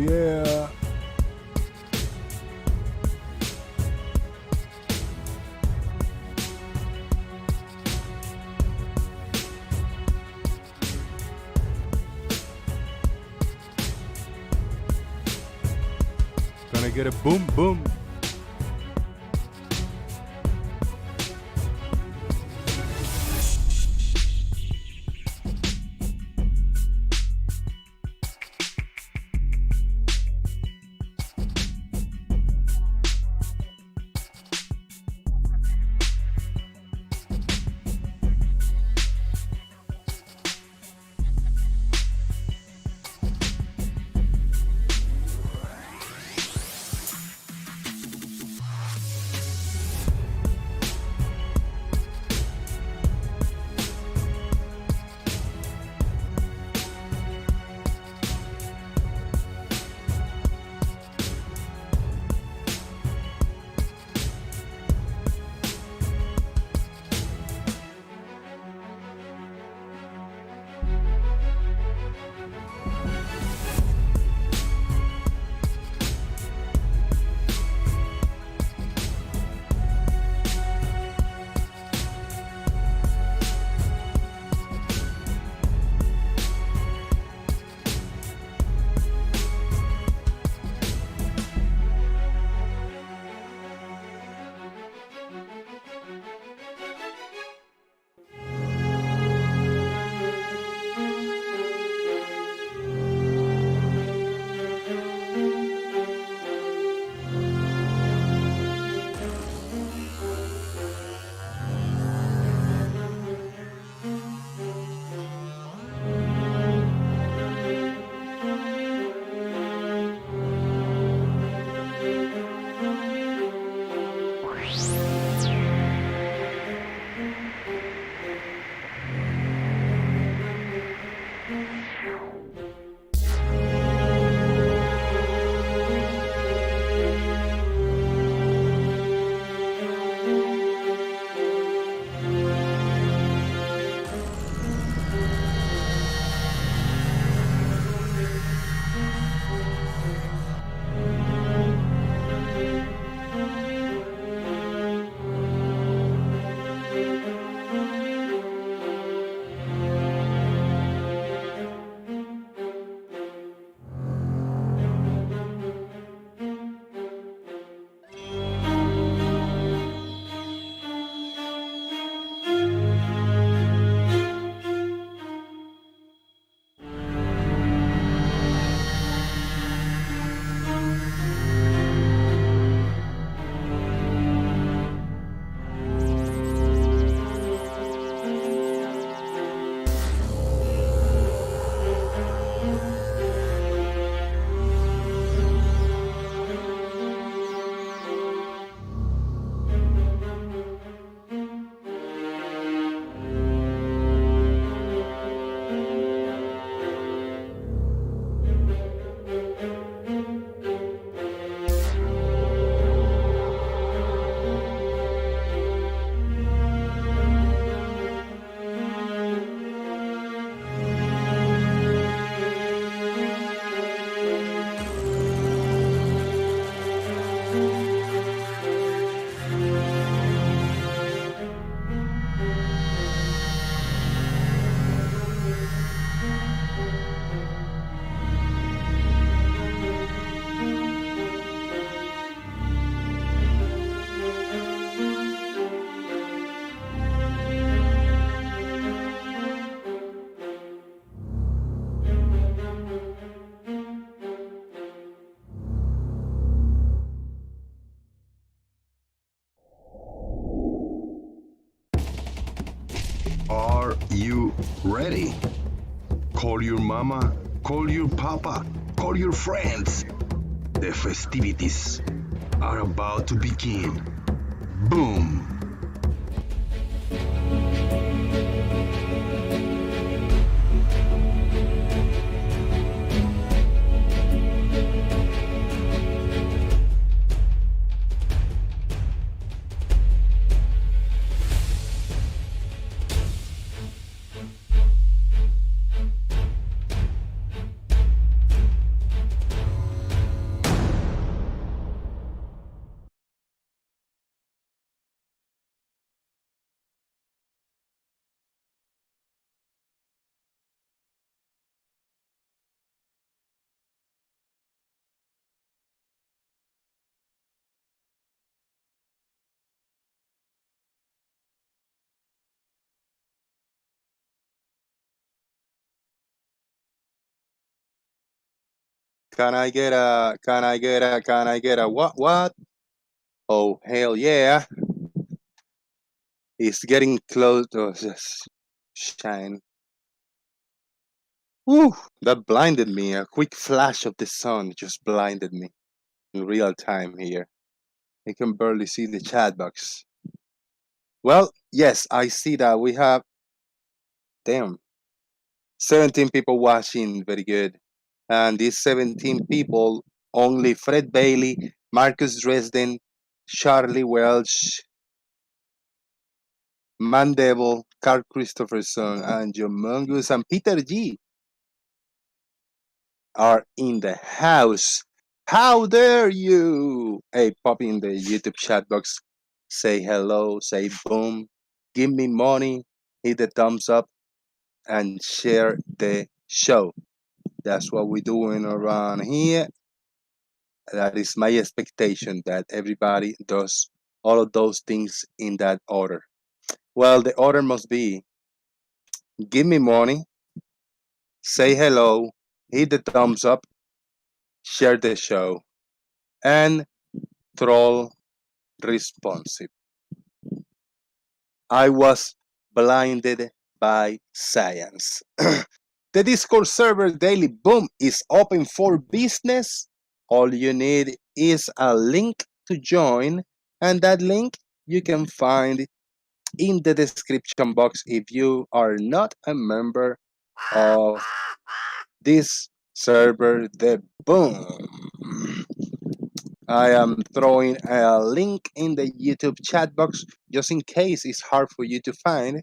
yeah. Gonna get a boom boom. Are you ready? Call your mama, call your papa, call your friends. The festivities are about to begin. Boom! Can I get a what? Oh, hell yeah. It's getting close to just shine. Whew, that blinded me. A quick flash of the sun just blinded me in real time here. I can barely see the chat box. Well, yes, I see that we have, damn, 17 people watching. Very good. And these 17 people, only Fred Bailey, Marcus Dresden, Charlie Welch, Mandeville, Carl Christopherson, and John Mungus, and Peter G are in the house. How dare you? Hey, pop in the YouTube chat box. Say hello, say boom, give me money, hit the thumbs up, and share the show. That's what we're doing around here. That is my expectation that everybody does all of those things in that order. Well, the order must be give me money, say hello, hit the thumbs up, share the show, and troll responsive. I was blinded by science. The Discord server Daily Boom is open for business. All you need is a link to join, and that link you can find in the description box if you are not a member of this server, the Boom. I am throwing a link in the YouTube chat box just in case it's hard for you to find.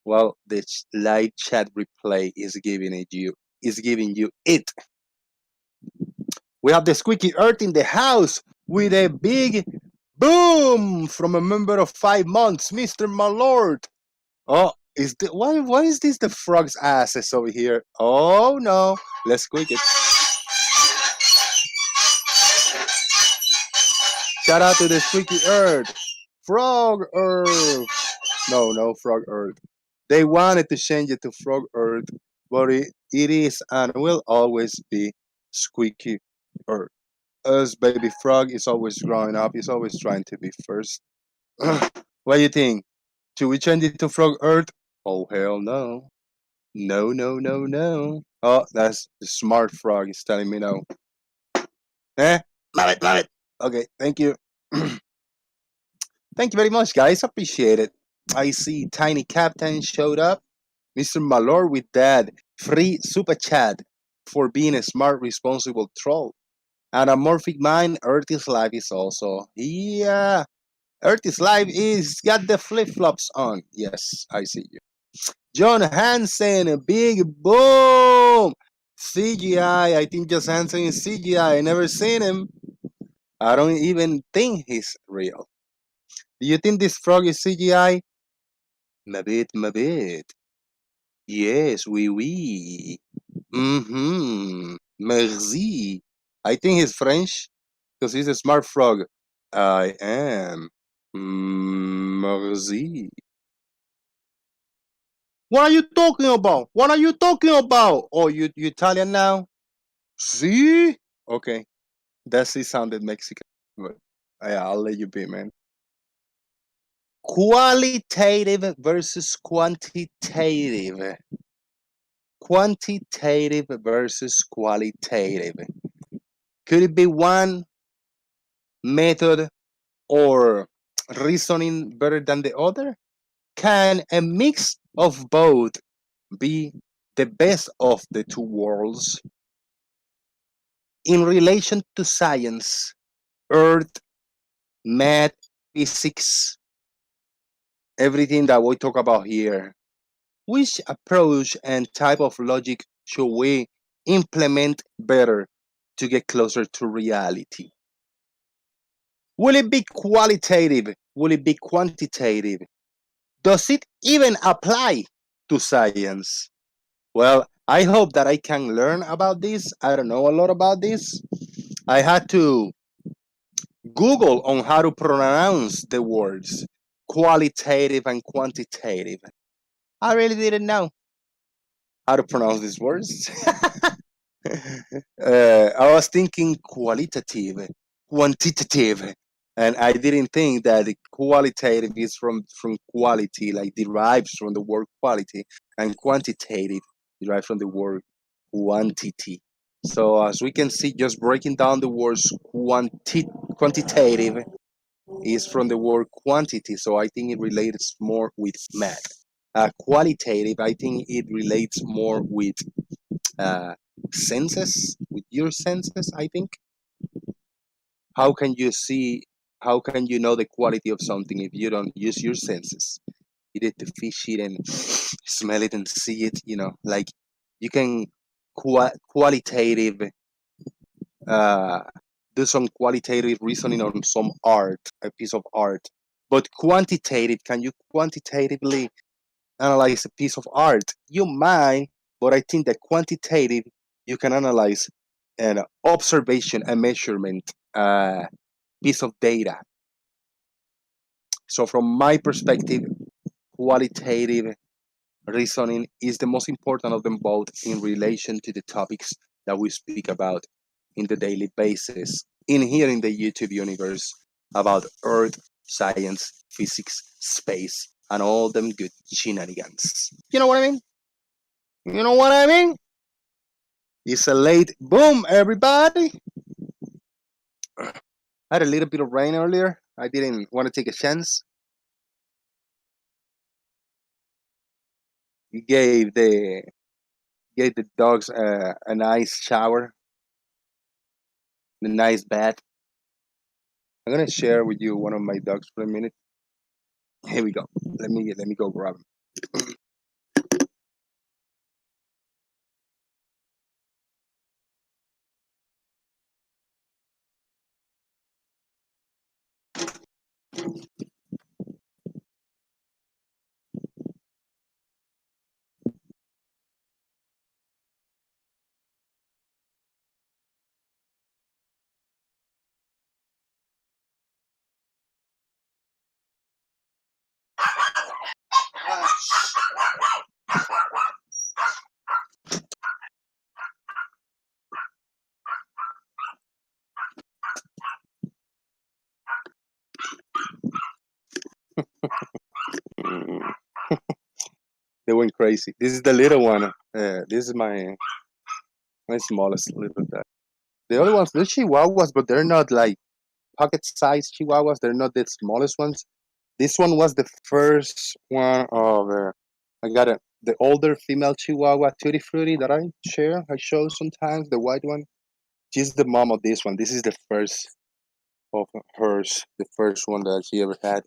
Well, the live chat replay is giving you it. We have the squeaky earth in the house with a big boom from a member of 5 months, Mr. Malord. Oh, why is this the frog's asses over here? Oh no, let's squeak it. Shout out to the squeaky earth. Frog earth. No, frog earth. They wanted to change it to frog earth, but it is and will always be squeaky earth. Us baby frog is always growing up, he's always trying to be first. What do you think? Should we change it to frog earth? Oh hell no. No. Oh, that's the smart frog is telling me no. Love it. Okay, thank you. Thank you very much, guys. Appreciate it. I see Tiny Captain showed up. Mr. Malor with that free super chat for being a smart, responsible troll. And Amorphic Mind, Earth is Live is also. Yeah. Earth is Live is got the flip flops on. Yes, I see you. John Hansen, a big boom. CGI. I think John Hansen is CGI. I never seen him. I don't even think he's real. Do you think this frog is CGI? Mabit. Yes, oui. Merci. I think he's French because he's a smart frog. I am. Merci. What are you talking about? Oh, you Italian now? See? Okay. That C sounded Mexican. But yeah, I'll let you be, man. Qualitative versus quantitative. Quantitative versus qualitative. Could it be one method or reasoning better than the other? Can a mix of both be the best of the two worlds? In relation to science, earth, math, physics, everything that we talk about here, which approach and type of logic should we implement better to get closer to reality? Will it be qualitative? Will it be quantitative? Does it even apply to science? Well, I hope that I can learn about this. I don't know a lot about this. I had to Google on how to pronounce the words qualitative and quantitative. I really didn't know how to pronounce these words. I was thinking qualitative, quantitative, and I didn't think that the qualitative is from quality, like derives from the word quality, and quantitative derives from the word quantity. So as we can see, just breaking down the words quantitative is from the word quantity. So I think it relates more with math. Qualitative, I think it relates more with uh, senses, with your senses. I think, how can you see, how can you know the quality of something if you don't use your senses? You need to fish it and smell it and see it, like you can qualitative, uh, do some qualitative reasoning on some art, a piece of art. But quantitative, can you quantitatively analyze a piece of art? You might, but I think that quantitative, you can analyze an observation, a measurement, piece of data. So, from my perspective, qualitative reasoning is the most important of them both in relation to the topics that we speak about in the daily basis in here in the YouTube universe about Earth, science, physics, space, and all them good shenanigans. You know what I mean? You know what I mean? It's a late boom, everybody. I had a little bit of rain earlier. I didn't want to take a chance. You gave the dogs a nice shower, a nice bath. I'm gonna share with you one of my dogs for a minute. Here we go. Let me go grab him. Mm, they went crazy. This is the little one. This is my smallest little dog. The other ones, they're chihuahuas, but they're not like pocket-sized chihuahuas. They're not the smallest ones. This one was the first one of. I got the older female chihuahua, Tutti Frutti, that I share. I show sometimes the white one. She's the mom of this one. This is the first of hers, the first one that she ever had.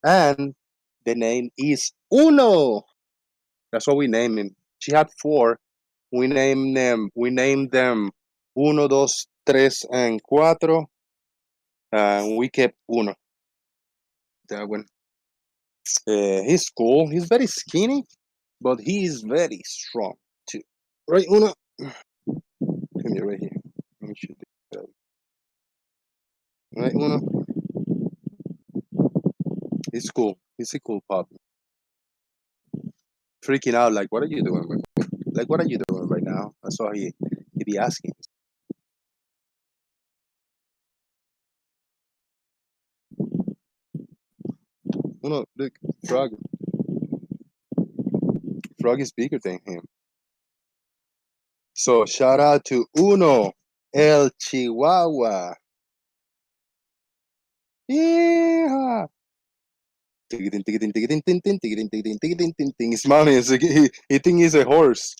And the name is Uno. That's what we named him. She had four. We named them Uno, Dos, Tres, and Cuatro. And we kept Uno. That one. He's cool. He's very skinny, but he is very strong too. Right, Uno? Come here, right here. Let me shoot this. Right, Uno? He's cool. He's a cool pup. Freaking out, like, what are you doing? Like, what are you doing right now? That's all he be asking. Uno, look, Frog. Frog is bigger than him. So shout out to Uno, El Chihuahua. Yeah. He's smiling. He thinks he's a horse.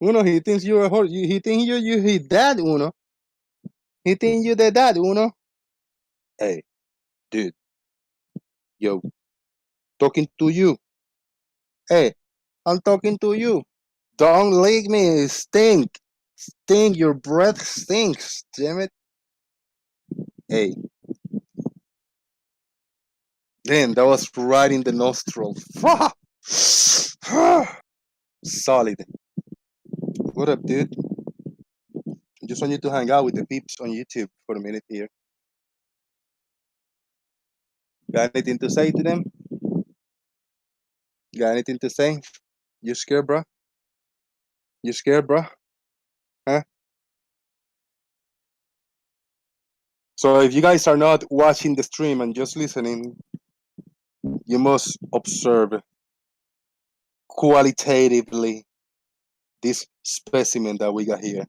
Uno, he thinks you're a horse. He thinks you his dad, Uno. He thinks you're the dad, Uno. Hey, dude, yo, talking to you. Hey, I'm talking to you. Don't lick me. Stink. Stink. Your breath stinks. Damn it. Hey, damn, that was right in the nostril. Solid. What up, dude? I just want you to hang out with the peeps on YouTube for a minute here. Got anything to say to them? Got anything to say? You scared, bro? You scared, bro? Huh? So if you guys are not watching the stream and just listening, you must observe qualitatively this specimen that we got here.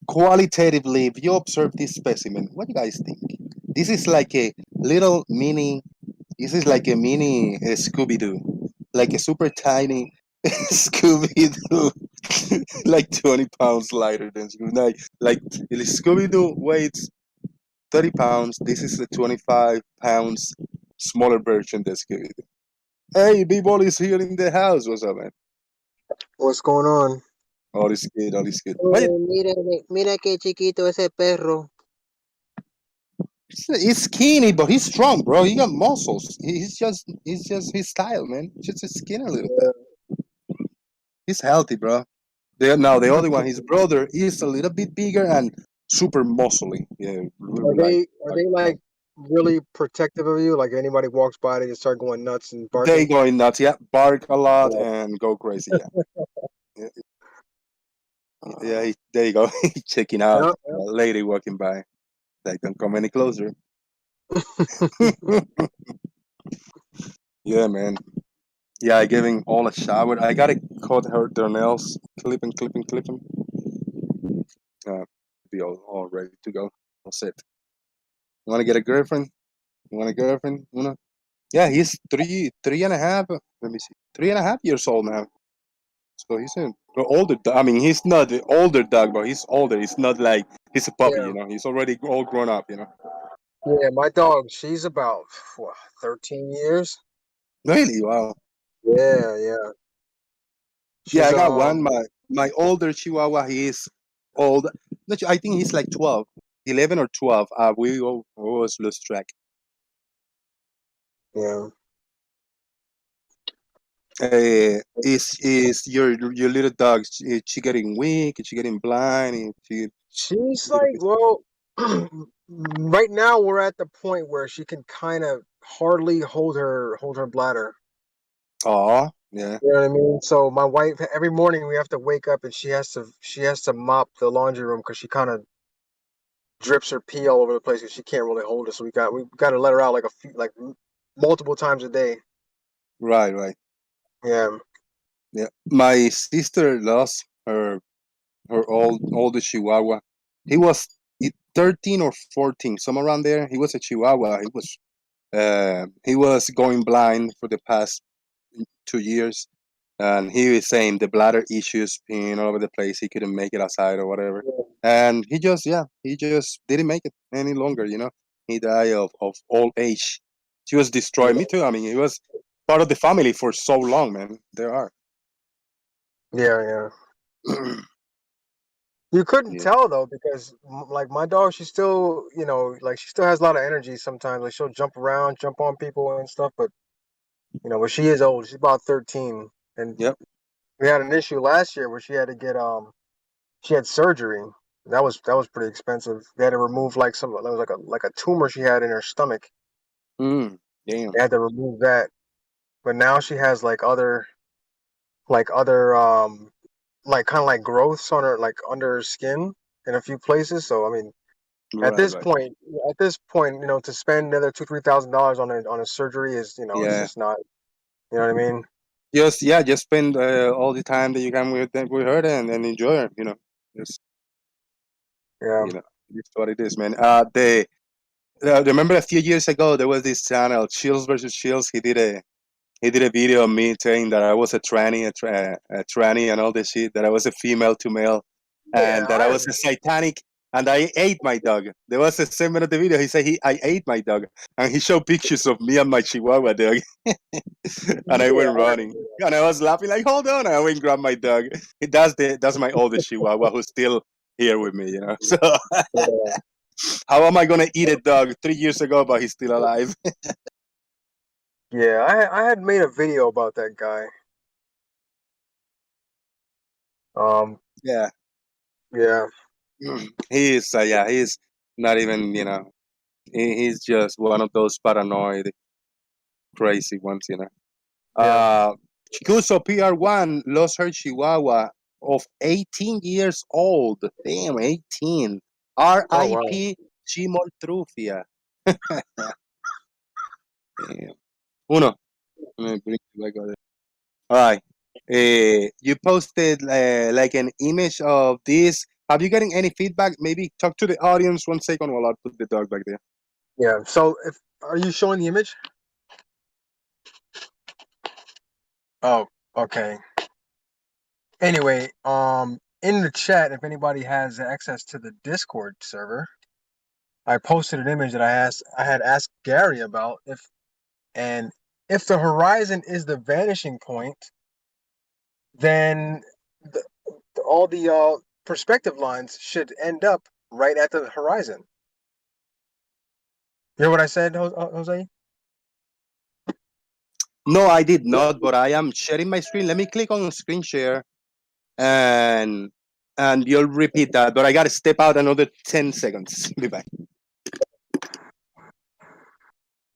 Qualitatively, if you observe this specimen, what do you guys think? This is like a little mini. This is like a mini Scooby Doo, like a super tiny Scooby Doo, like 20 pounds lighter than Scooby. Like Scooby Doo weighs 30 pounds. This is a 25 pounds smaller version than Scooby Doo. Hey, B-Ball is here in the house. What's up, man? What's going on? All is good. All is good. Why? Oh, mira qué chiquito ese perro. He's skinny, but he's strong, bro. He got muscles. He's just his style, man. Just skinny a little bit. He's healthy, bro. Now the other one, his brother, is a little bit bigger and super muscly. Yeah, Are really they are like they like really protective of you? Like anybody walks by, they just start going nuts and they barking. going nuts. Yeah, bark a lot Yeah. and go crazy. Yeah, yeah. Yeah, there you go. Checking out Yeah, a lady walking by. Like, don't come any closer. Yeah, man. Yeah, I giving all a shower. I gotta cut their nails, clipping. Uh, be all ready to go. All set. You wanna get a girlfriend? You want a girlfriend? Una? Yeah, he's three and a half. Let me see, 3.5 years old now. So he's an older. I mean, he's not the older dog, but he's older. He's not like he's a puppy. yeah, He's already all grown up. yeah. My dog, she's about what, 13 years. Really? Wow. Yeah, yeah. Yeah, She's I got one. My older Chihuahua, he is old. I think he's like 12, 11 or 12. We always lose track. yeah. Is your little dog? Is she getting weak? Is she getting blind? Is she a She's little like, bit? well, right now we're at the point where she can kind of hardly hold her bladder. Oh, yeah. You know what I mean? So my wife, every morning we have to wake up and she has to mop the laundry room because she kind of drips her pee all over the place because she can't really hold it. So we got to let her out like multiple times a day. Right. Yeah, Yeah. My sister lost her oldest Chihuahua. He was 13 or 14, somewhere around there. He was a Chihuahua. He was going blind for the past 2 years, and he was saying the bladder issues, peeing all over the place. He couldn't make it outside or whatever, and he just didn't make it any longer. He died of old age. She was destroyed. Me too. I mean, he was part of the family for so long, man. There are. yeah. You couldn't Yeah. tell though because like my dog, she still, like she still has a lot of energy sometimes. Like she'll jump around, jump on people and stuff. But she is old. She's about 13, and Yep. we had an issue last year where she had surgery. That was pretty expensive. They had to remove like some that was like a tumor she had in her stomach. Mm, damn. They had to remove that. But now she has like other like kind of like growths on her like under her skin in a few places. So I mean, at Right. this Right. point, to spend another $2,000-3,000 on a surgery is it's Yeah. just not. You know what I mean? Just spend all the time that you can with her and enjoy her. Just Yeah. you know, it's what it is, man. Remember a few years ago there was this channel, Chills versus Chills. He did a video of me saying that I was a tranny, and all this shit. That I was a female to male, Yeah. and that I was a satanic. And I ate my dog. There was a segment of the video. He said I ate my dog, and he showed pictures of me and my Chihuahua dog. And I Yeah. went running, and I was laughing like, "Hold on!" I went and grabbed my dog. That's my oldest Chihuahua who's still here with me. So Yeah. how am I gonna eat a dog 3 years ago, but he's still alive? Yeah. I had made a video about that guy. Um. Yeah, Yeah. he's not even. He's just one of those paranoid, crazy ones. Yeah. Chikuso PR1 lost her Chihuahua of 18 years old. Damn, 18. Oh wow. RIP chimoltrufia. Damn. Uno. Let me bring it back on it. All right. You posted like an image of this. Have you gotten any feedback? Maybe talk to the audience 1 second while I put the dog back there. Yeah. So are you showing the image? Oh, okay. Anyway, in the chat, if anybody has access to the Discord server, I posted an image that I had asked Gary about if the horizon is the vanishing point, then all the perspective lines should end up right at the horizon. You hear what I said, Jose? No, I did not, but I am sharing my screen. Let me click on screen share and you'll repeat that. But I gotta step out another 10 seconds. Be back.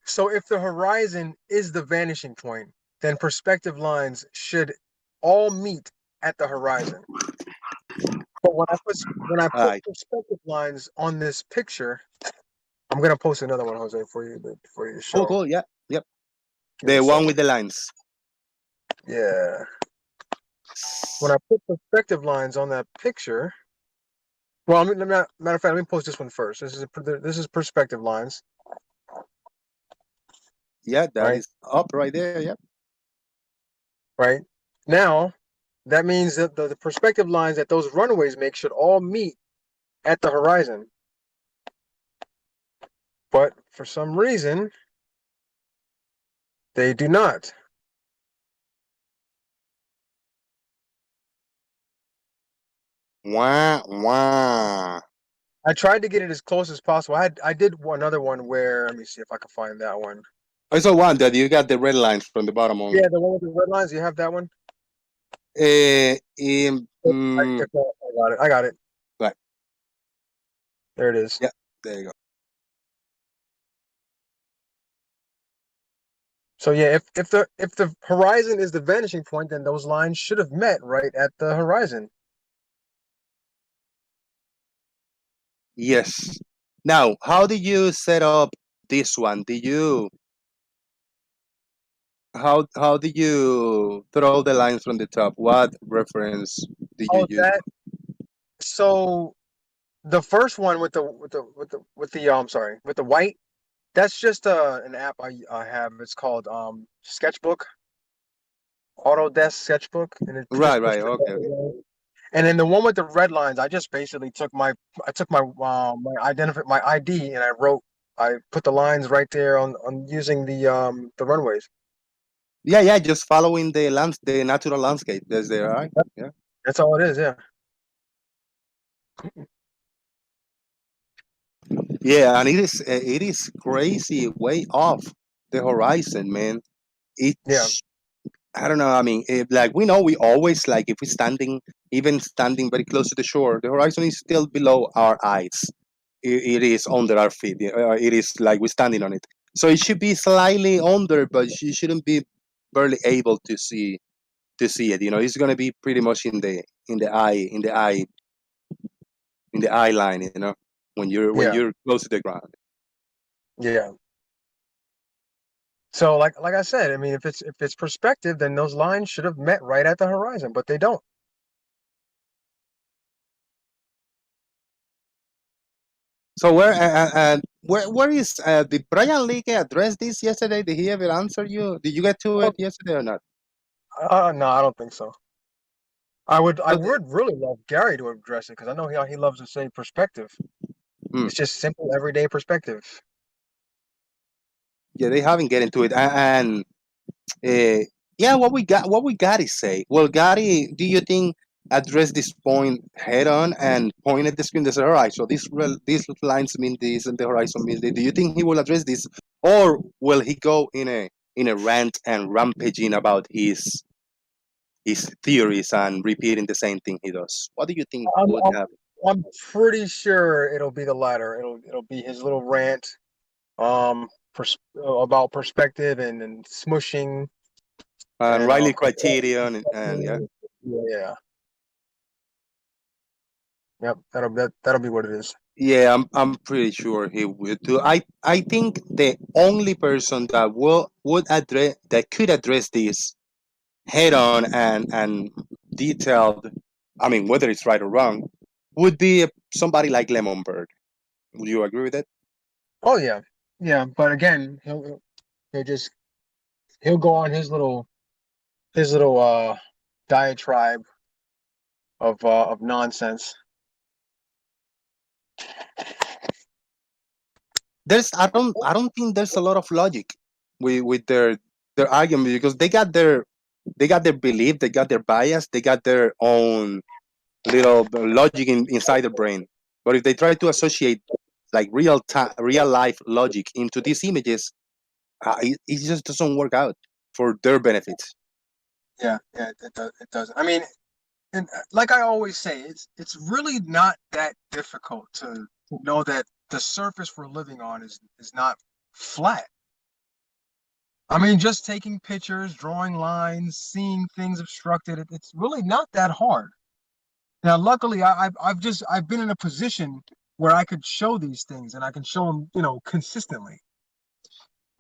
So if the horizon is the vanishing point, then perspective lines should all meet at the horizon. But when I All put right. perspective lines on this picture, I'm gonna post another one, Jose, for you to Cool, show. cool. Yeah, yep. Give me The a one second. with the lines. Yeah. When I put perspective lines on that picture, well, matter of fact, let me post this one first. This is perspective lines, Yeah, that right? is up right there. Yep. Right. Now, that means that the perspective lines that those runways make should all meet at the horizon. But for some reason, they do not. Wah, wah. I tried to get it as close as possible. I did another one where, let me see if I can find that one. I saw one that you got the red lines from the bottom on. Yeah, the one with the red lines. You have that one? Mm, I got it. I got it. right. There it is. Yeah, there you go. So yeah, if the horizon is the vanishing point, then those lines should have met right at the horizon. Yes. Now, how do you set up this one? How do you throw the lines from the top? What reference do you Oh, use? that so the first one with the white, that's just an app I have. It's called Sketchbook, Autodesk Sketchbook, and it Right, just right. pushes. Okay, okay. And then the one with the red lines, I just basically took my my ID and I put the lines right there on using the runways. Yeah, yeah. Just following the natural landscape. That's there, right? Yep. Yeah. That's all it is. Yeah. Yeah, and it is crazy way off the horizon, man. Yeah. It's I don't know. I mean, like we know, we always like if we're standing, even standing very close to the shore, the horizon is still below our eyes. It is under our feet. It is like we're standing on it. So it should be slightly under, but you shouldn't be barely able to see it. It's gonna be pretty much in the eye line. When you're when Yeah. you're close to the ground. Yeah. So like I said, I mean, if it's perspective, then those lines should have met right at the horizon, but they don't. So where is did Brian Leake address this yesterday? Did he ever answer you? Did you get to it yesterday or not? No, I don't think so. I So would really love Gary to address it because I know he loves to say perspective. hmm, It's just simple everyday perspective. yeah, they haven't get into it, and uh, yeah, what we got to say. Well, Gary, do you think address this point head on and point at the screen and say, all right, so these lines mean this and the horizon means this. Do you think he will address this, or will he go in a rant and rampaging about his theories and repeating the same thing he does? What do you think I'm, would I'm happen? I'm pretty sure it'll be the latter. It'll be his little rant, about perspective and smushing And and Riley criterion and yeah. yeah, yep. That'll be what it is. Yeah, I'm pretty sure he would too. I think the only person that would address that could address this head on and detailed, I mean, whether it's right or wrong, would be somebody like Lemon Bird. Would you agree with that? Oh yeah, yeah. But again, he'll just he'll go on his little diatribe of nonsense. I don't think there's a lot of logic with their argument because they got their belief, they got their bias, they got their own little logic inside their brain. But if they try to associate like real life logic into these images, it just doesn't work out for their benefits. Yeah, yeah, it does. It doesn't. I mean, and like I always say, it's really not that difficult to know that the surface we're living on is not flat. I mean, just taking pictures, drawing lines, seeing things obstructed, it's really not that hard. Now, luckily, I've been in a position where I could show these things and I can show them, consistently.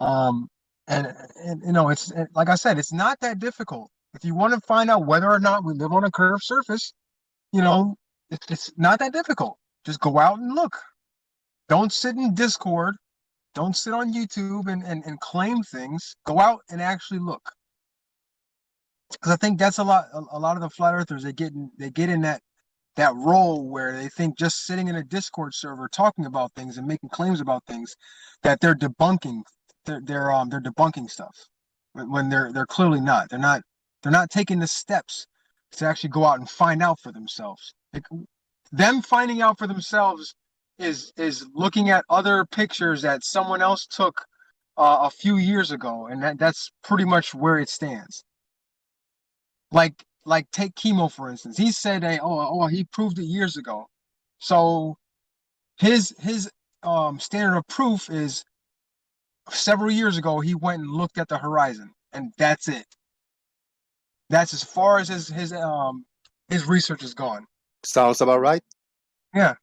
Um, and it's like I said, it's not that difficult. If you want to find out whether or not we live on a curved surface, you know, it's not that difficult. Just go out and look. Don't sit in Discord. Don't sit on YouTube and claim things. Go out and actually look. Because I think that's a lot of the flat earthers they get in that role where they think just sitting in a Discord server talking about things and making claims about things that they're debunking stuff when they're clearly not. They're not taking the steps to actually go out and find out for themselves. Like, them finding out for themselves is looking at other pictures that someone else took a few years ago, and that's pretty much where it stands. Like take chemo for instance. He said, "Hey, he proved it years ago." So his standard of proof is several years ago he went and looked at the horizon, and that's it. That's as far as his research has gone. Sounds about right. Yeah,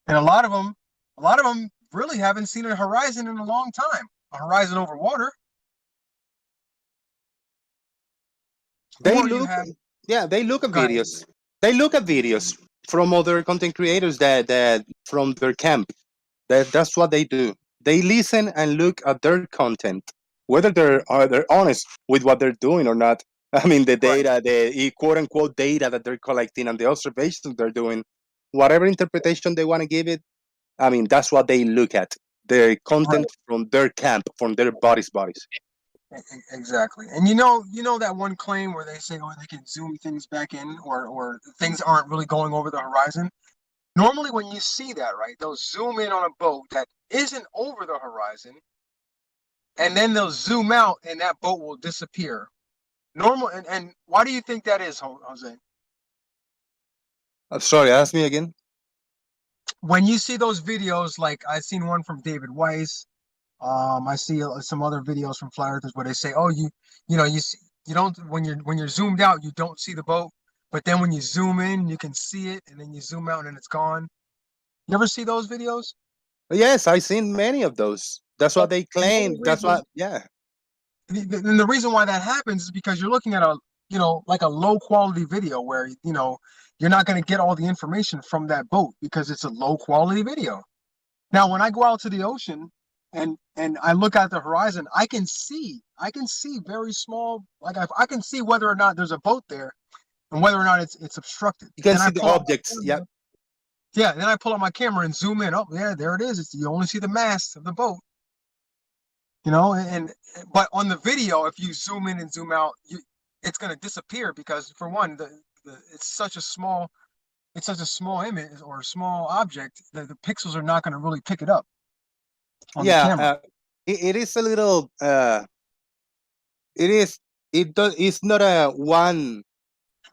and a lot of them really haven't seen a horizon in a long time. A horizon over water. They Or you look, have yeah, they look at guys, videos. They look at videos from other content creators that from their camp. That's what they do. They listen and look at their content, whether they're honest with what they're doing or not. I mean, the right, data, the quote unquote data that they're collecting and the observations they're doing, whatever interpretation they want to give it. I mean, that's what they look at. Their right. content from their camp, from their bodies. Exactly. And you know that one claim where they say, oh, they can zoom things back in, or things aren't really going over the horizon. Normally, when you see that, right, they'll zoom in on a boat that isn't over the horizon, and then they'll zoom out, and that boat will disappear. Normal, and why do you think that is, Jose? Sorry, ask me again. When you see those videos, like I've seen one from David Weiss, I see some other videos from flat earthers where they say, "Oh, you see, you don't when you're zoomed out, you don't see the boat, but then when you zoom in, you can see it, and then you zoom out and it's gone." You ever see those videos? Yes, I've seen many of those. That's what Well, they the claim. only That's reason, what, yeah. and the reason why that happens is because you're looking at like a low quality video where you're not going to get all the information from that boat because it's a low quality video. Now, when I go out to the ocean and I look at the horizon, I can see very small, like I can see whether or not there's a boat there and whether or not it's obstructed. You can Then I see the pull out my objects. Yeah. camera. Yeah, then I pull out my camera and zoom in. Oh, yeah, there it is. You only see the mast of the boat. And but on the video, if you zoom in and zoom out, it's going to disappear because for one, it's such a small image or a small object that the pixels are not going to really pick it up on the Yeah. camera. It is a little, it is, it's not a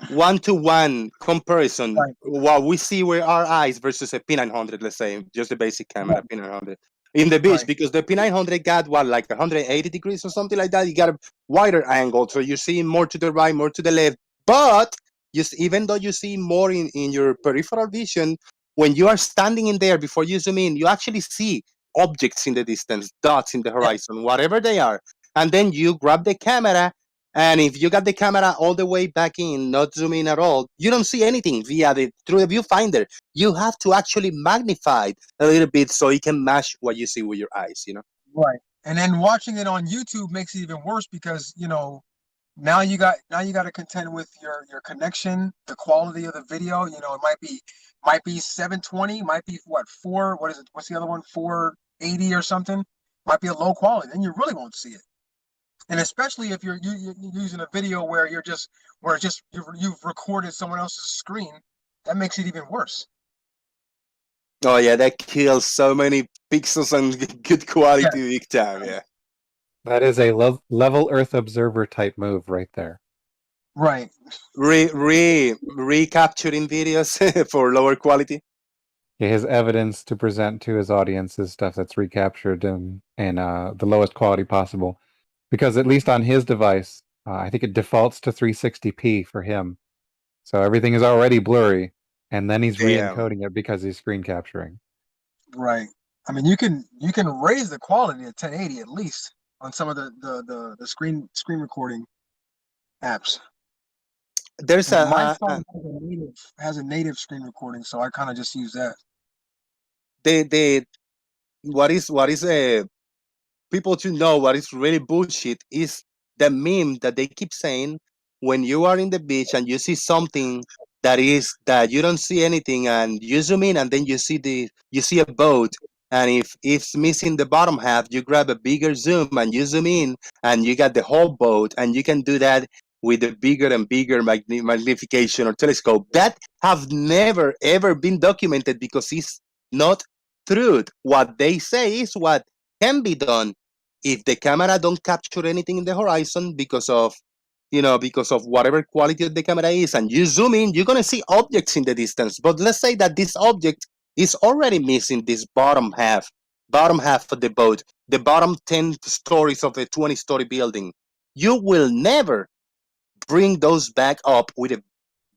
one-to-one comparison. Right, What we see with our eyes versus a P900, let's say, just the basic camera right, P900 in the beach, right, because the P900 got what, like 180 degrees or something like that. You got a wider angle, so you see more to the right, more to the left. But even though you see more in your peripheral vision, when you are standing in there before you zoom in, you actually see objects in the distance, dots in the horizon, whatever they are. And then you grab the camera, and if you got the camera all the way back in, not zoom in at all, you don't see anything via the through the viewfinder. You have to actually magnify it a little bit so it can match what you see with your eyes, you know? Right. And then watching it on YouTube makes it even worse because, now you got to contend with your connection, the quality of the video. It might be 720, might be what is it? What's the other one? 480 or something. Might be a low quality, then you really won't see it. And especially if you're using a video where you've recorded someone else's screen, that makes it even worse. Oh yeah, that kills so many pixels and good quality Yeah. big time. Yeah. That is a level Earth observer type move right there. Right. Recapturing videos for lower quality. Yeah, his evidence to present to his audience is stuff that's recaptured in the lowest quality possible. Because at least on his device, I think it defaults to 360p for him. So everything is already blurry, and then he's re-encoding it because he's screen capturing. Right. I mean, you can raise the quality to 1080 at least on some of the screen recording apps. There's My phone has a native screen recording, so I kind of just use that. What is people to know what is really bullshit is the meme that they keep saying when you are in the beach and you see something that you don't see anything, and you zoom in and then you see a boat, and if it's missing the bottom half, you grab a bigger zoom and you zoom in and you got the whole boat, and you can do that with a bigger and bigger magnification or telescope. That have never ever been documented because it's not truth. What they say is what can be done if the camera don't capture anything in the horizon because of whatever quality of the camera is, and you zoom in, you're going to see objects in the distance. But let's say that this object is already missing this bottom half of the boat, the bottom 10 stories of a 20-story building. You will never bring those back up with a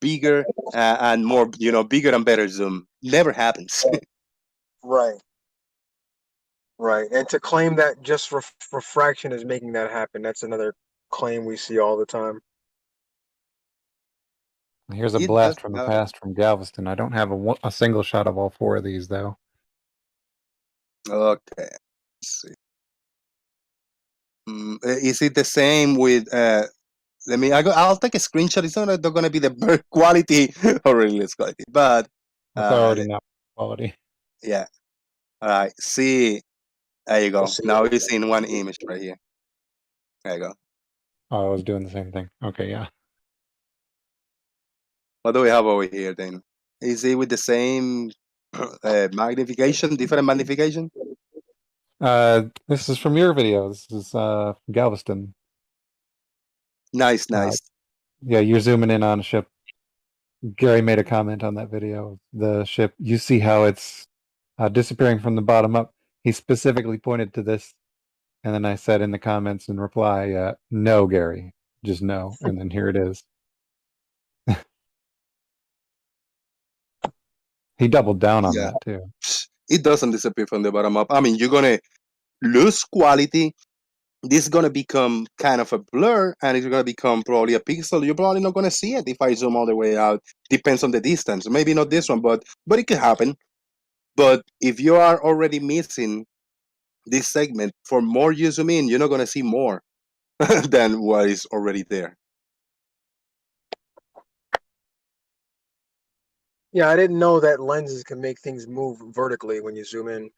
bigger and more, bigger and better zoom. Never happens. Right. Right. And to claim that just refraction is making that happen, that's another claim we see all the time. Here's a blast from the past from Galveston. I don't have a single shot of all four of these, though. Okay. Let's see. Is it the same with I'll take a screenshot. It's not going to be the bird quality or release quality, but it's already not quality. Yeah. All right. See, there you go. Now we're seeing one image right here. There you go. Oh, I was doing the same thing. Okay, yeah. What do we have over here then? Is it with the same magnification, different magnification? This is from your video. This is Galveston. Nice. Yeah, you're zooming in on a ship. Gary made a comment on that video. The ship, you see how it's disappearing from the bottom up. He specifically pointed to this, and then I said in the comments in reply, no, Gary, just no. And then here it is. He doubled down on that too. It doesn't disappear from the bottom up. I mean, you're going to lose quality. This is going to become kind of a blur, and it's going to become probably a pixel. You're probably not going to see it if I zoom all the way out. Depends on the distance. Maybe not this one, but it could happen. But if you are already missing this segment, for more you zoom in, you're not going to see more than what is already there. Yeah, I didn't know that lenses can make things move vertically when you zoom in.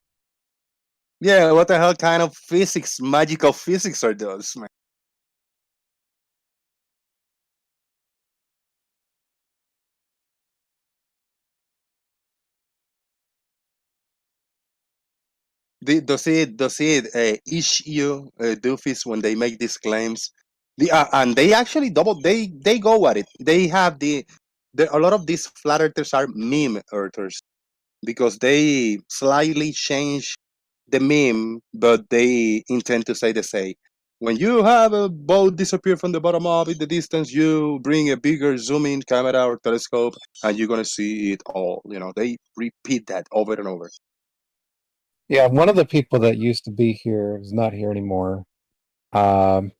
Yeah, what the hell kind of magical physics are those, man? Does it issue doofies when they make these claims? And they actually they go at it. They have a lot of these flat earthers are meme earthers because they slightly change the meme, but they intend to say the same. When you have a boat disappear from the bottom of in the distance, you bring a bigger zoom in camera or telescope, and you're gonna see it all. They repeat that over and over. Yeah, one of the people that used to be here is not here anymore. Um,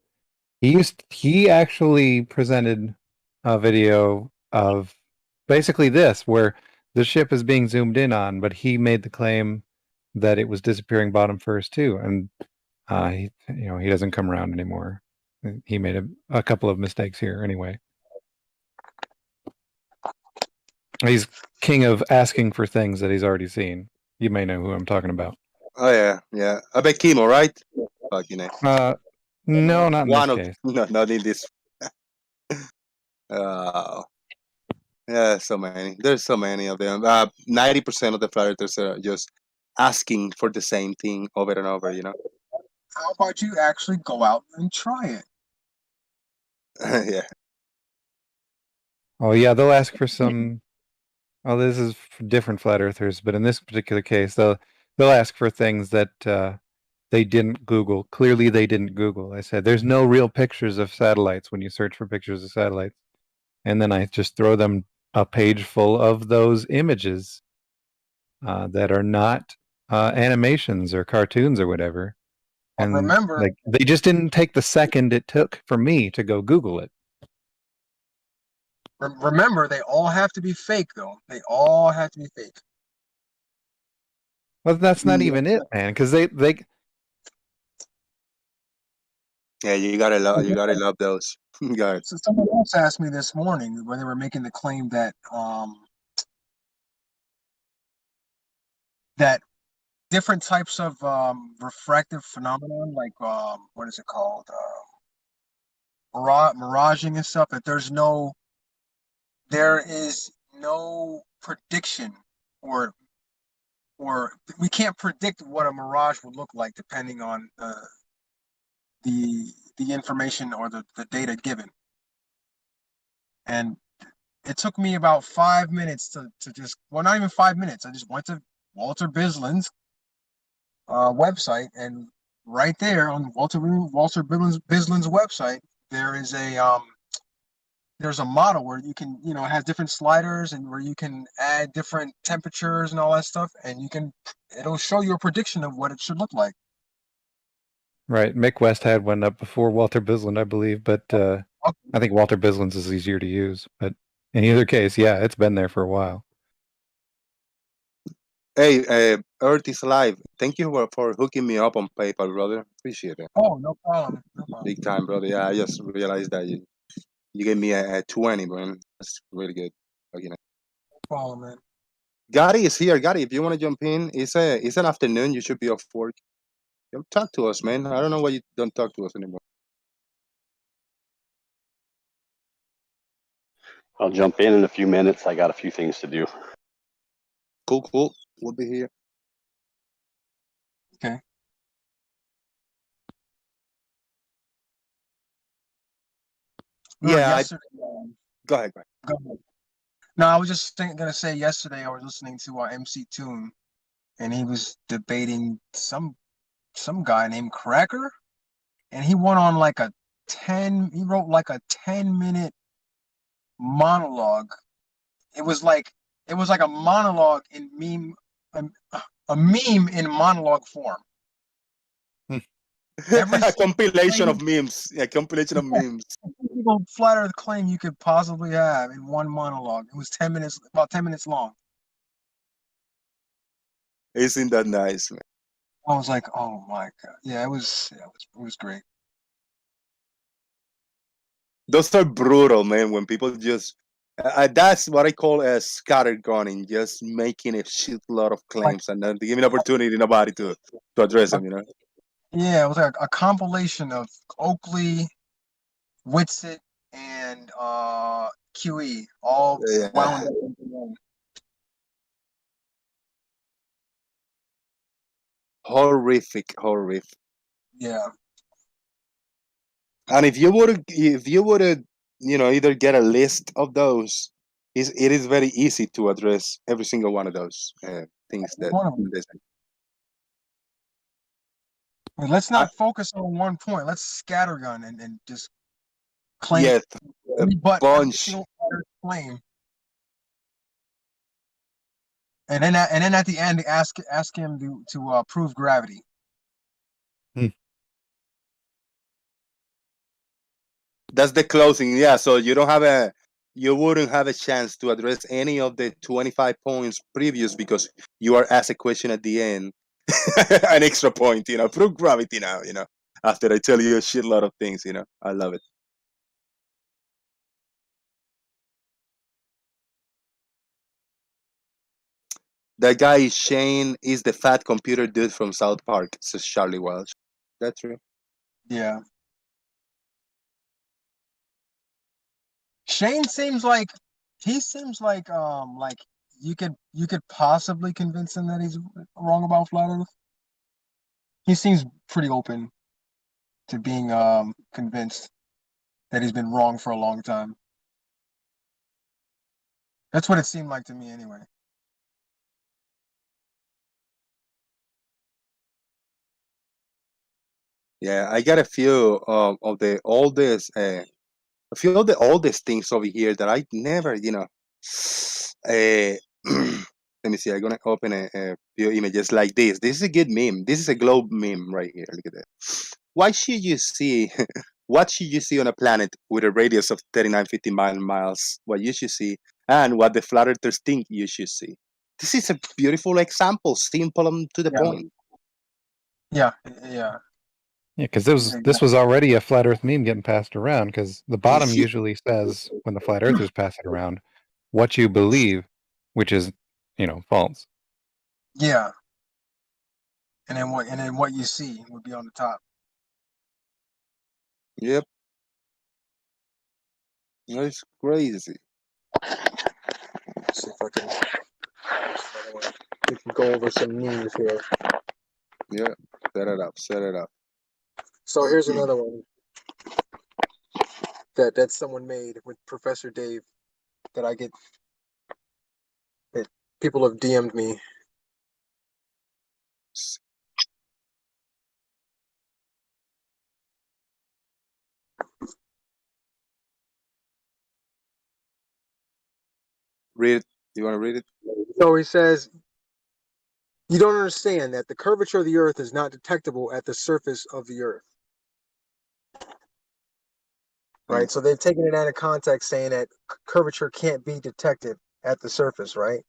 he actually presented a video of basically this, where the ship is being zoomed in on, but he made the claim that it was disappearing bottom first too, and he doesn't come around anymore. He made a couple of mistakes here anyway. He's king of asking for things that he's already seen. You may know who I'm talking about. Oh yeah. I bet Kimo, right? Fucking No, not in this one of case. no, not in this. Yeah, so many. There's so many of them. 90% of the flat earthers are just asking for the same thing over and over. How about you actually go out and try it? Yeah. Oh yeah, they'll ask for some. Oh, this is for different flat earthers, but in this particular case, they'll ask for things that they didn't Google. Clearly, they didn't Google. I said, "There's no real pictures of satellites when you search for pictures of satellites," and then I just throw them a page full of those images that are not animations or cartoons or whatever. And Remember, like they just didn't take the second it took for me to go Google it. remember, they all have to be fake, though. They all have to be fake. Well, that's not Yeah. even it, man, because they Yeah, you gotta love those. Got So someone else asked me this morning when they were making the claim that that different types of refractive phenomenon, like what is it called, miraging and stuff, that there is no prediction, or we can't predict what a mirage would look like depending on the information or the data given. And it took me about 5 minutes to just, well, not even 5 minutes. I just went to Walter Bislin's website, and right there on Walter Bislin's website, there's a model where you can, it has different sliders, and where you can add different temperatures and all that stuff, and it'll show you a prediction of what it should look like. right. Mick West had one up before Walter Bislin, I believe, but I think Walter Bislin's is easier to use. But in either case, yeah, it's been there for a while. Hey, Earth is alive. Thank you for hooking me up on PayPal, brother. Appreciate it. Oh, no problem. No problem. Big time, brother. Yeah, I just realized that you gave me a 20, man. That's really good. Okay. No problem, man. Gotti is here. Gotti, if you want to jump in, it's an afternoon. You should be off work. Talk to us, man. I don't know why you don't talk to us anymore. I'll jump in a few minutes. I got a few things to do. Cool. We'll be here. Okay. Yeah. Yesterday, Go ahead. go ahead. No, I was just gonna say, yesterday I was listening to MC Toon, and he was debating some guy named Cracker, and he went on like he wrote like a 10-minute monologue. It was like a monologue in a meme in monologue form. A compilation of memes. A compilation of memes. People flat earth claim you could possibly have in one monologue. It was 10 minutes, about 10 minutes long. Isn't that nice, man? I was like, oh my God. Yeah, it was great. Those are brutal, man. When people just that's what I call a scattergunning, just making a shitload of claims and then giving opportunity to nobody to address them. Yeah, it was like a compilation of Oakley, Witsit, and QE all wound up into one. Horrific. Yeah. And if you would either get a list of those, it is very easy to address every single one of those things that One of them. they say. Let's I, not focus on one point. Let's scattergun and just claim yes, a rebut every bunch. single claim, and then at the end ask him to prove gravity. That's the closing. Yeah, so you wouldn't have a chance to address any of the 25 points previous because you are asked a question at the end. An extra point, prove gravity now, after I tell you a shitload of things, I love it. That guy Shane is the fat computer dude from South Park, says Charlie Welch. That's true. Yeah. Shane seems like you could possibly convince him that he's wrong about flat Earth. He seems pretty open to being convinced that he's been wrong for a long time. That's what it seemed like to me anyway. Yeah, I got a few of the oldest, a few of the oldest things over here that I never, let me see. I'm gonna open a few images like this. This is a good meme. This is a globe meme right here. Look at that. Why should you see? What should you see on a planet with a radius of 3950 miles? What you should see, and what the flat earthers think you should see. This is a beautiful example, simple and to the Yeah. point. Yeah. Yeah, because this was already a flat Earth meme getting passed around. Because the bottom usually says when the flat Earthers pass it around, what you believe, which is false. Yeah. And then what you see would be on the top. Yep. That's crazy. Let's see if I can. We can go over some memes here. Yeah. Set it up. Set it up. So here's another one that someone made with Professor Dave that people have DM'd me. Read it. You want to read it? So he says, you don't understand that the curvature of the Earth is not detectable at the surface of the Earth. Right? So they've taken it out of context saying that curvature can't be detected at the surface, right?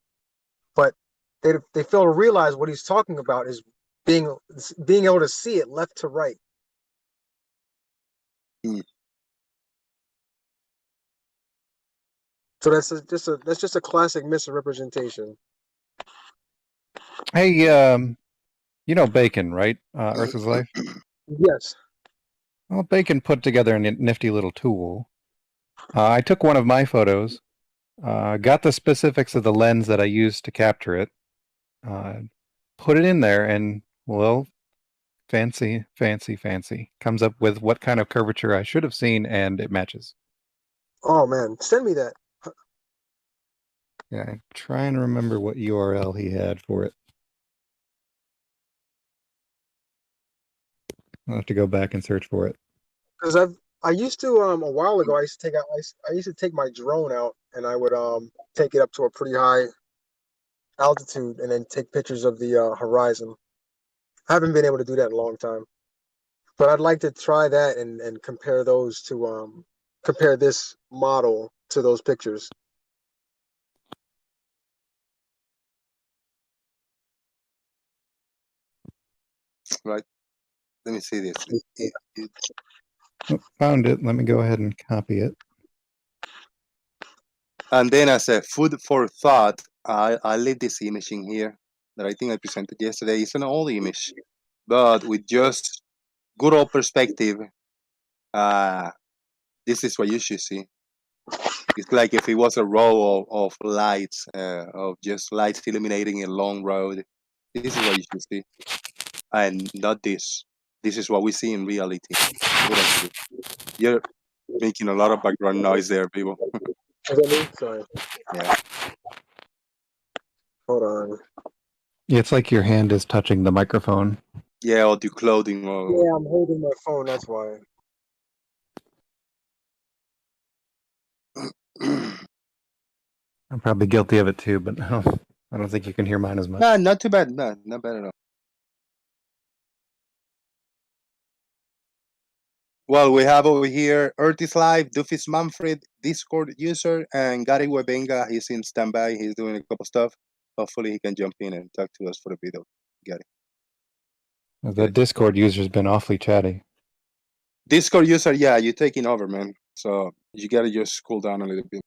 But they fail to realize what he's talking about is being able to see it left to right. So that's just a classic misrepresentation. Hey, Bacon, right? Earth is Life. Yes. Well, Bacon put together a nifty little tool. I took one of my photos, got the specifics of the lens that I used to capture it, put it in there, and, well, fancy. Comes up with what kind of curvature I should have seen, and it matches. Oh, man. Send me that. Yeah, I'm trying to remember what URL he had for it. I'll have to go back and search for it. Because I used to a while ago I used to take my drone out and I would take it up to a pretty high altitude and then take pictures of the horizon. I haven't been able to do that in a long time, but I'd like to try that and compare those to compare this model to those pictures. Right. Let me see this. Oh, found it. Let me go ahead and copy it. And then as a food for thought, I leave this image in here that I think I presented yesterday. It's an old image, but with just good old perspective, this is what you should see. It's like if it was a row of lights, of just lights illuminating a long road. This is what you should see. And not this. This is what we see in reality. You're making a lot of background noise there, people. Is that me? Sorry. Yeah. Hold on. Yeah, it's like your hand is touching the microphone. Yeah, or do clothing or Yeah, I'm holding my phone. That's why. I'm probably guilty of it too, but I don't think you can hear mine as much. Nah, not too bad. Nah, not bad at all. Well, we have over here Earth is Live, Doofus Manfred, Discord user, and Gary Webenga. He's in standby. He's doing a couple stuff. Hopefully, he can jump in and talk to us for a bit of Gary. The Discord user's been awfully chatty. Discord user, yeah, you're taking over, man. So you gotta just cool down a little bit.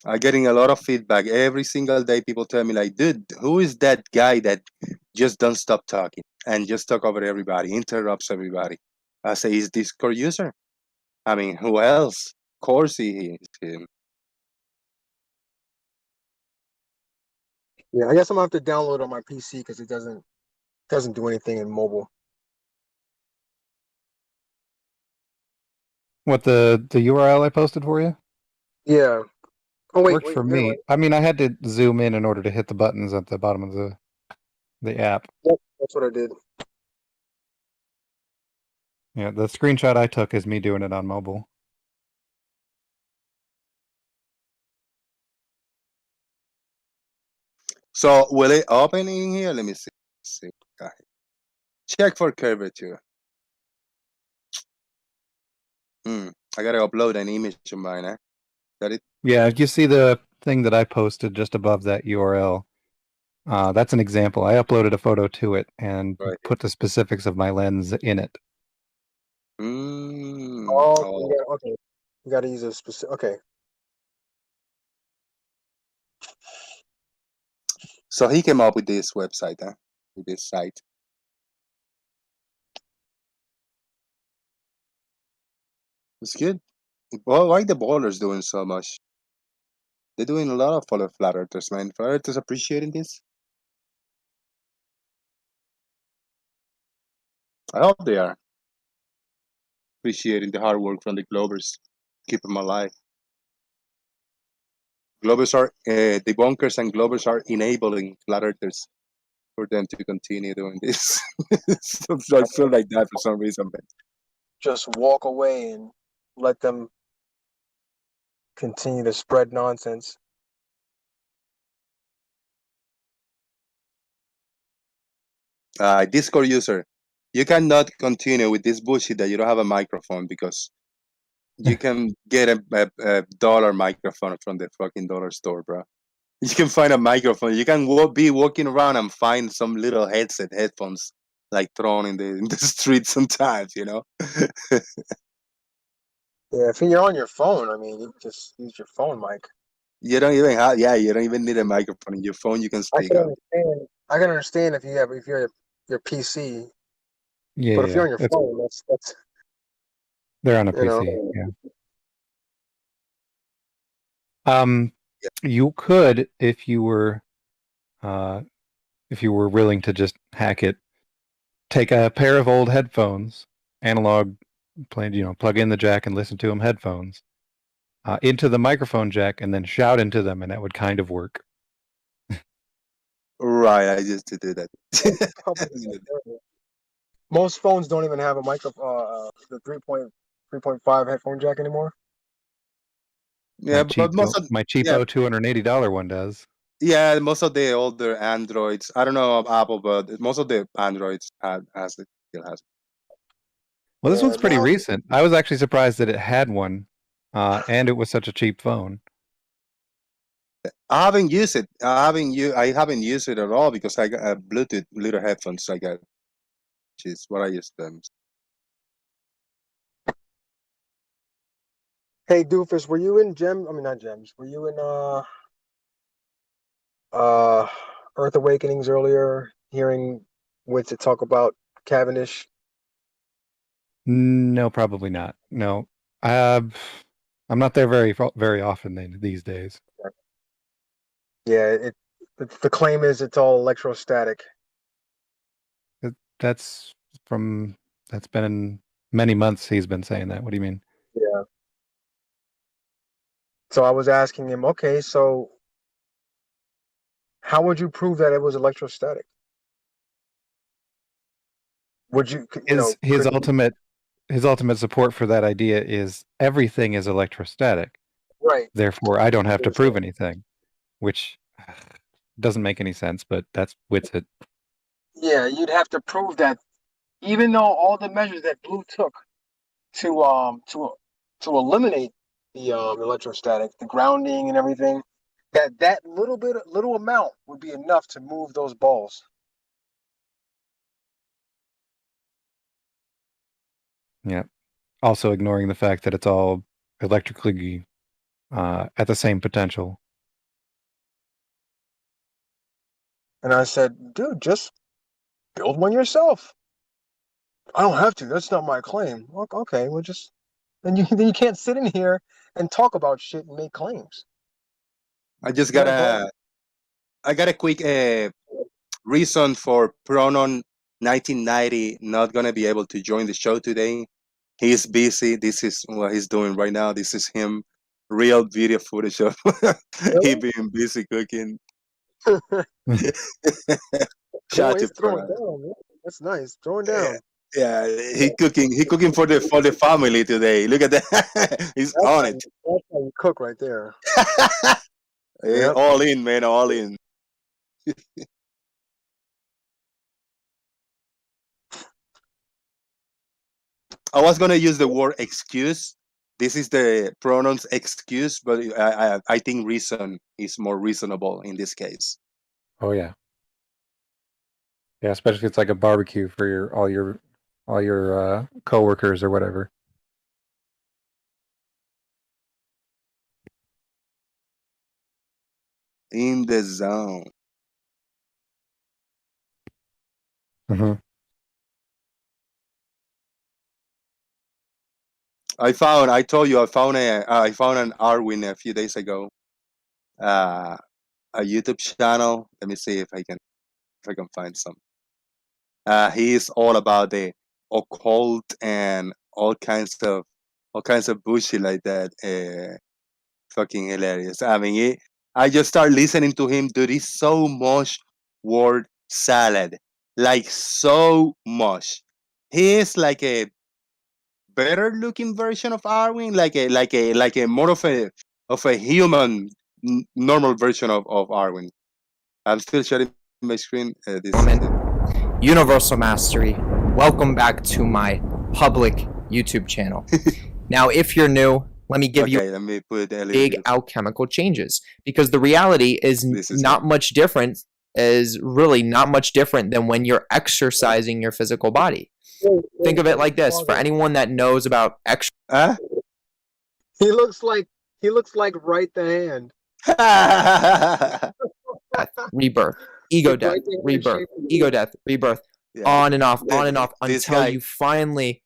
I'm getting a lot of feedback every single day. People tell me like, dude, who is that guy that just don't stop talking and just talk over everybody, interrupts everybody? I say, he's Discord user. I mean, who else? Of course he is him. Yeah, I guess I'm gonna have to download it on my PC because it doesn't do anything in mobile. What the URL I posted for you? Yeah. Oh wait, Worked for never me. mind. I mean, I had to zoom in order to hit the buttons at the bottom of the app. Yep, that's what I did. Yeah, the screenshot I took is me doing it on mobile. So will it open in here? Let me see. Check for curvature. I gotta upload an image of mine, eh? That it? Yeah, you see the thing that I posted just above that URL. That's an example. I uploaded a photo to it and Right. put the specifics of my lens in it. Oh, okay. You gotta use a specific. Okay. So he came up with this website, huh? With this site. It's good. Well, why the ballers doing so much? They're doing a lot of follow flat earthers, man. Flat earthers appreciating this. I hope they are appreciating the hard work from the Globers. Keep them alive. Globers are debunkers, and Globers are enabling flat earthers for them to continue doing this. So I feel like that for some reason, man. Just walk away and let them continue to spread nonsense. Discord user, you cannot continue with this bullshit that you don't have a microphone, because you can get a dollar microphone from the fucking dollar store, bro. You can find a microphone. You can be walking around and find some little headphones, like thrown in the street sometimes, you know? Yeah, if you're on your phone, I mean, you just use your phone mic. You don't even have, yeah, you don't even need a microphone. In your phone, you can I speak can out. understand. I can understand if you're your PC, Yeah, but if you're on yeah. your phone, that's They're on a you know. PC. Yeah. You could, if you were willing to just hack it, take a pair of old headphones, analog, plug in the jack and listen to them headphones, into the microphone jack, and then shout into them, and that would kind of work. Right, I used to do that. Most phones don't even have a the 3.5 headphone jack anymore. Yeah, but My cheapo $280 one does. Yeah, most of the older Androids. I don't know of Apple, but most of the Androids has it. Still has it. Well, this Yeah, one's pretty now recent. I was actually surprised that it had one, and it was such a cheap phone. I haven't used it. I haven't used it at all, because I got a Bluetooth little headphones. I got, which is what I use them. Hey Doofus, were you in Gems? I mean not Gems. Were you in uh Earth Awakenings earlier, hearing Wits to talk about Cavendish? No, probably not. No, I'm not there very often these days. Yeah, the claim is it's all electrostatic. That's been in many months. He's been saying that. What do you mean? Yeah. So I was asking him, okay, so how would you prove that it was electrostatic? Would you, His his could you, ultimate his ultimate support for that idea is everything is electrostatic. right? Therefore, I don't have to prove anything, which doesn't make any sense, but that's wits it. Yeah, you'd have to prove that even though all the measures that Blue took to eliminate the electrostatic, the grounding and everything, that little amount would be enough to move those balls. Yeah. Also ignoring the fact that it's all electrically at the same potential. And I said, dude, just build one yourself. I don't have to. That's not my claim. Okay, well, just then you can't sit in here and talk about shit and make claims. I just Go got ahead, a I got a quick reason for Pronon 1990 not gonna be able to join the show today. He's busy. This is what he's doing right now. This is him, real video footage of he Really? being busy cooking. Shout out Boy, to he's throwing Pronon. down. Man. That's nice. Throwing Yeah, down. yeah, he cooking for the family today. Look at that. He's on it. That's how you cook right there. Yep. All in, man, all in. I was gonna use the word excuse. This is the pronouns excuse, but I think reason is more reasonable in this case. Oh yeah. Yeah, especially if it's like a barbecue for all your coworkers or whatever. In the zone. Mm-hmm. I told you, I found an Arwin a few days ago. Uh, a YouTube channel. Let me see if I can find some. He's all about the occult and all kinds of bullshit like that. Fucking hilarious. I mean, I just start listening to him. Dude, he's so much word salad, like so much. He is like a better looking version of Arwin, like a more of a human normal version of Arwin. I'm still sharing my screen. This is it. Universal Mastery. Welcome back to my public YouTube channel. Now, if you're new, let me give you Okay, let me put a little big bit of, alchemical changes, because the reality is this is not him. much different, is really not much different than when you're exercising your physical body. Think of it like this. For anyone that knows about Huh? He looks like right the hand. death, rebirth, ego Like death, right the hand rebirth, shape of ego you. death, rebirth, Yeah, on and off this until guy, you finally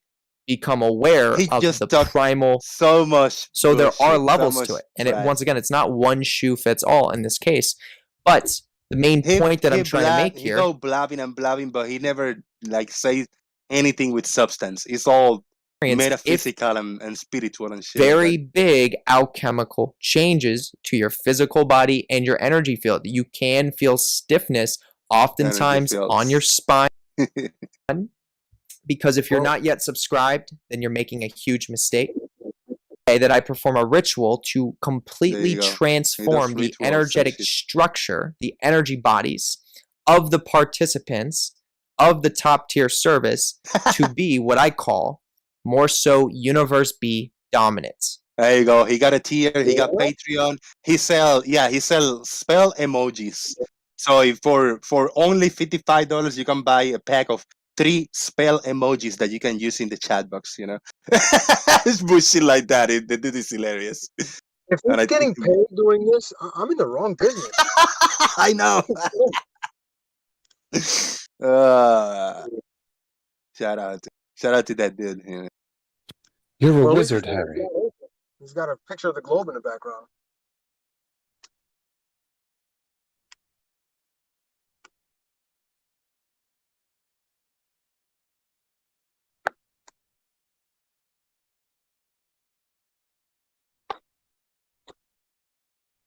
become aware he of just the talked primal. so much So there are bullshit, so levels much to it. And trash. once again, it's not one shoe fits all in this case. But the main point that I'm trying to make He here, go blabbing and blabbing, but he never like say anything with substance. It's all if metaphysical and spiritual and shit like very that. big alchemical changes to your physical body and your energy field. You can feel stiffness Energy oftentimes on your fields. spine, because if you're Well, not yet subscribed, then you're making a huge mistake. That I perform a ritual to There completely you go. He does transform the rituals and energetic shit. structure, the energy bodies of the participants of the top tier service to be what I call more so universe B dominant. There you go. He got a tier. He got Patreon. He sell spell emojis. So if for only $55, you can buy a pack of 3 spell emojis that you can use in the chat box. You know, it's bullshit like that. The dude is hilarious, if and he's I think getting paid doing this, I'm in the wrong business. I know. Uh, shout out to that dude. You know. You're a Well, at least wizard, Harry. he's got a picture of the globe in the background.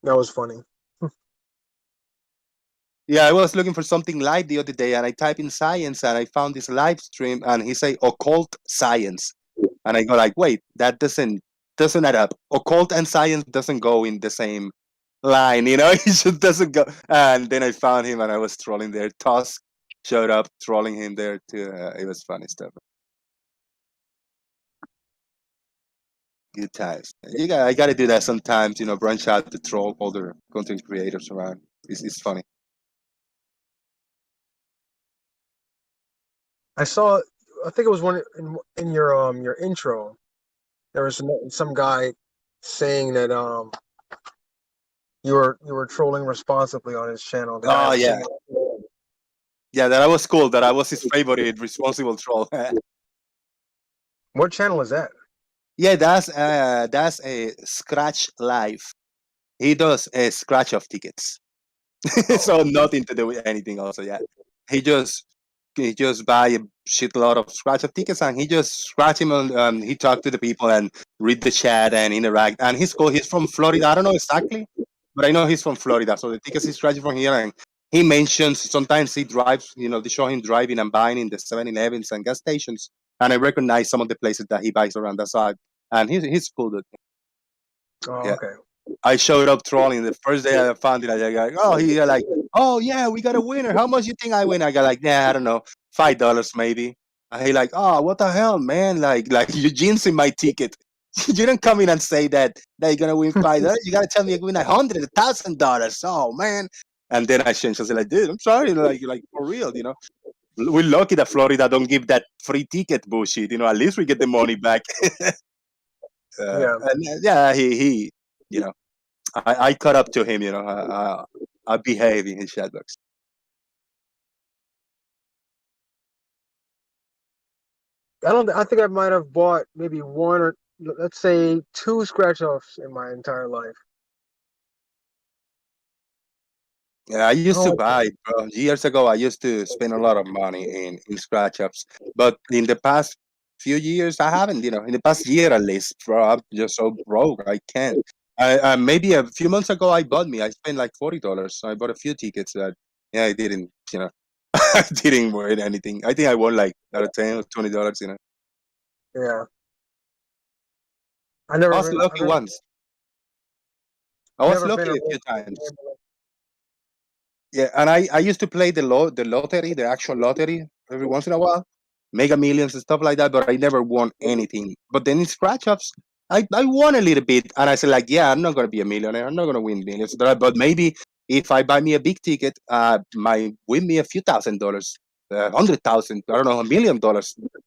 That was funny. Yeah, I was looking for something live the other day, and I type in science, and I found this live stream, and he say occult science, and I go like, wait, that doesn't add up. Occult and science doesn't go in the same line, you know. It just doesn't go. And then I found him, and I was trolling there. Tusk showed up, trolling him there too. It was funny stuff. Good times. I got to do that sometimes. You know, branch out to troll other content creators around. It's funny. I saw. I think it was one in your intro. There was some guy saying that you were trolling responsibly on his channel. The guy Oh was yeah, saying, yeah. That was cool. That I was his favorite responsible troll. "What channel is that?" Yeah, that's a scratch live. He does a scratch of tickets, so nothing to do with anything. Also, yeah, he just he just buy a shitload of scratch of tickets, and he just scratch him on. He talk to the people and read the chat and interact. And he's cool. He's from Florida. I don't know exactly, but I know he's from Florida. So the tickets he's scratching from here, and he mentions sometimes he drives. You know, they show him driving and buying in the 7-Elevens and gas stations, and I recognize some of the places that he buys around that side. And he's cool, dude. Oh, Yeah. okay. I showed up trolling the first day I found it. I got like, oh, he like, oh yeah, we got a winner. How much you think I win? I got like, nah, I don't know, $5 maybe. And he like, oh, what the hell, man? Like you jinxing my ticket. You didn't come in and say that you're gonna win $5. You gotta tell me you win $100,000. Oh man. And then I changed. I said like, dude, I'm sorry, like for real, you know. We're lucky that Florida don't give that free ticket bullshit. You know, at least we get the money back. Yeah, And yeah, he, you know. I caught up to him, you know. I behave in his chat box. I don't. I think I might have bought maybe one or let's say two scratch offs in my entire life. Yeah, I used to Oh, buy, bro. Years ago, I used to spend a lot of money in scratch ups. But in the past few years, I haven't, you know, in the past year at least, bro. I'm just so broke. I can't. Maybe a few months ago, I spent like $40. I bought a few tickets that, yeah, I didn't, you know, I didn't win anything. I think I won like out of 10 or $20, you know. yeah. I was lucky once. I was Never been lucky a a few times. Yeah, and I used to play the lottery, the actual lottery, every once in a while, Mega Millions and stuff like that. But I never won anything. But then in scratch ups, I won a little bit, and I said like, yeah, I'm not gonna be a millionaire. I'm not gonna win millions. But maybe if I buy me a big ticket, might win me a few $1,000s, 100,000, I don't know, $1 million.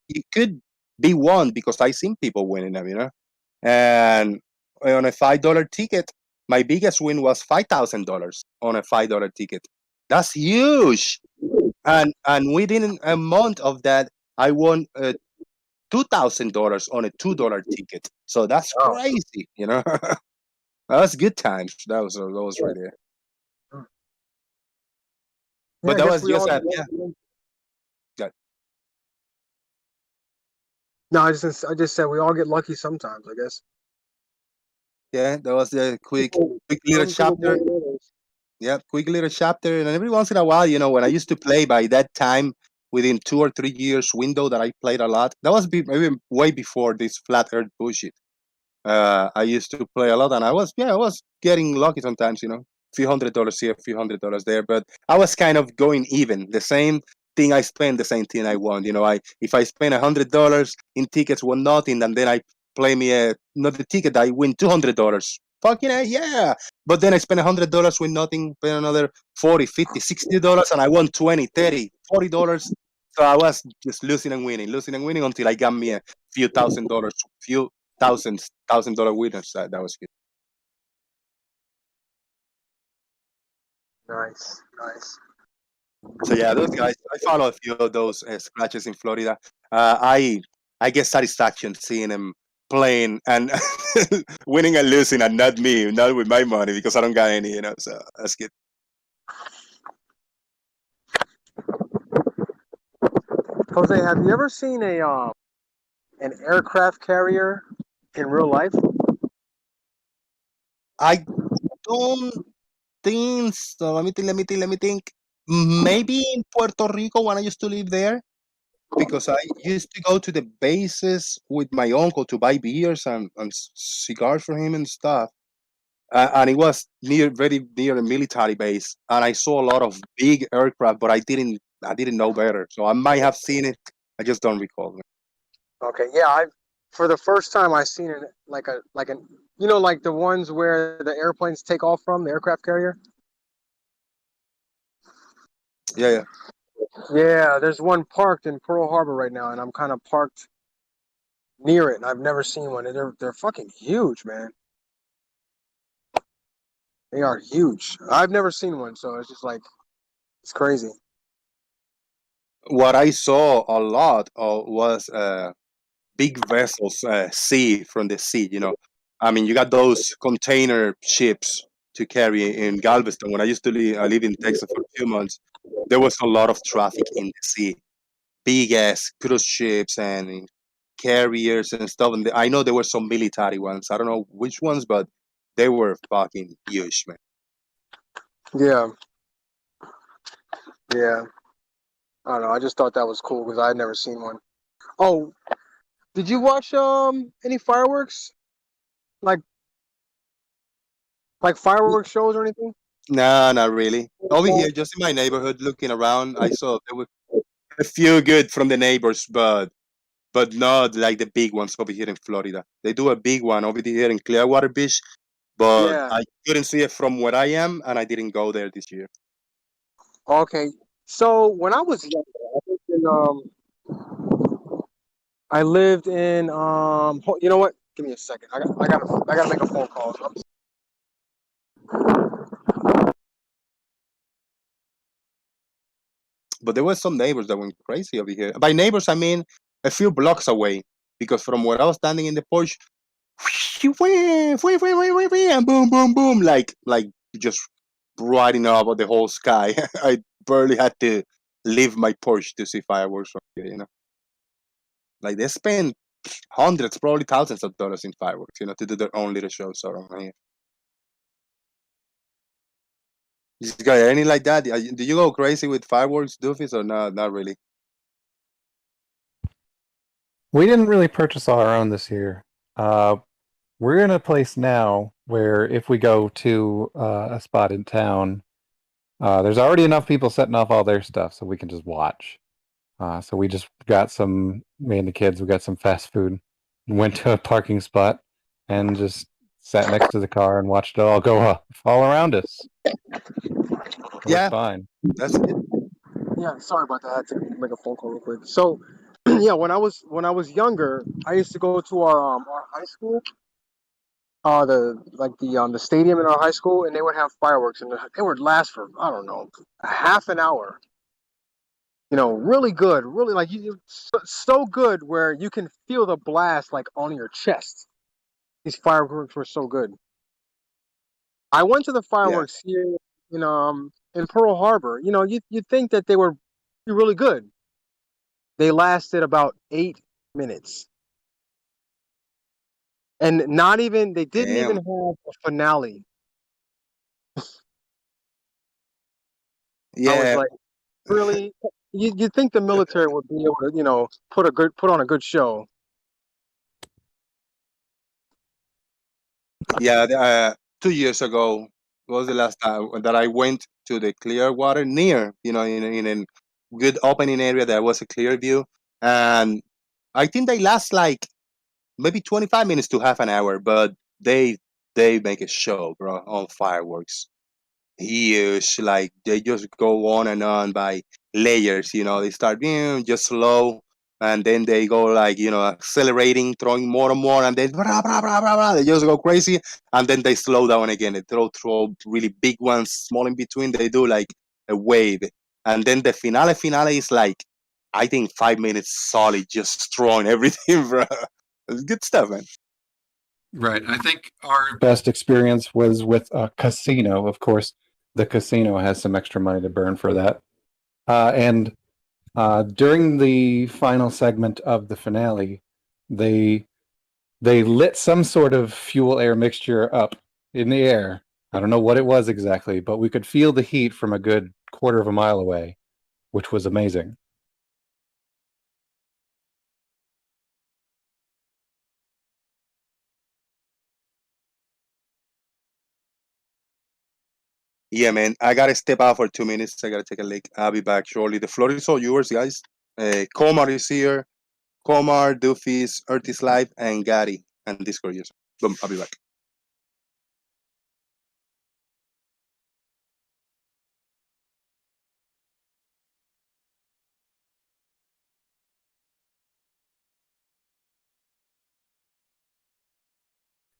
It could be one because I seen people winning them, you know. And on a $5 ticket, my biggest win was $5,000 on a $5 ticket. That's huge. And within a month of that, I won $2,000 on a $2 ticket. So that's Wow. crazy, you know. That's good times. That was right there. Yeah, But I that guess was we just all. a yeah. Yeah, No, I just said we all get lucky sometimes. I guess. yeah. That was a quick little Some people more chapter. than others. Yeah, quick little chapter. And every once in a while, you know, when I used to play by that time, within 2 or 3 years window that I played a lot, that was maybe way before this flat earth bullshit. I used to play a lot, and I was getting lucky sometimes, you know, few $100s here, few $100s there, but I was kind of going even. The same thing I spent, the same thing I won. You know, if I spend $100 in tickets, won nothing, and then I play me another ticket, I win $200. Fucking yeah! But then I spent $100, win nothing, pay another 40, 50, $60, and I won 20, 30, $40. So I was just losing and winning until I got me a few $1,000s, few $1,000 winners. That was good. Nice, nice. So yeah, those guys. I follow a few of those scratches in Florida. I get satisfaction seeing them playing and winning and losing, and not me, not with my money because I don't got any. You know, so that's good. Jose, have you ever seen an aircraft carrier in real life? I don't think so. Let me think. Maybe in Puerto Rico when I used to live there, because I used to go to the bases with my uncle to buy beers and cigars for him and stuff. And it was very near a military base, and I saw a lot of big aircraft, but I didn't know better, so I might have seen it. I just don't recall. Okay, yeah, I for the first time I seen it like an like the ones where the airplanes take off from the aircraft carrier. Yeah, yeah. Yeah, there's one parked in Pearl Harbor right now, and I'm kind of parked near it, and I've never seen one. And they're fucking huge, man. They are huge. I've never seen one, so it's just like it's crazy. What I saw a lot was big vessels, sea from the sea. I mean, you got those container ships to carry in Galveston. When I used to live in Texas for 2 months, there was a lot of traffic in the sea, big ass cruise ships and carriers and stuff. And I know there were some military ones. I don't know which ones, but they were fucking huge, man. Yeah, yeah. I don't know. I just thought that was cool because I had never seen one. Oh, did you watch any fireworks? Like fireworks shows or anything? Nah, not really. Over here, just in my neighborhood, looking around, I saw there were a few good from the neighbors, but not like the big ones over here in Florida. They do a big one over here in Clearwater Beach, but Yeah. I couldn't see it from where I am, and I didn't go there this year. Okay. So when I was younger, I lived in you know what? Give me a second. I gotta make a phone call. But there were some neighbors that went crazy over here. By neighbors, I mean a few blocks away, because from where I was standing in the porch, and boom, boom, boom, like just brighting up the whole sky. I barely had to leave my porch to see fireworks from here. Like they spend hundreds, probably thousands of dollars in fireworks, to do their own little shows around here. You got any like that? Do you go crazy with fireworks, doofies, or not? Not really. We didn't really purchase our own this year. We're in a place now where if we go to a spot in town, there's already enough people setting off all their stuff, so we can just watch. So we just got me and the kids, we got some fast food, went to a parking spot, and just sat next to the car and watched it all go off all around us. Yeah, fine. that's it. Yeah, sorry about that. I had to make a phone call real quick. So, yeah, when I was younger, I used to go to our high school, the stadium in our high school, and they would have fireworks, and they would last for I don't know half an hour. Really good, really like so good where you can feel the blast like on your chest. These fireworks were so good. I went to the Yeah, fireworks here in Pearl Harbor. You'd think that they were really good. They lasted about 8 minutes. And they didn't even damn. have a finale. I was Yeah, like, really? You'd think the military would be able to, put on a good show. yeah. 2 years ago was the last time that I went to the Clearwater near, in a good opening area. There was a clear view, and I think they last like maybe 25 minutes to half an hour, but they make a show, bro, on fireworks. Huge, like they just go on and on by layers. They start just slow, and then they go like accelerating, throwing more and more, and then blah, blah, blah, blah, blah, they just go crazy, and then they slow down again. They throw really big ones, small in between. They do like a wave, and then the finale is like, I think 5 minutes solid, just throwing everything, bro. It's good stuff, man. Right. I think our best experience was with a casino. Of course, the casino has some extra money to burn for that. And during the final segment of the finale, they lit some sort of fuel air mixture up in the air, I don't know what it was exactly, but we could feel the heat from a good quarter of a mile away, which was amazing. Yeah, man. I gotta step out for 2 minutes. I gotta take a leak. I'll be back shortly. The floor is all yours, guys. Komar is here. Komar, Doofus, Earth is Live, and Gary, and Discord user. Boom. I'll be back.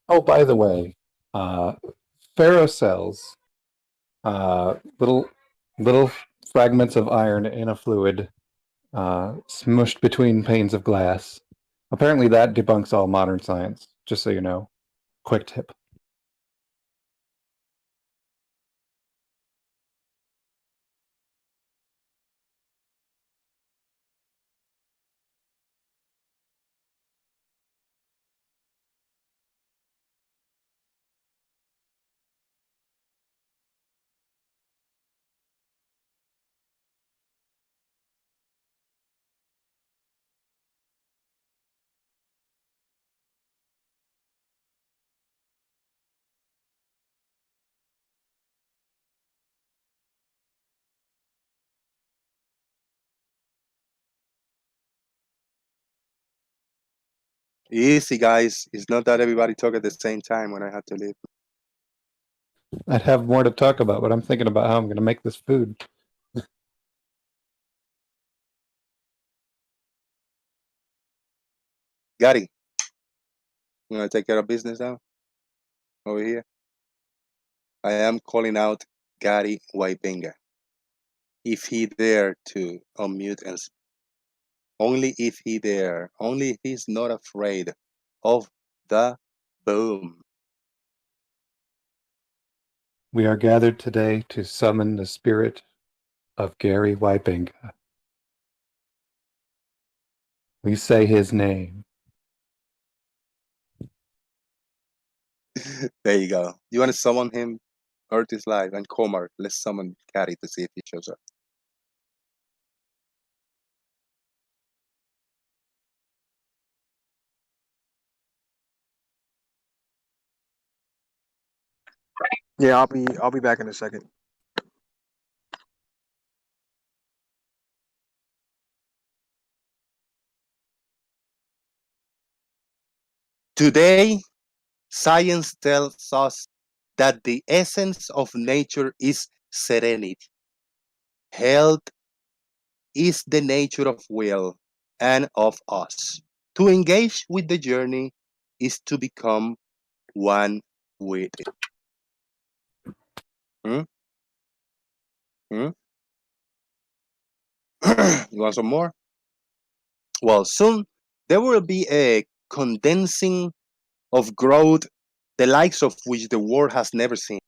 Oh, by the way, ferrocells, little fragments of iron in a fluid, smushed between panes of glass. Apparently, that debunks all modern science. Just so you know, quick tip. Easy, guys. It's not that everybody talk at the same time when I had to leave. I'd have more to talk about, but I'm thinking about how I'm going to make this food. Gary, you want to take care of business now? Over here. I am calling out Gary Waibenga. If he dare to unmute and speak. Only if he dare. Only if he's not afraid of the boom. We are gathered today to summon the spirit of Gary Waibenga. We say his name. There you go. You want to summon him? Earth is Live and Komar. Let's summon Gary to see if he shows up. Yeah, I'll be back in a second. Today, science tells us that the essence of nature is serenity. Health is the nature of will and of us. To engage with the journey is to become one with it. Hmm? Hmm? You want some more? Well, soon there will be a condensing of growth, the likes of which the world has never seen.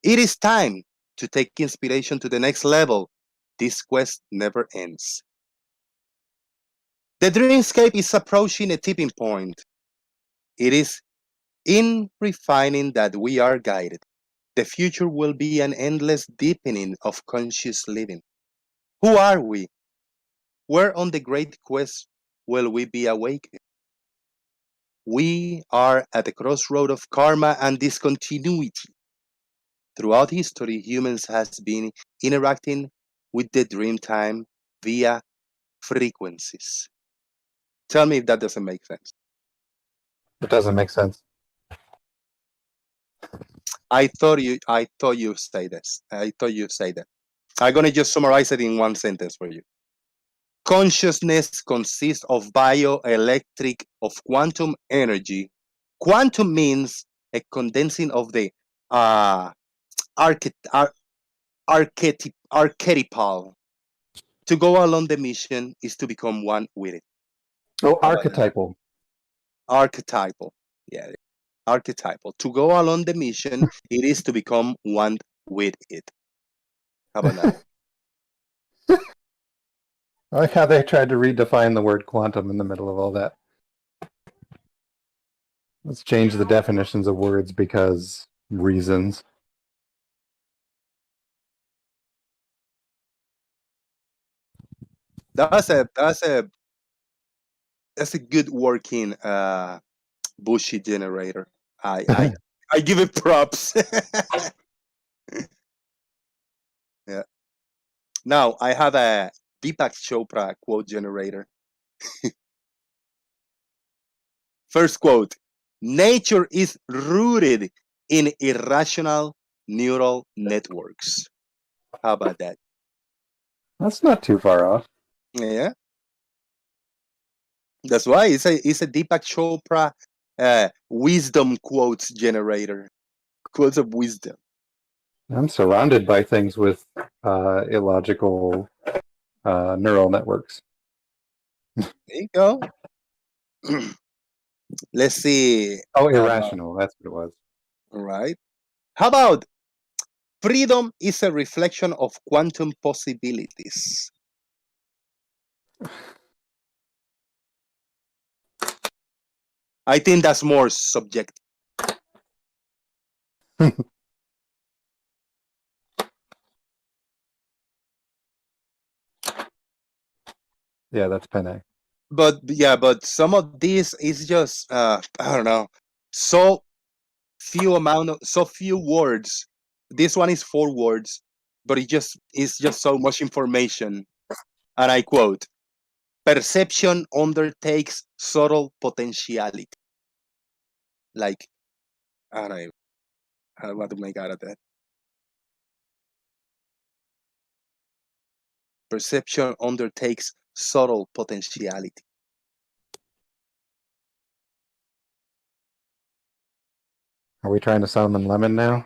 It is time to take inspiration to the next level. This quest never ends. The dreamscape is approaching a tipping point. It is in refining that we are guided. The future will be an endless deepening of conscious living. Who are we? Where on the great quest will we be awakened? We are at the crossroad of karma and discontinuity. Throughout history, humans has been interacting with the dream time via frequencies. Tell me if that doesn't make sense. It doesn't make sense. I thought you say this. I thought you say that. I'm gonna just summarize it in one sentence for you. Consciousness consists of bioelectric of quantum energy. Quantum means a condensing of the archetypal. To go along the mission is to become one with it. Oh, How about that? archetypal. Archetypal. Yeah, archetypal. To go along the mission, it is to become one with it. How about that? I like how they tried to redefine the word quantum in the middle of all that. Let's change the definitions of words because reasons. That's a good working bullshit generator. I give it props. Yeah. Now I have a Deepak Chopra quote generator. First quote: nature is rooted in irrational neural networks. How about that? That's not too far off. Yeah. That's why it's a Deepak Chopra wisdom quotes generator. Quotes of wisdom. I'm surrounded by things with illogical neural networks. There you go. Let's see. Oh, irrational. That's what it was. Right. How about freedom is a reflection of quantum possibilities? I think that's more subjective. Yeah, that's Penne. But some of this is just I don't know, so so few words. This one is 4 words, but it's just so much information. And I quote: perception undertakes subtle potentiality. Like, I don't know. I don't know what to make out of that. Perception undertakes subtle potentiality. Are we trying to summon Lemon now?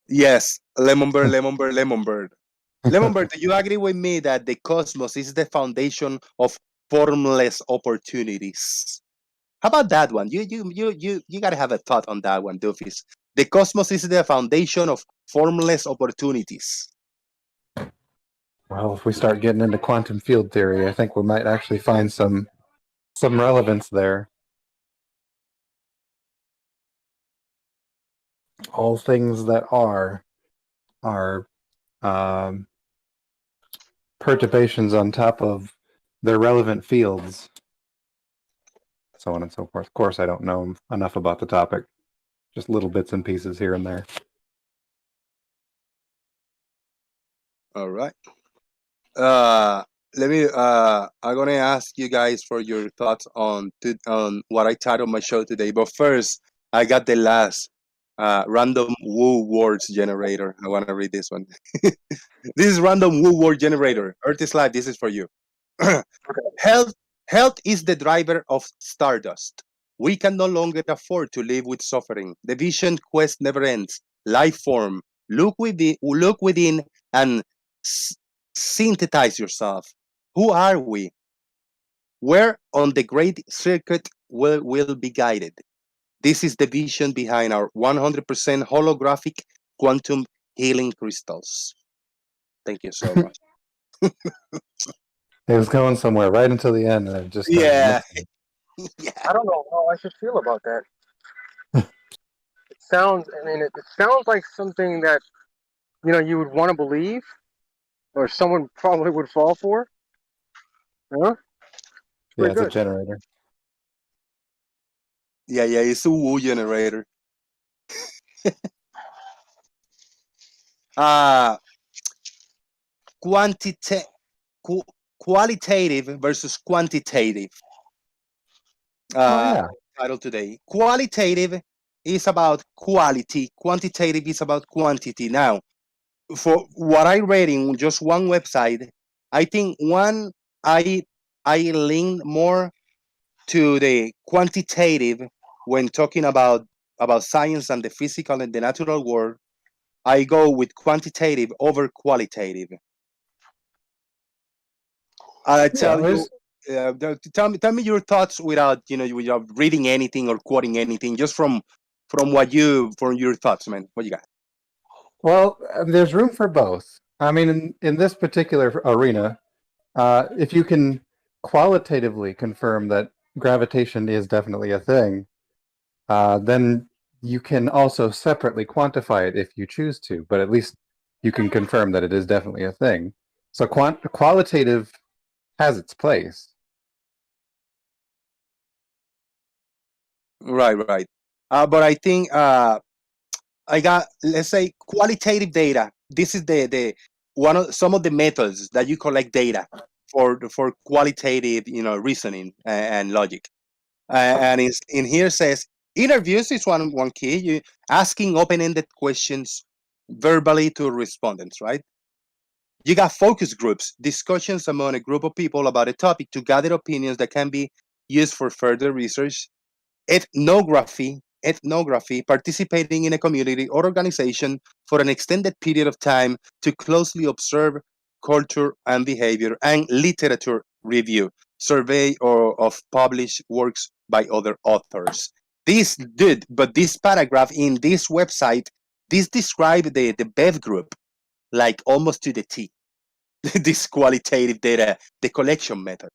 Yes, lemon bird, lemon bird, lemon bird. Lemon bird, do you agree with me that the cosmos is the foundation of formless opportunities? How about that one? You gotta have a thought on that one, Doofus. The cosmos is the foundation of formless opportunities. Well, if we start getting into quantum field theory, I think we might actually find some relevance there. All things that are perturbations on top of their relevant fields, so on and so forth. Of course, I don't know enough about the topic, just little bits and pieces here and there. All right. Let me. I'm gonna ask you guys for your thoughts on what I titled my show today. But first, I got the last random woo words generator. I want to read this one. This is random woo word generator. Earth is life. This is for you. Health, health is the driver of stardust. We can no longer afford to live with suffering. The vision quest never ends. Life form. Look within and synthesize yourself. Who are we? Where on the great circuit will be guided? This is the vision behind our 100% holographic quantum healing crystals. Thank you so much. It was going somewhere right until the end, and it just Yeah. Yeah. I don't know how I should feel about that. It sounds like something that, you would want to believe, or someone probably would fall for. Huh? Yeah, it's good. a generator. Yeah, it's a woo generator. Qualitative versus quantitative. Yeah. Title today. Qualitative is about quality. Quantitative is about quantity. Now, for what I read in just one website, I think I lean more to the quantitative when talking about science and the physical and the natural world. I go with quantitative over qualitative. I tell you, tell me your thoughts without without reading anything or quoting anything, just from your thoughts, man. What you got? Well, there's room for both. I mean, in this particular arena, if you can qualitatively confirm that gravitation is definitely a thing, then you can also separately quantify it if you choose to, but at least you can confirm that it is definitely a thing. So qualitative has its place. Right, right. But I think I got, let's say, qualitative data. This is the one of some of the methods that you collect data for qualitative, reasoning and logic. And it's, in here says interviews is one key. You asking open-ended questions verbally to respondents, right? You got focus groups, discussions among a group of people about a topic to gather opinions that can be used for further research. Ethnography, participating in a community or organization for an extended period of time to closely observe culture and behavior. And literature review, survey or of published works by other authors. This paragraph in this website, this describe the Bev group like almost to the T. This qualitative data, the collection method.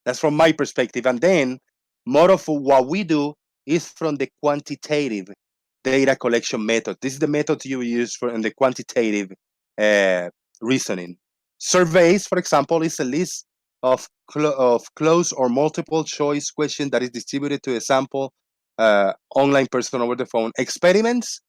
That's from my perspective. And then more of what we do is from the quantitative data collection method. This is the method you use for in the quantitative reasoning. Surveys, for example, is a list of close or multiple choice questions that is distributed to a sample online person over the phone. Experiments,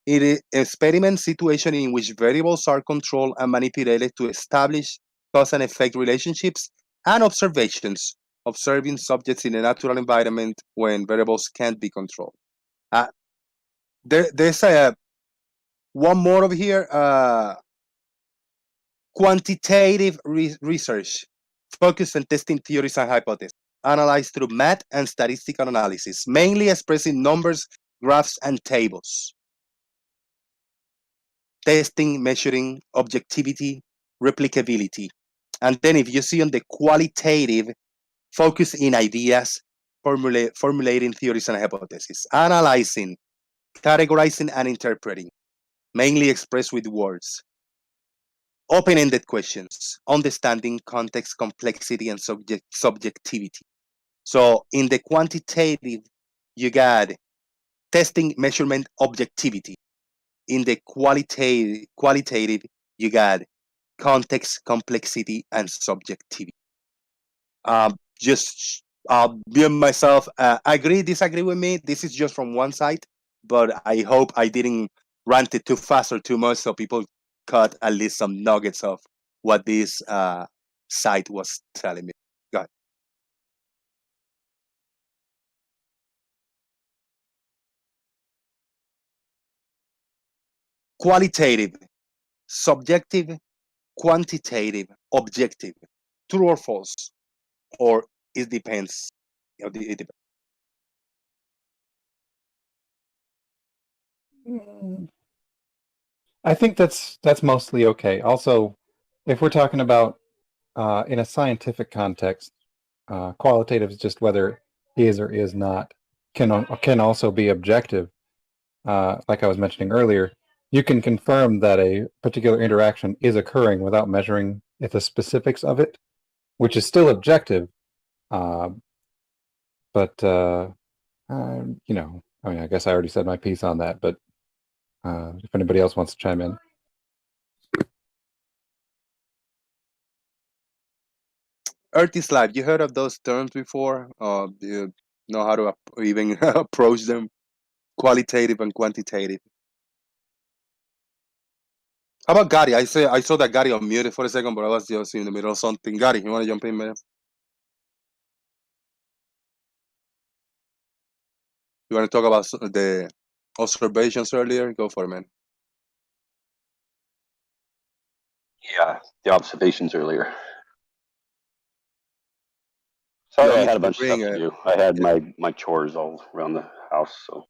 it is experiment situation in which variables are controlled and manipulated to establish cause and effect relationships, and observations, observing subjects in a natural environment when variables can't be controlled. Uh, there's one more over here. Quantitative research, focus on testing theories and hypotheses, analyzed through math and statistical analysis, mainly expressing numbers, graphs, and tables. Testing, measuring, objectivity, replicability. And then if you see on the qualitative, focus in ideas, formulating theories and hypotheses, analyzing, categorizing, and interpreting, mainly expressed with words. Open-ended questions, understanding context, complexity, and subjectivity. So in the quantitative, you got testing, measurement, objectivity. In the qualitative, you got context, complexity, and subjectivity. Just me and myself agree, disagree with me. This is just from one side, but I hope I didn't rant it too fast or too much, so people cut at least some nuggets of what this site was telling me. Go ahead. Qualitative, subjective, quantitative, objective, true or false, or it depends. It depends. I think that's mostly okay. Also, if we're talking about in a scientific context, qualitative is just whether is or is not can also be objective. Like I was mentioning earlier, you can confirm that a particular interaction is occurring without measuring the specifics of it, which is still objective. But I mean, I guess I already said my piece on that. But if anybody else wants to chime in. Earth is life. You heard of those terms before? Do you know how to even approach them? Qualitative and quantitative. How about Gary? I saw that Gary unmuted for a second, but I was just in the middle of something. Gary, you want to jump in, man? You want to talk about the observations earlier? Go for it, man. Yeah, the observations earlier. Sorry, I had a bunch of stuff to do. I had my chores all around the house, so.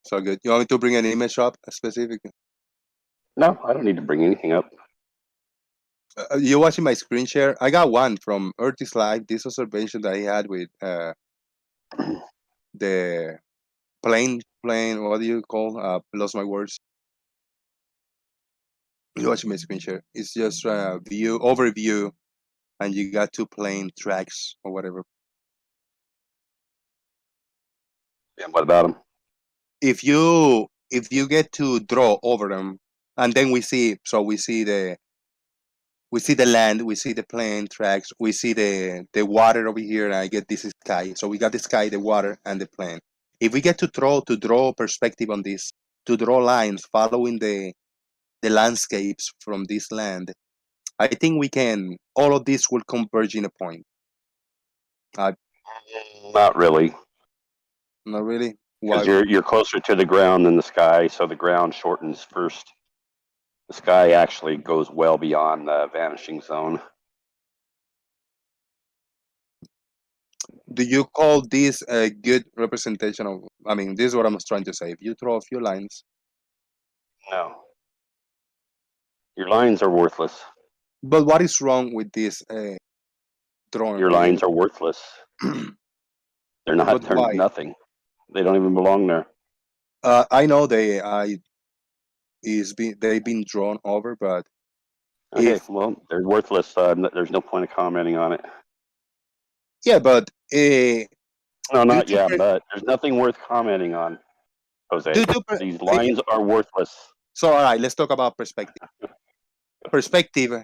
So good. You want me to bring an image up specifically? No, I don't need to bring anything up. You're watching my screen share. I got one from Earth is Life. This observation that he had with the plane. What do you call? Lost my words. You're watching my screen share. It's just a overview, and you got two plane tracks or whatever. And what about them? if you get to draw over them, and then we see the land, we see the plane tracks, we see the water over here, and I get this is sky. So we got the sky, the water, and the plane. If we get to draw perspective on this, to draw lines following the landscapes from this land, I think we can. All of this will converge in a point. Not really, Not really. because Why? you're closer to the ground than the sky, so the ground shortens first. The sky actually goes well beyond the vanishing zone. Do you call this a good representation of? I mean, this is what I'm trying to say. If you draw a few lines, No, your lines are worthless. but what is wrong with this drawing? Your lines are worthless. They're not. But They're why? nothing. They don't even belong there. I know they've been drawn over, but Okay, if well, they're worthless. There's no point of commenting on it. yeah, but No, not due to yeah, but there's nothing worth commenting on, Jose. due to These lines are worthless. so all right, let's talk about perspective. Perspective.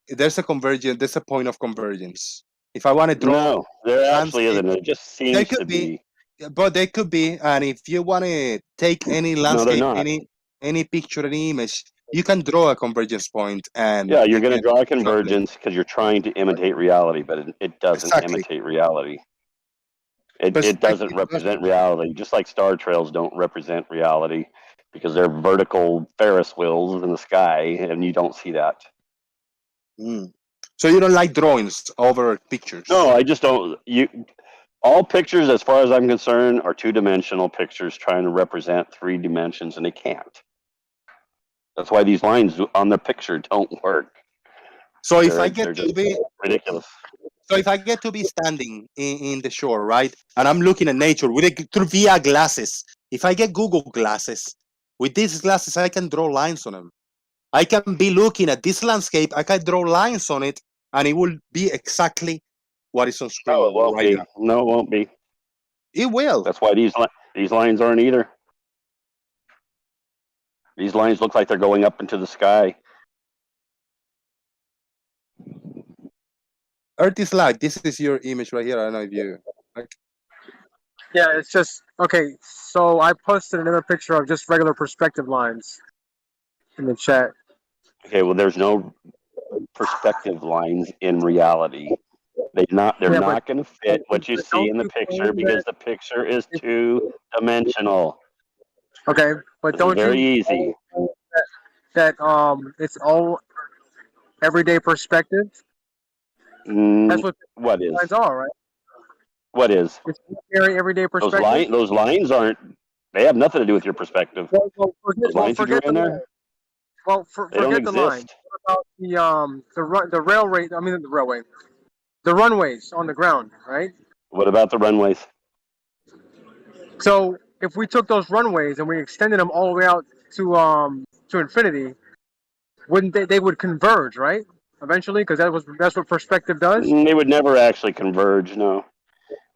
There's a convergence. There's a point of convergence. If I want to draw No, there actually landscape, isn't. It just there seems could to be, be. but they could be. And if you want to take any No, they're landscape, not. any picture, any image, you can draw a convergence point, and Yeah, you're you going to can draw a extrapolate. convergence because you're trying to imitate reality, but it doesn't Exactly. imitate reality. It doesn't Perspective represent doesn't. reality, just like star trails don't represent reality because they're vertical Ferris wheels in the sky, and you don't see that. Mm. So you don't like drawings over pictures? No, I just don't. All pictures, as far as I'm concerned, are two-dimensional pictures trying to represent 3 dimensions, and they can't. That's why these lines on the picture don't work. So if I They're get to just be, ridiculous. so if I get to be standing in the shore, right, and I'm looking at nature through via glasses, if I get Google glasses, with these glasses I can draw lines on them. I can be looking at this landscape, I can draw lines on it, and it will be exactly what is on screen No, it won't right be. now. No, it won't be. It will. That's why these lines aren't either. These lines look like they're going up into the sky. Earth is light. This is your image right here. I don't know if you. Yeah, it's just okay. So I posted another picture of just regular perspective lines in the chat. Okay, well, there's no perspective lines in reality. They're not going to fit what you see in the picture because the picture is two-dimensional. Okay, but don't very you easy that it's all everyday perspective? That's what is lines are, right? What is? It's very everyday perspective. Those lines aren't. They have nothing to do with your perspective. Those lines you drew in there. Well, they don't forget the line. What about the railway? I mean the railway, the runways on the ground, right? What about the runways? So if we took those runways and we extended them all the way out to infinity, wouldn't they would converge, right? Eventually, because that's what perspective does. They would never actually converge. No,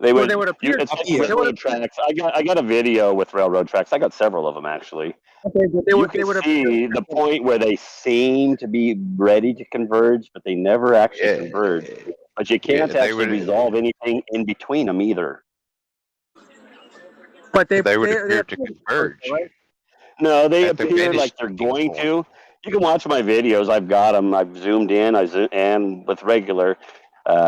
they would. Well, they would appear. It's like railroad tracks. I got a video with railroad tracks. I got several of them actually. Okay, but you can see the point where they seem to be ready to converge, but they never actually converge. But you can't actually resolve anything in between them either. But they would appear to converge. Right? No, they appear like they're going to. You can watch my videos. I've got them. I've zoomed in. And with regular,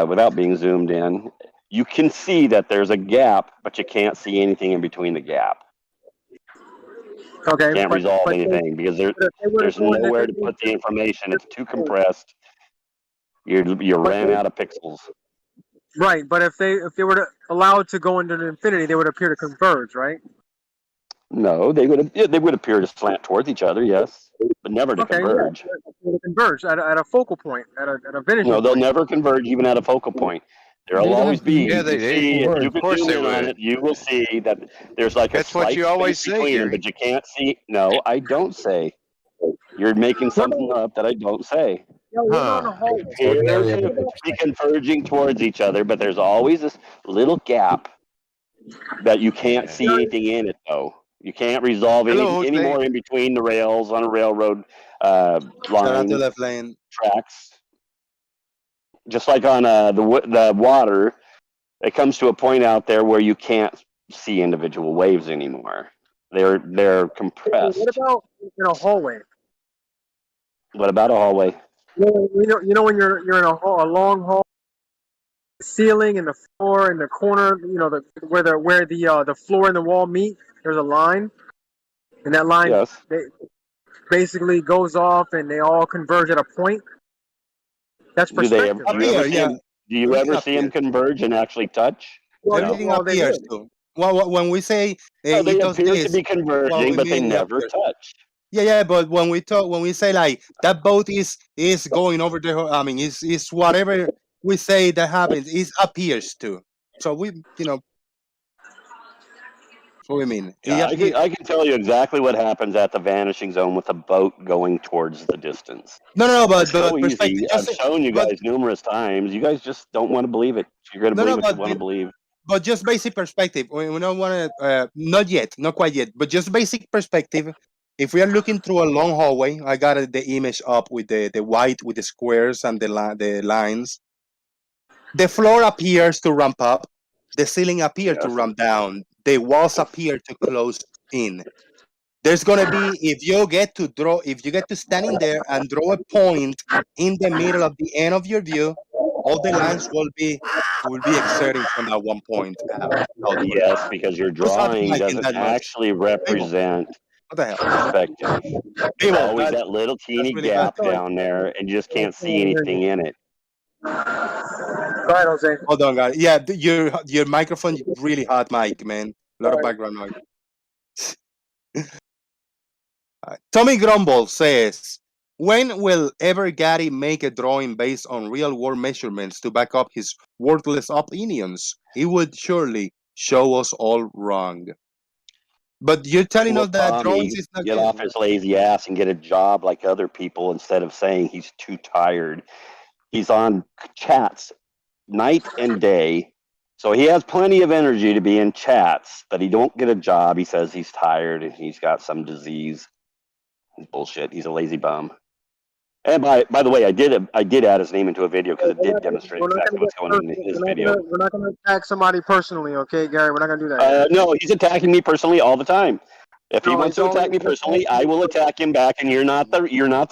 without being zoomed in, you can see that there's a gap, but you can't see anything in between the gap. Okay, can't resolve anything because there's nowhere to put the information. It's too compressed. You ran out of pixels. Right, but if they were allowed to go into infinity, they would appear to converge, right? No, they would appear to slant towards each other, yes, but never to converge. Yeah, to converge at a focal point, at a vanishing. No, they'll never converge even at a focal point. There'll always be. Yeah, Of course they would. You will see that there's like That's what you always say, between them, Gary. but you can't see. No, I don't say. You're making something up that I don't say. They're converging towards each other, but there's always this little gap that you can't see anything in it, though. You can't resolve Hello, any Jose. more in between the rails on a railroad Shout out to line left lane. tracks. Just like on the water, it comes to a point out there where you can't see individual waves anymore. They're compressed. What about in a hallway? What about a hallway? You know when you're in a long hall, the ceiling and the floor and the corner, you know, where the floor and the wall meet. There's a line, and that line Yes. basically goes off, and they all converge at a point. That's Do they? perspective, Do Up you right? ever here, see yeah. them? Do you Everything ever up see here. them converge and actually touch? Well, No. Everything well, they appears did. too. Well, when we say No, they it does appear to this, be well, converging, we but they mean it never appears. touch. Yeah, but when we say like that boat is going over the, I mean, is whatever we say that happens, it appears to. So so we mean it Yeah, appears. I can tell you exactly what happens at the vanishing zone with a boat going towards the distance. No, It's but so perspective. easy. Just I've shown you but guys numerous times. You guys just don't want to believe it. You're going to believe no, what you want to believe. but just basic perspective. We don't want to, not yet, not quite yet, but just basic perspective. If we are looking through a long hallway, I got the image up with the white with the squares and the lines. The floor appears to ramp up. The ceiling appears to Yes. ramp down. The walls appear to close in. There's gonna be, if you get to stand in there and draw a point in the middle of the end of your view, all the lines will be exerting from that one point outward. Yes, because your Who's not drawing liking doesn't that much? actually People, represent what the hell? perspective. There's People, always that little that's teeny really bad. gap down there, and you just can't see anything in it. Go ahead, Jose. Hold on, guys. Yeah, your microphone really hot, mic, man. A lot of background noise. Tommy Grumble says, when will Evergary make a drawing based on real world measurements to back up his worthless opinions? He would surely show us all wrong. But you're telling Will us that drawings Tommy is not get good. off his lazy ass and get a job like other people instead of saying he's too tired? He's on chats night and day. So he has plenty of energy to be in chats, but he don't get a job. He says he's tired and he's got some disease. He's bullshit. He's a lazy bum. And by the way, I did add his name into a video because it did demonstrate exactly what's going on in his video. We're not gonna attack somebody personally, okay, Gary? We're not gonna do that. No, he's attacking me personally all the time. If he No, wants it's to attack always- me personally, I will attack him back, and you're not the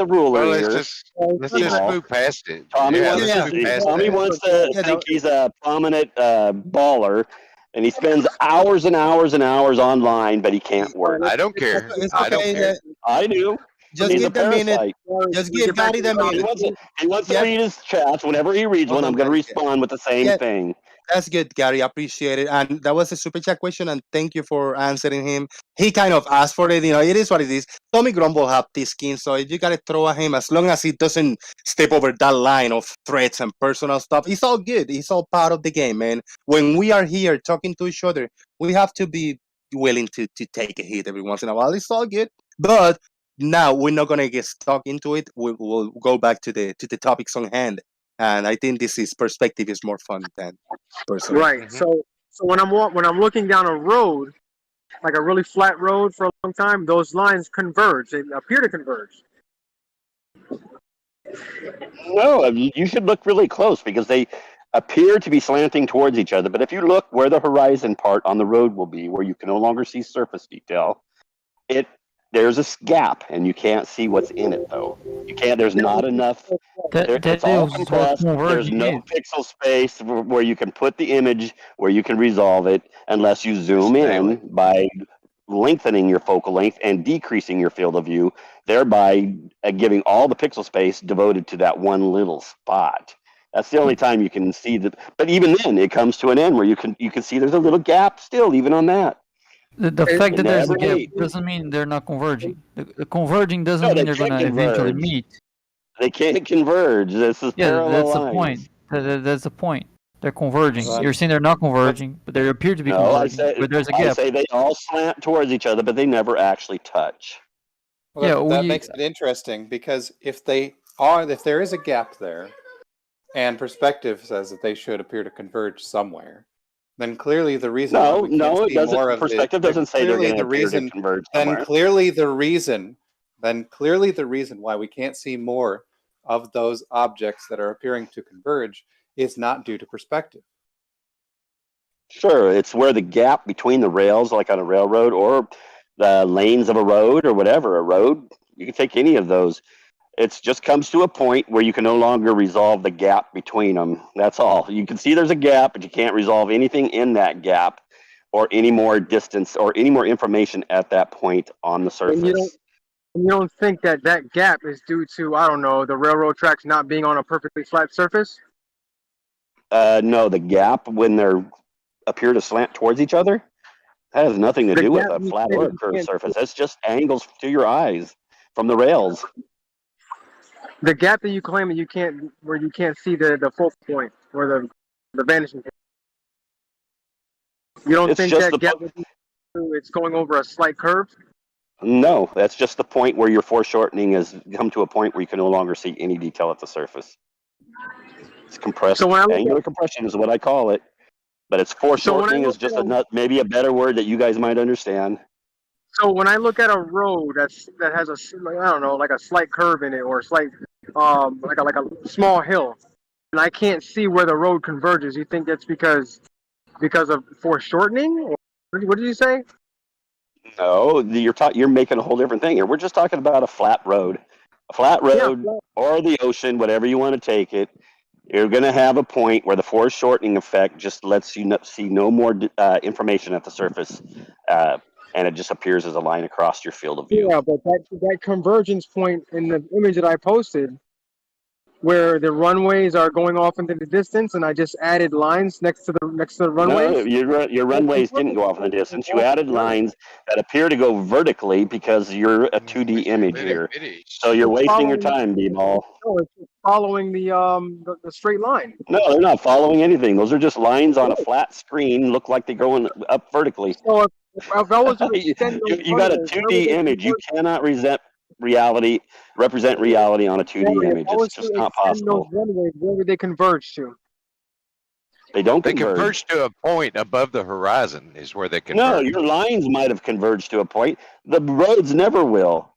ruler Well, here. let's You just know, move past it. Tommy Yeah, wants let's yeah. move past Tommy that. wants to Yeah, think he's a prominent baller, and he spends hours and hours and hours online, but he can't work. I don't care. It's I don't okay. care. I do. Just He's a give the minute. parasite. Just give Get back Gary to the the He minute. wants to Yeah. read his chats. Whenever he reads Hold one, on, I'm going to Gary. respond with the same Yeah. thing. That's good, Gary. Appreciate it. And that was a super chat question, and thank you for answering him. He kind of asked for it. It is what it is. Tommy Grumble have this skin, so if you gotta throw at him, as long as he doesn't step over that line of threats and personal stuff, it's all good. It's all part of the game, man. When we are here talking to each other, we have to be willing to take a hit every once in a while. It's all good. But now we're not gonna get stuck into it. We'll go back to the topics on hand. And I think this is perspective is more fun than personal. Right. Mhm. So when I'm looking down a road, like a really flat road for a long time, those lines converge. They appear to converge. No, you should look really close because they appear to be slanting towards each other. But if you look where the horizon part on the road will be, where you can no longer see surface detail, there's a gap, and you can't see what's in it though. You can't. There's not enough. It's all compressed. There's no pixel space where you can put the image, where you can resolve it, unless you zoom in by lengthening your focal length and decreasing your field of view, thereby giving all the pixel space devoted to that one little spot. That's the only time you can see that. But even then, it comes to an end where you can see there's a little gap still, even on that. The fact that there's a never gap meet. doesn't mean they're not converging. The converging doesn't No, mean they they're going can't to eventually converge. meet. They can't converge. This is Yeah, parallel that's the lines. point. That's the point. They're converging. Right. You're saying they're not converging, but they appear to be No, converging. But there's a I gap. say they all slant towards each other, but they never actually touch. Well, Yeah, that makes it interesting because if there is a gap there, and perspective says that they should appear to converge somewhere, Then clearly the reason why No, we can't it see doesn't. more of Perspective doesn't say they're clearly going to the appear to reason converge then somewhere. clearly the reason why we can't see more of those objects that are appearing to converge is not due to perspective. Sure, it's where the gap between the rails, like on a railroad, or the lanes of a road, or whatever, a road, you can take any of those. It just comes to a point where you can no longer resolve the gap between them. That's all. You can see there's a gap, but you can't resolve anything in that gap, or any more distance, or any more information at that point on the And surface. you don't think that that gap is due to, I don't know, the railroad tracks not being on a perfectly flat surface? No, the gap when they're appear to slant towards each other, that has nothing to The do with gap a you flat say or that a you curved can't, surface. That's just angles to your eyes from the rails. the gap that you claim that you can't, where you can't see the focal point or the vanishing point. You don't It's think just that the gap would be it's going over a slight curve? no, that's just the point where your foreshortening has come to a point where you can no longer see any detail at the surface. It's So compressed, when I look angular compression is what I call it, but it's so when I foreshortening is look at just maybe a better word that you guys might understand. so when I look at a road that has I don't know, like a slight curve in it, or a slight like a small hill, and I can't see where the road converges, you think that's because of foreshortening? Or what did you say? No, you're making a whole different thing here. We're just talking about a flat road. A flat Yeah. road or the ocean, whatever you want to take it, you're going to have a point where the foreshortening effect just lets you see no more information at the surface, and it just appears as a line across your field of view. Yeah, but that convergence point in the image that I posted, where the runways are going off into the distance, and I just added lines next to the No, runways. your That runways didn't go off in the convergence is distance. You off added the earth. lines that appear to go vertically because you're a 2D image here. So you're It's wasting your following. time, B-ball. No, it's following the straight line. No, they're not following anything. Those are just lines on a flat screen. Look like they're going up vertically. So if I was to you, extend those you got a runways, where would 2D they image. You converge? cannot represent reality on a 2D Gary, if image. I It's was to just not extend those possible. runways, where would they converge to? They don't They converge. converge to a point above the horizon is where they No, converge. your lines might have converged to a point. The roads never will.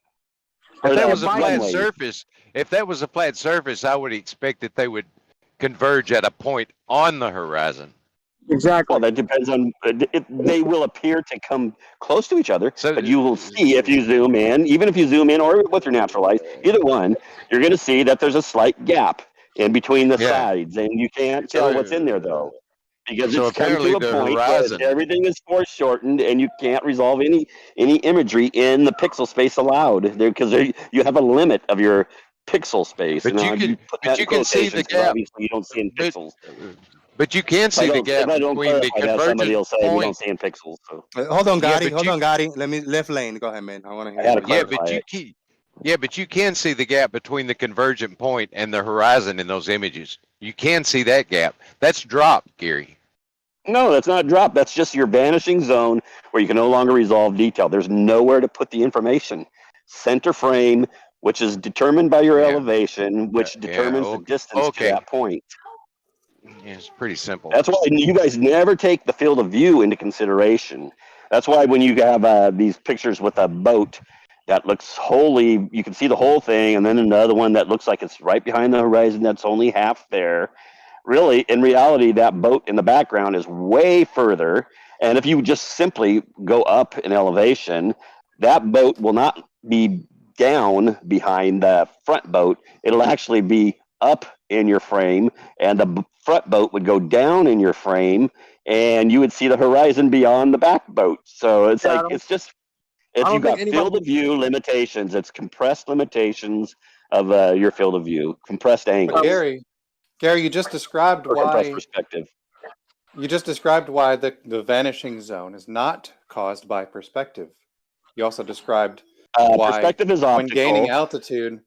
If Or that the was a flat runways. surface, I would expect that they would converge at a point on the horizon. Exactly. Well, that depends on. They will appear to come close to each other, So, but you will see if you zoom in, even if you zoom in or with your natural eyes, either one, you're going to see that there's a slight gap in between the yeah. sides, and you can't tell what's in there So, though, because so it's come apparently to a the point where horizon. everything is foreshortened, and you can't resolve any imagery in the pixel space allowed there because you have a limit of your pixel space. But Now you you can, put but that in you can see the quotations because gap. obviously you don't see in But, pixels. but you can see the If gap I don't between the clarify that, somebody convergent will say we don't point. see in pixels. So Hold on, Yeah, Gotti. but Hold you, on, Gotti. Let me left lane. Go ahead, man. I want to I hear had to what you yeah, got. clarify it. but you can see the gap between the convergent point and the horizon in those images. You can see that gap. That's dropped, Gary. No, that's not drop. That's just your vanishing zone where you can no longer resolve detail. There's nowhere to put the information. Center frame, which is determined by your Yeah, elevation, which yeah. determines the distance to Okay. that point. Yeah, it's pretty simple. That's why you guys never take the field of view into consideration. That's why when you have these pictures with a boat that looks wholly, you can see the whole thing, and then another one that looks like it's right behind the horizon that's only half there. Really, in reality, that boat in the background is way further. And if you just simply go up in elevation, that boat will not be down behind the front boat. It'll actually be up in your frame, and the front boat would go down in your frame, and you would see the horizon beyond the back boat. So it's Yeah, like I you don't think got anybody. field of view limitations. It's compressed limitations of your field of view, compressed But angles Gary, you just described or compressed why perspective. the vanishing zone is not caused by perspective. You also described why Perspective is when gaining optical. altitude,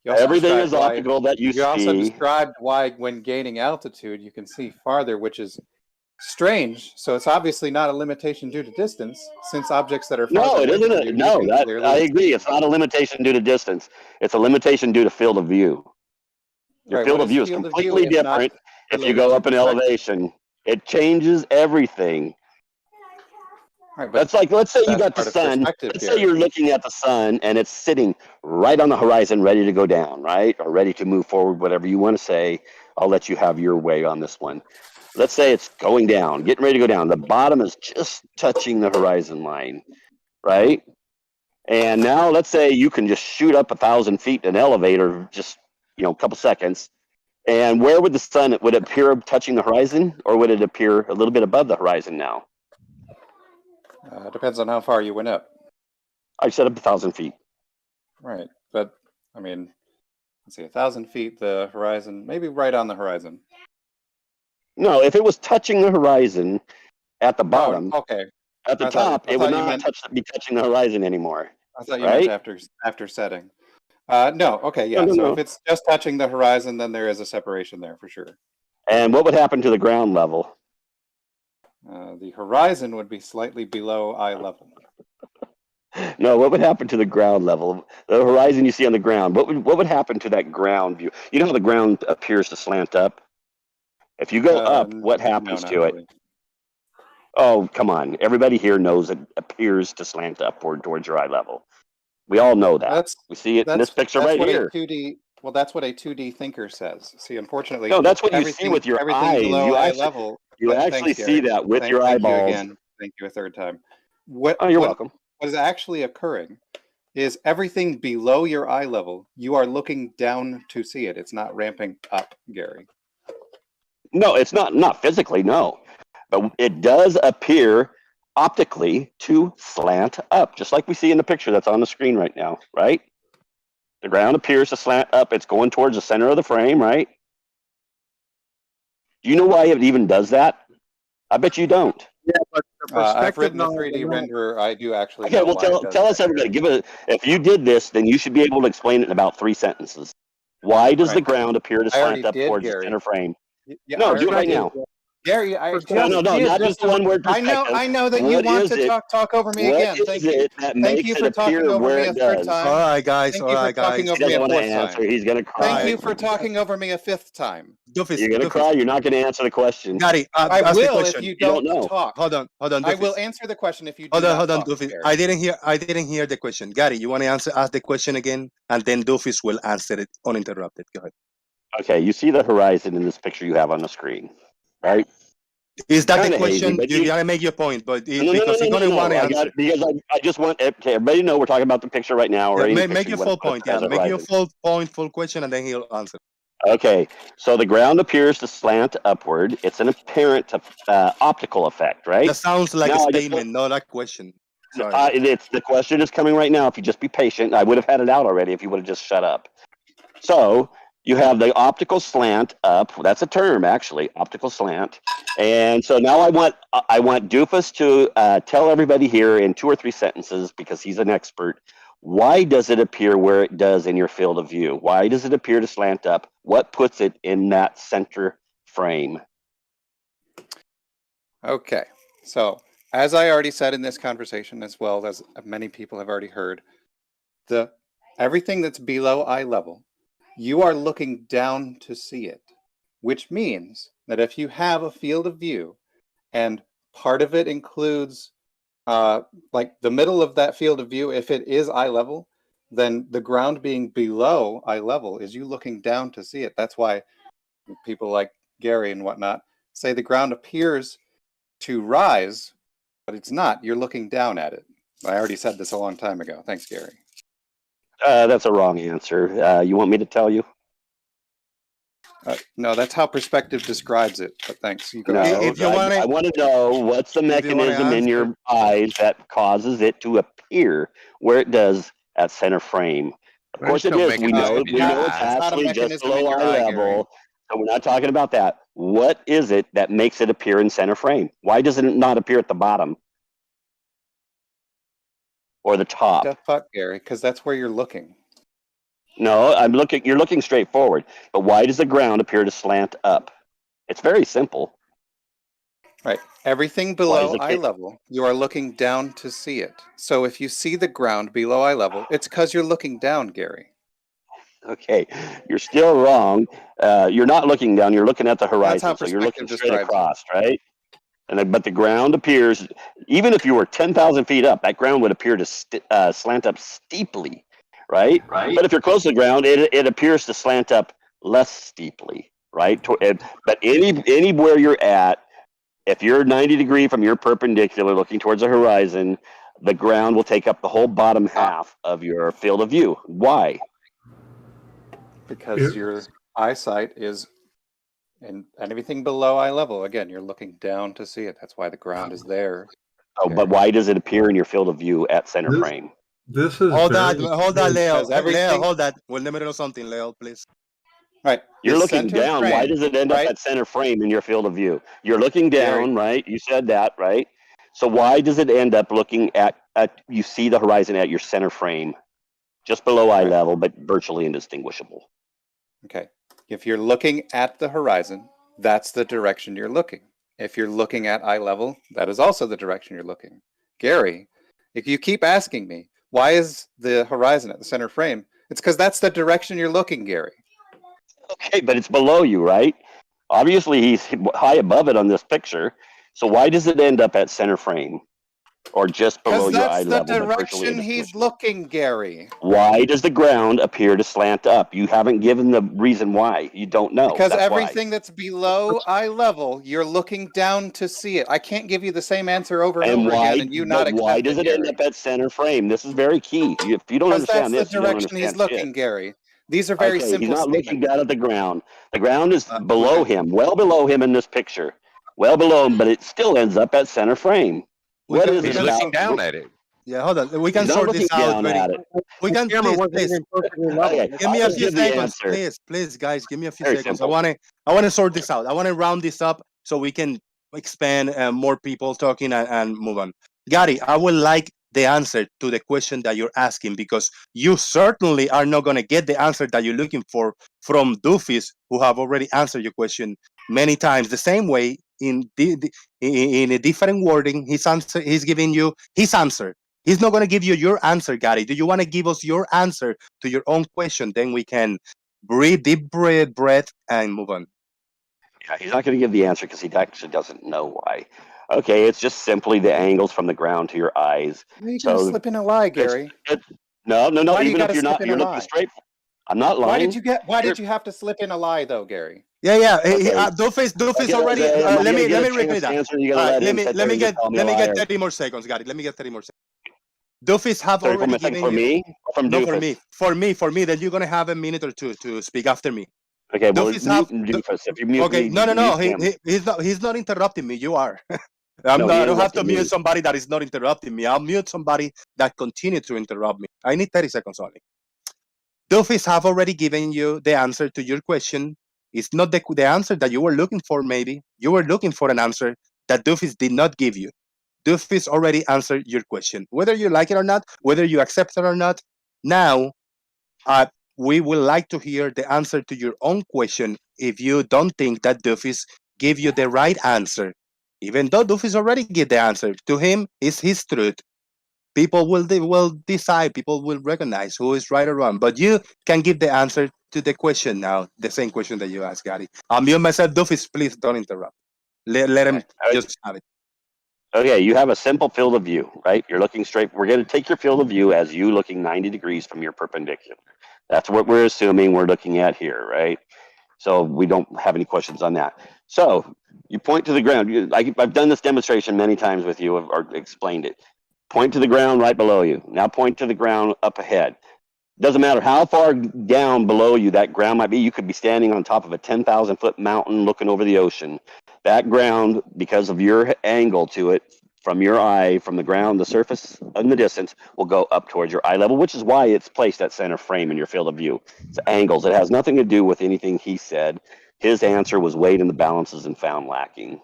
Everything is optical that you see. described why when gaining altitude you can see farther, which is strange. So it's obviously not a limitation due to distance, since objects that are No, farther it away isn't. from you, you No, can that clearly I see. agree. It's not a limitation due to distance. It's a limitation due to field of view. Your Right. field What of is view is field of view completely if not different if you related go to up in perspective? elevation. It changes everything. Right, but That's like, let's say you that's got the part of sun. perspective, Let's say Gary. you're looking at the sun and it's sitting right on the horizon, ready to go down, right? Or ready to move forward, whatever you want to say. I'll let you have your way on this one. Let's say it's going down, getting ready to go down. The bottom is just touching the horizon line, right? And now let's say you can just shoot up 1,000 feet in an elevator, just, a couple seconds. And where would the sun, would it appear touching the horizon, or would it appear a little bit above the horizon now? Depends on how far you went up. I set up 1,000 feet. Right, but I mean, let's see, 1,000 feet, the horizon, maybe right on the horizon. No, if it was touching the horizon at the bottom, okay. at the top, it would not be touching the horizon anymore. I thought you meant after setting. No, okay, yeah. So if it's just touching the horizon, then there is a separation there for sure. And what would happen to the ground level? The horizon would be slightly below eye level. No, what would happen to the ground level? The horizon you see on the ground. What would happen to that ground view? You know how the ground appears to slant up? If you go up, what happens to it? Really. Oh, come on. Everybody here knows it appears to slant upward towards your eye level. We all know that. We see it in this picture right here. Well, that's what a 2D thinker says. See, unfortunately, no, that's what you see with your eyes. Below eye level. You actually see that with your eyeballs. Thank you again. Thank you a third time. You're welcome. What is actually occurring is everything below your eye level, you are looking down to see it. It's not ramping up, Gary. No, it's not physically, no. But it does appear optically to slant up, just like we see in the picture that's on the screen right now, right? The ground appears to slant up. It's going towards the center of the frame, right? Do you know why it even does that? I bet you don't. Yeah, but the perspective I've written the 3D renderer. I do actually. Okay, well, tell us, everybody. If you did this, then you should be able to explain it in about 3 sentences. Why does the ground appear to slant up towards the center frame? No, do it right now. Gary, no, not just one word perspective. I know that you want to talk over me again. Thank you. Thank you for talking over me a third time. All right, guys. Thank you for talking over me a fourth time. He's going to cry. Thank you for talking over me a fifth time. You're going to cry. You're not going to answer the question. Gary, I will if you don't talk. Hold on. I will answer the question if you do Hold on, Doofus. I didn't hear the question. Gary, you want to ask the question again, and then Doofus will answer it uninterrupted. Go ahead. Okay, you see the horizon in this picture you have on the screen, right? Is that the question? You gotta make your point, but because you're gonna want to answer. Because I just want everybody to know we're talking about the picture right now. Make your full point. Yeah, make your full point, full question, and then he'll answer. Okay, so the ground appears to slant upward. It's an apparent optical effect, right? That sounds like a statement, not a question. It's the question is coming right now. If you just be patient, I would have had it out already if you would have just shut up. So you have the optical slant up. That's a term, actually, optical slant. And so now I want Doofus to tell everybody here in 2 or 3 sentences, because he's an expert, why does it appear where it does in your field of view? Why does it appear to slant up? What puts it in that center frame? Okay, so as I already said in this conversation, as well as many people have already heard, everything that's below eye level, you are looking down to see it, which means that if you have a field of view and part of it includes like the middle of that field of view, if it is eye level, then the ground being below eye level is you looking down to see it. That's why people like Gary and whatnot say the ground appears to rise, but it's not. You're looking down at it. I already said this a long time ago. Thanks, Gary. That's a wrong answer. You want me to tell you? No, that's how perspective describes it. But thanks. I want to know what's the mechanism in your eyes that causes it to appear where it does at center frame. Of course it is. We know it's actually just below eye level. So we're not talking about that. What is it that makes it appear in center frame? Why does it not appear at the bottom? Or the top? The fuck, Gary, because that's where you're looking. No, you're looking straight forward. But why does the ground appear to slant up? It's very simple. Right. Everything below eye level, you are looking down to see it. So if you see the ground below eye level, it's because you're looking down, Gary. Okay, you're still wrong. You're not looking down. You're looking at the That's how horizon, so you're looking perspective straight describes it. across, right? But the ground appears, even if you were 10,000 feet up, that ground would appear to slant up steeply, right? But if you're close to the ground, it appears to slant up less steeply, right? But anywhere you're at, if you're 90 degree from your perpendicular looking towards the horizon, the ground will take up the whole bottom half of your field of view. Why? Because your eyesight is and everything below eye level. Again, you're looking down to see it. That's why the ground is there. Oh, but why does it appear in your field of view at center This, frame? this is Hold very that, Leo. Because Leo, everything- hold that. We'll never know something, Leo, please. Right. You're the looking center down. Why frame, does it end up right? at center frame in your field of view? You're looking Gary. down, right? You said that, right? So why does it end up looking at you see the horizon at your center frame, just below eye Right. level, but virtually indistinguishable? Okay. If you're looking at the horizon, that's the direction you're looking. If you're looking at eye level, that is also the direction you're looking. Gary, if you keep asking me, why is the horizon at the center frame? It's because that's the direction you're looking, Gary. Okay, but it's below you, right? Obviously, he's high above it on this picture. So why does it end up at center frame, or just below Because your eye that's the level, but virtually direction he's indistinguishable? looking, Gary. Why does the ground appear to slant up? You haven't given the reason why. You don't know. Because That's everything why. that's below eye level, you're looking down to see it. I can't give you the same answer over and, And over why? again and you not But why accept does it, it end Gary. up at center frame? This is very key. If you don't Because that's understand the this, you don't direction he's understand looking, shit. Gary. These are very Okay, simple he's not looking statements. down at the ground. The ground is we below him, well below him in this picture, well below him, but it still ends up at center frame. We What can- is we it He's can- looking about? down at it. Yeah, hold on. We He's can not sort looking this out down very. at it. We The can camera please, wasn't please. even perfectly level. Okay, Give me I'll a just few give the seconds, answer. please, guys. Give me a few Very seconds. simple. I want to sort this out. I want to round this up so we can expand more people talking and move on. Gary, I would like the answer to the question that you're asking because you certainly are not going to get the answer that you're looking for from doofies who have already answered your question many times the same way in a different wording. He's giving you his answer. He's not going to give you your answer, Gary. Do you want to give us your answer to your own question? Then we can breathe deep breath and move on. Yeah, he's not going to give the answer because he actually doesn't know why. Okay, it's just simply the angles from the ground to your eyes. Why are you going to So slip in a lie, it's, Gary? no. Why do you Even gotta if you're slip not, in a you're looking lie? straight. I'm not Why lying. did you have to slip in a lie though, Gary? Yeah. Okay. Doofus already. Am I Let me gonna get a repeat chance that. to answer? You All gonna right, let him sit there and just call me a let me get liar? 30 more seconds, Gary. Let me get 30 more seconds. Doofus have Sorry, already for given for you. me or from No, Doofus? for me. Then you're gonna have a minute or two to speak after me. Okay, well, Doofus have. mute Doofus. If you mute Okay, me, no. mute him. He's not interrupting me. You are. No, he I don't have to interrupted mute me. somebody that is not interrupting me. I'll mute somebody that continue to interrupt me. I need 30 seconds only. Doofus have already given you the answer to your question. It's not the answer that you were looking for, maybe. You were looking for an answer that Doofus did not give you. Doofus already answered your question. Whether you like it or not, whether you accept it or not, now uh, we would like to hear the answer to your own question if you don't think that Doofus gave you the right answer. Even though Doofus already gave the answer, to him, it's his truth. People will decide, people will recognize who is right or wrong. But you can give the answer to the question now, the same question that you asked, Gary. I'll mute myself. Doofus, please don't interrupt. Let him just have it. Okay, you have a simple field of view, right? You're looking straight. We're going to take your field of view as you looking 90 degrees from your perpendicular. That's what we're assuming we're looking at here, right? So we don't have any questions on that. So you point to the ground. I've done this demonstration many times with you or explained it. Point to the ground right below you. Now point to the ground up ahead. Doesn't matter how far down below you that ground might be. You could be standing on top of a 10,000 foot mountain looking over the ocean. That ground, because of your angle to it, from your eye, from the ground, the surface in the distance, will go up towards your eye level, which is why it's placed at center frame in your field of view. It's angles. It has nothing to do with anything he said. His answer was weighed in the balances and found lacking.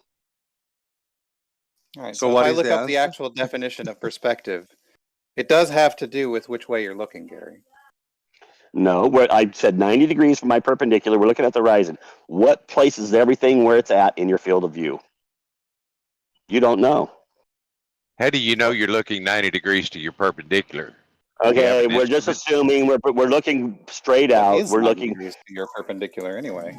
All right. So So, what if I is look the up the answer? actual definition of perspective, it does have to do with which way you're looking, Gary. No, I said 90 degrees from my perpendicular. We're looking at the horizon. What places everything where it's at in your field of view? You don't know. How do you know you're looking 90 degrees to your perpendicular? Okay, an we're just instrument. assuming we're looking straight That out. is We're not looking. you're perpendicular anyway.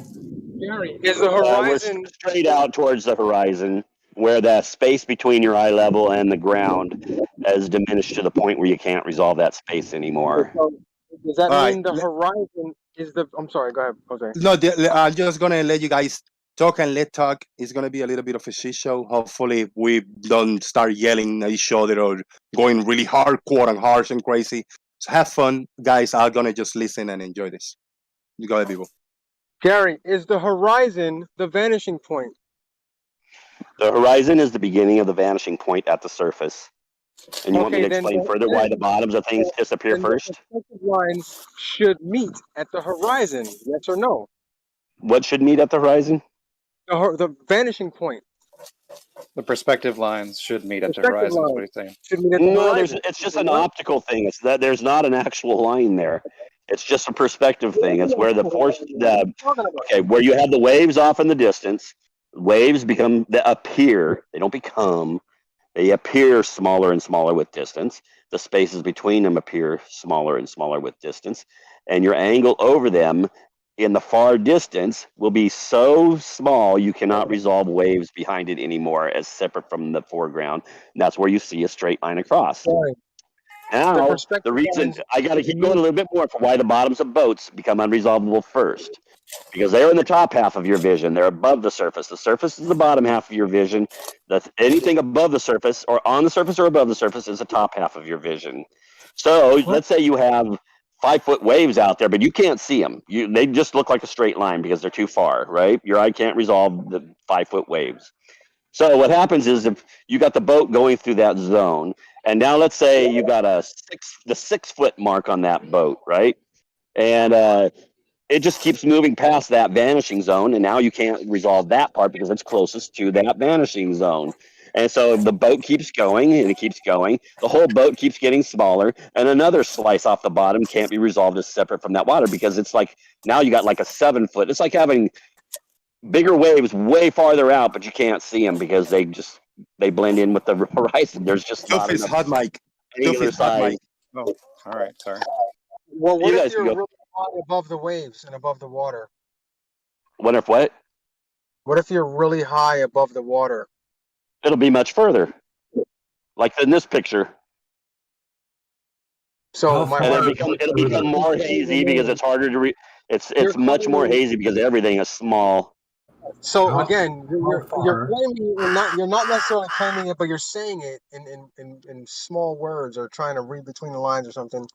Gary, is the We're horizon? straight out towards the horizon, where the space between your eye level and the ground has diminished to the point where you can't resolve that space anymore. So, does that All right. mean the horizon is the? I'm sorry. Go ahead, Jose. No, I'm just gonna let you guys talk and let talk. It's gonna be a little bit of a shit show. Hopefully, we don't start yelling at each other or going really hardcore and harsh and crazy. So have fun, guys. I'm gonna just listen and enjoy this. You go ahead, people. Gary, is the horizon the vanishing point? The horizon is the beginning of the vanishing point at the surface. And you want me to explain further why the bottoms of things disappear first? The perspective lines should meet at the horizon. Yes or no? What should meet at the horizon? The vanishing point. The perspective lines should meet at the Perspective horizon. Is line what he's saying. should meet at the No, horizon. it's just an optical thing. It's that there's not an actual line there. It's just a perspective thing. It's where the force, where you have the waves off in the distance. Waves they appear. They don't become. They appear smaller and smaller with distance. The spaces between them appear smaller and smaller with distance. And your angle over them in the far distance will be so small you cannot resolve waves behind it anymore as separate from the foreground. And that's where you see a straight line across. Right. Now, the reason I got to keep going a little bit more for why the bottoms of boats become unresolvable first. Because they're in the top half of your vision. They're above the surface. The surface is the bottom half of your vision. Anything above the surface or on the surface or above the surface is the top half of your vision. So let's say you have 5-foot waves out there, but you can't see them. They just look like a straight line because they're too far, right? Your eye can't resolve the 5-foot waves. So what happens is if you got the boat going through that zone, and now let's say you got the 6-foot mark on that boat, right? And it just keeps moving past that vanishing zone, and now you can't resolve that part because it's closest to that vanishing zone. And so the boat keeps going, and it keeps going. The whole boat keeps getting smaller, and another slice off the bottom can't be resolved as separate from that water because it's like now you got like a 7-foot. It's like having bigger waves way farther out, but you can't see them because they blend in with the horizon. There's just not Tuffy's enough hot mic. angular Tuffy's hot size. mic. Oh, all right. Sorry. Well, what You if guys can you're go. really high above the waves and above the water? What if what? What if you're really high above the water? It'll be much further, like in this picture. So How And far it'll become more hazy because it's harder to read. It's much more hazy because everything is small. So How- again, you're far? claiming you're not necessarily claiming it, but you're saying it in small words or trying to read between the lines or something.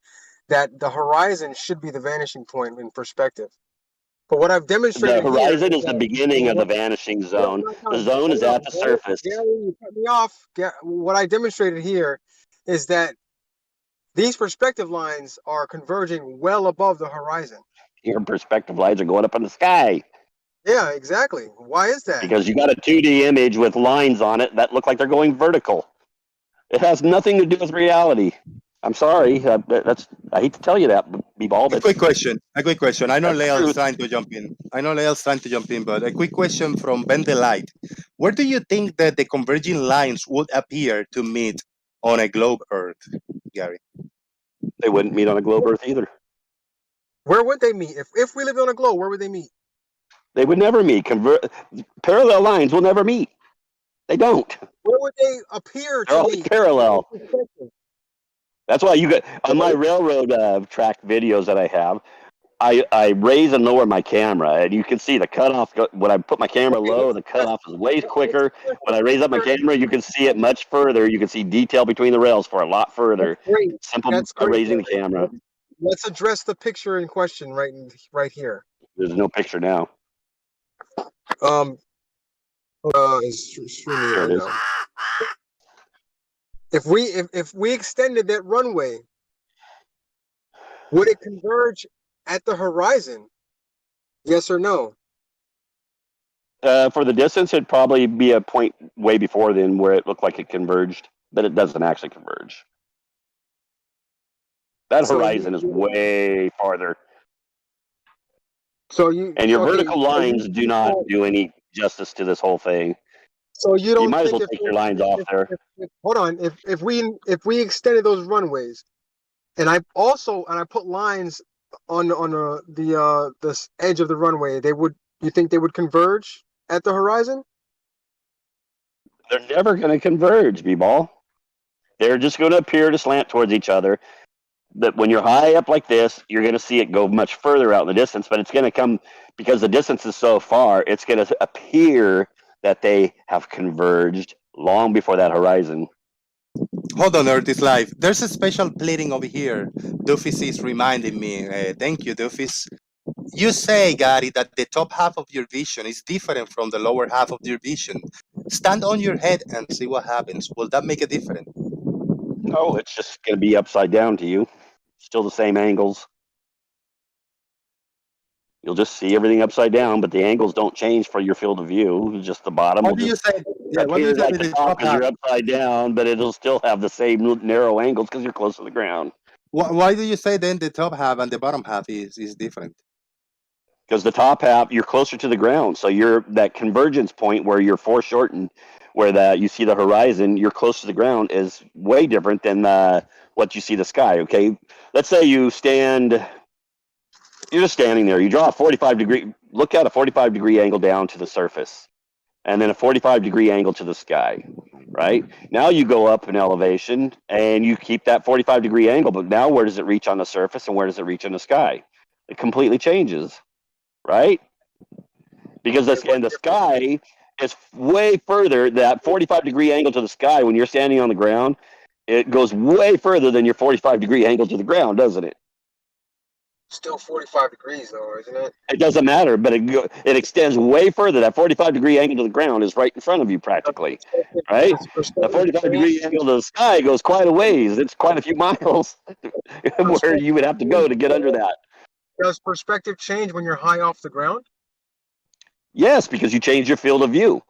That the horizon should be the vanishing point in perspective. But what I've The demonstrated horizon here is the beginning of the vanishing zone. The zone is at the surface. Gary, you cut me off. What I demonstrated here is that these perspective lines are converging well above the horizon. Your perspective lines are going up in the sky Yeah, exactly. Why is that? because you got a 2D image with lines on it that look like they're going vertical. It has nothing to do with reality. I'm sorry. I hate to tell you that, B-ball, A but quick question. A quick question. I know that's the Leal's truth. trying to jump in. But a quick question from Ben the Light. Where do you think that the converging lines would appear to meet on a globe Earth, Gary? They wouldn't meet on a globe Earth either. Where would they meet? If we lived on a globe, where would they meet? They would never meet. Parallel lines will never meet. They don't. Where would they appear They're to always meet? parallel. That's why you get on my railroad track videos that I have. I raise and lower my camera, and you can see the cutoff. When I put my camera low, the cutoff is way quicker. When I raise up my camera, you can see it much further. You can see detail between the rails for a lot further. Great. Simple That's by great. raising the camera. Let's address the picture in question right here. There's no picture now. It's streaming There right it is. now. If we extended that runway, would it converge at the horizon? Yes or no? For the distance, it'd probably be a point way before then where it looked like it converged, but it doesn't actually converge. That horizon is way farther. And your vertical lines do not do any justice to this whole thing. So you don't You might as think well take your lines off there. hold on, if we extended those runways And I put lines on the edge of the runway. You think they would converge at the horizon? They're never going to converge, B-ball. They're just going to appear to slant towards each other. That when you're high up like this, you're going to see it go much further out in the distance, but it's going to come because the distance is so far, it's going to appear that they have converged long before that horizon. Hold on, Earth is live. There's a special pleading over here. Doofus is reminding me. Thank you, Doofus. You say, Gary, that the top half of your vision is different from the lower half of your vision. Stand on your head and see what happens. Will that make a difference? No, it's just going to be upside down to you. Still the same angles. You'll just see everything upside down, but the angles don't change for your field of view. Just the bottom What will do you just say? Yeah, what do you appear say like with the the top top because half? you're upside down, but it'll still have the same narrow angles because you're close to the ground. Why do you say then the top half and the bottom half is different? Because the top half, you're closer to the ground. So you're that convergence point where you're foreshortened, where you see the horizon, you're close to the ground is way different than what you see the sky. Okay. Let's say you're just standing there. You draw a 45-degree, look at a 45-degree angle down to the surface and then a 45-degree angle to the sky, right? Now you go up in elevation and you keep that 45-degree angle, but now where does it reach on the surface and where does it reach in the sky? It completely changes. Right? Because the sky is way further, that 45-degree angle to the sky when you're standing on the ground, it goes way further than your 45-degree angle to the ground, doesn't it? Still 45 degrees though, isn't it? It doesn't matter, but it extends way further. That 45-degree angle to the ground is right in front of you practically, right? The 45-degree angle to the sky goes quite a ways. It's quite a few miles where you would have to go to get under that. Does perspective change when you're high off the ground? Yes, because you change your field of view.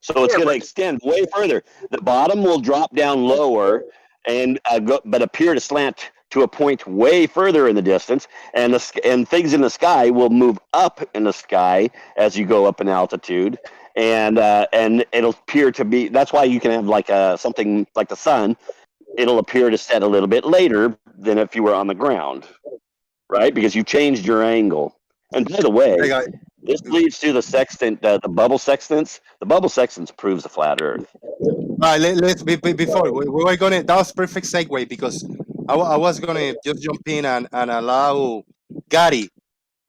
So it's going to extend way further. The bottom will drop down lower and but appear to slant to a point way further in the distance, and things in the sky will move up in the sky as you go up in altitude, and it'll appear to be. That's why you can have like something like the sun. It'll appear to set a little bit later than if you were on the ground, right? Because you changed your angle. And by the way, this leads to the sextant, the bubble sextants. The bubble sextants proves the flat Earth. All right, let's before we were gonna. That was perfect segue because I was gonna just jump in and allow Gary.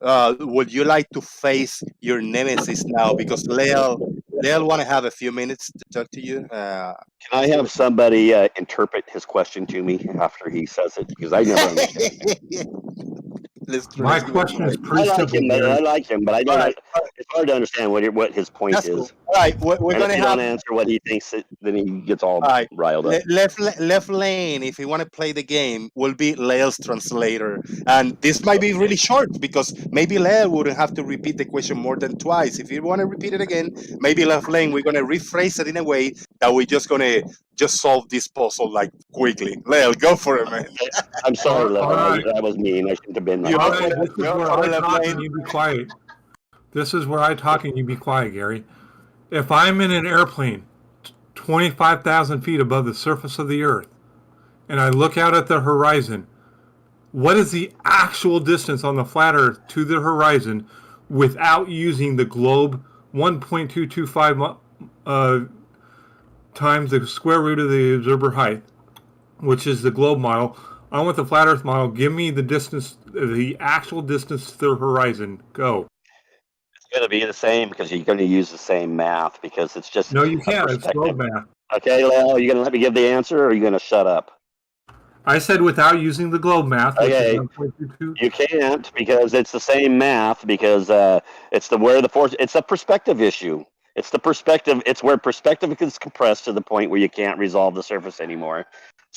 Would you like to face your nemesis now? Because Leal want to have a few minutes to talk to you. Can I have somebody interpret his question to me after he says it? Because I never understand. My question is pretty simple. I like him, but I don't. Right. It's hard to understand what his point That's is. cool. All right, we're and gonna if you have. don't answer what he thinks, then he gets all Right. riled up. Left lane, if you want to play the game, will be Leal's translator. And this might be really short because maybe Leal wouldn't have to repeat the question more than twice. If you want to repeat it again, maybe left lane, we're going to rephrase it in a way that we're just going to solve this puzzle like quickly. Leal, go for it, man. I'm sorry, Leal. Right. That was mean. I shouldn't have been like All that. right, this is where I talk and you be quiet. This is where I talk and you be quiet, Gary. If I'm in an airplane 25,000 feet above the surface of the Earth and I look out at the horizon, what is the actual distance on the flat Earth to the horizon without using the globe 1.225 times the square root of the observer height, which is the globe model? I want the flat Earth model. Give me the distance, the actual distance to the horizon. Go. It's going to be the same because you're going to use the same math because it's just No, you can't. It's globe math. Okay, Leal, are you going to let me give the answer or are you going to shut up? I said without using the globe math. Okay, you can't because it's the same math because it's it's a perspective issue. It's the perspective. It's where perspective is compressed to the point where you can't resolve the surface anymore.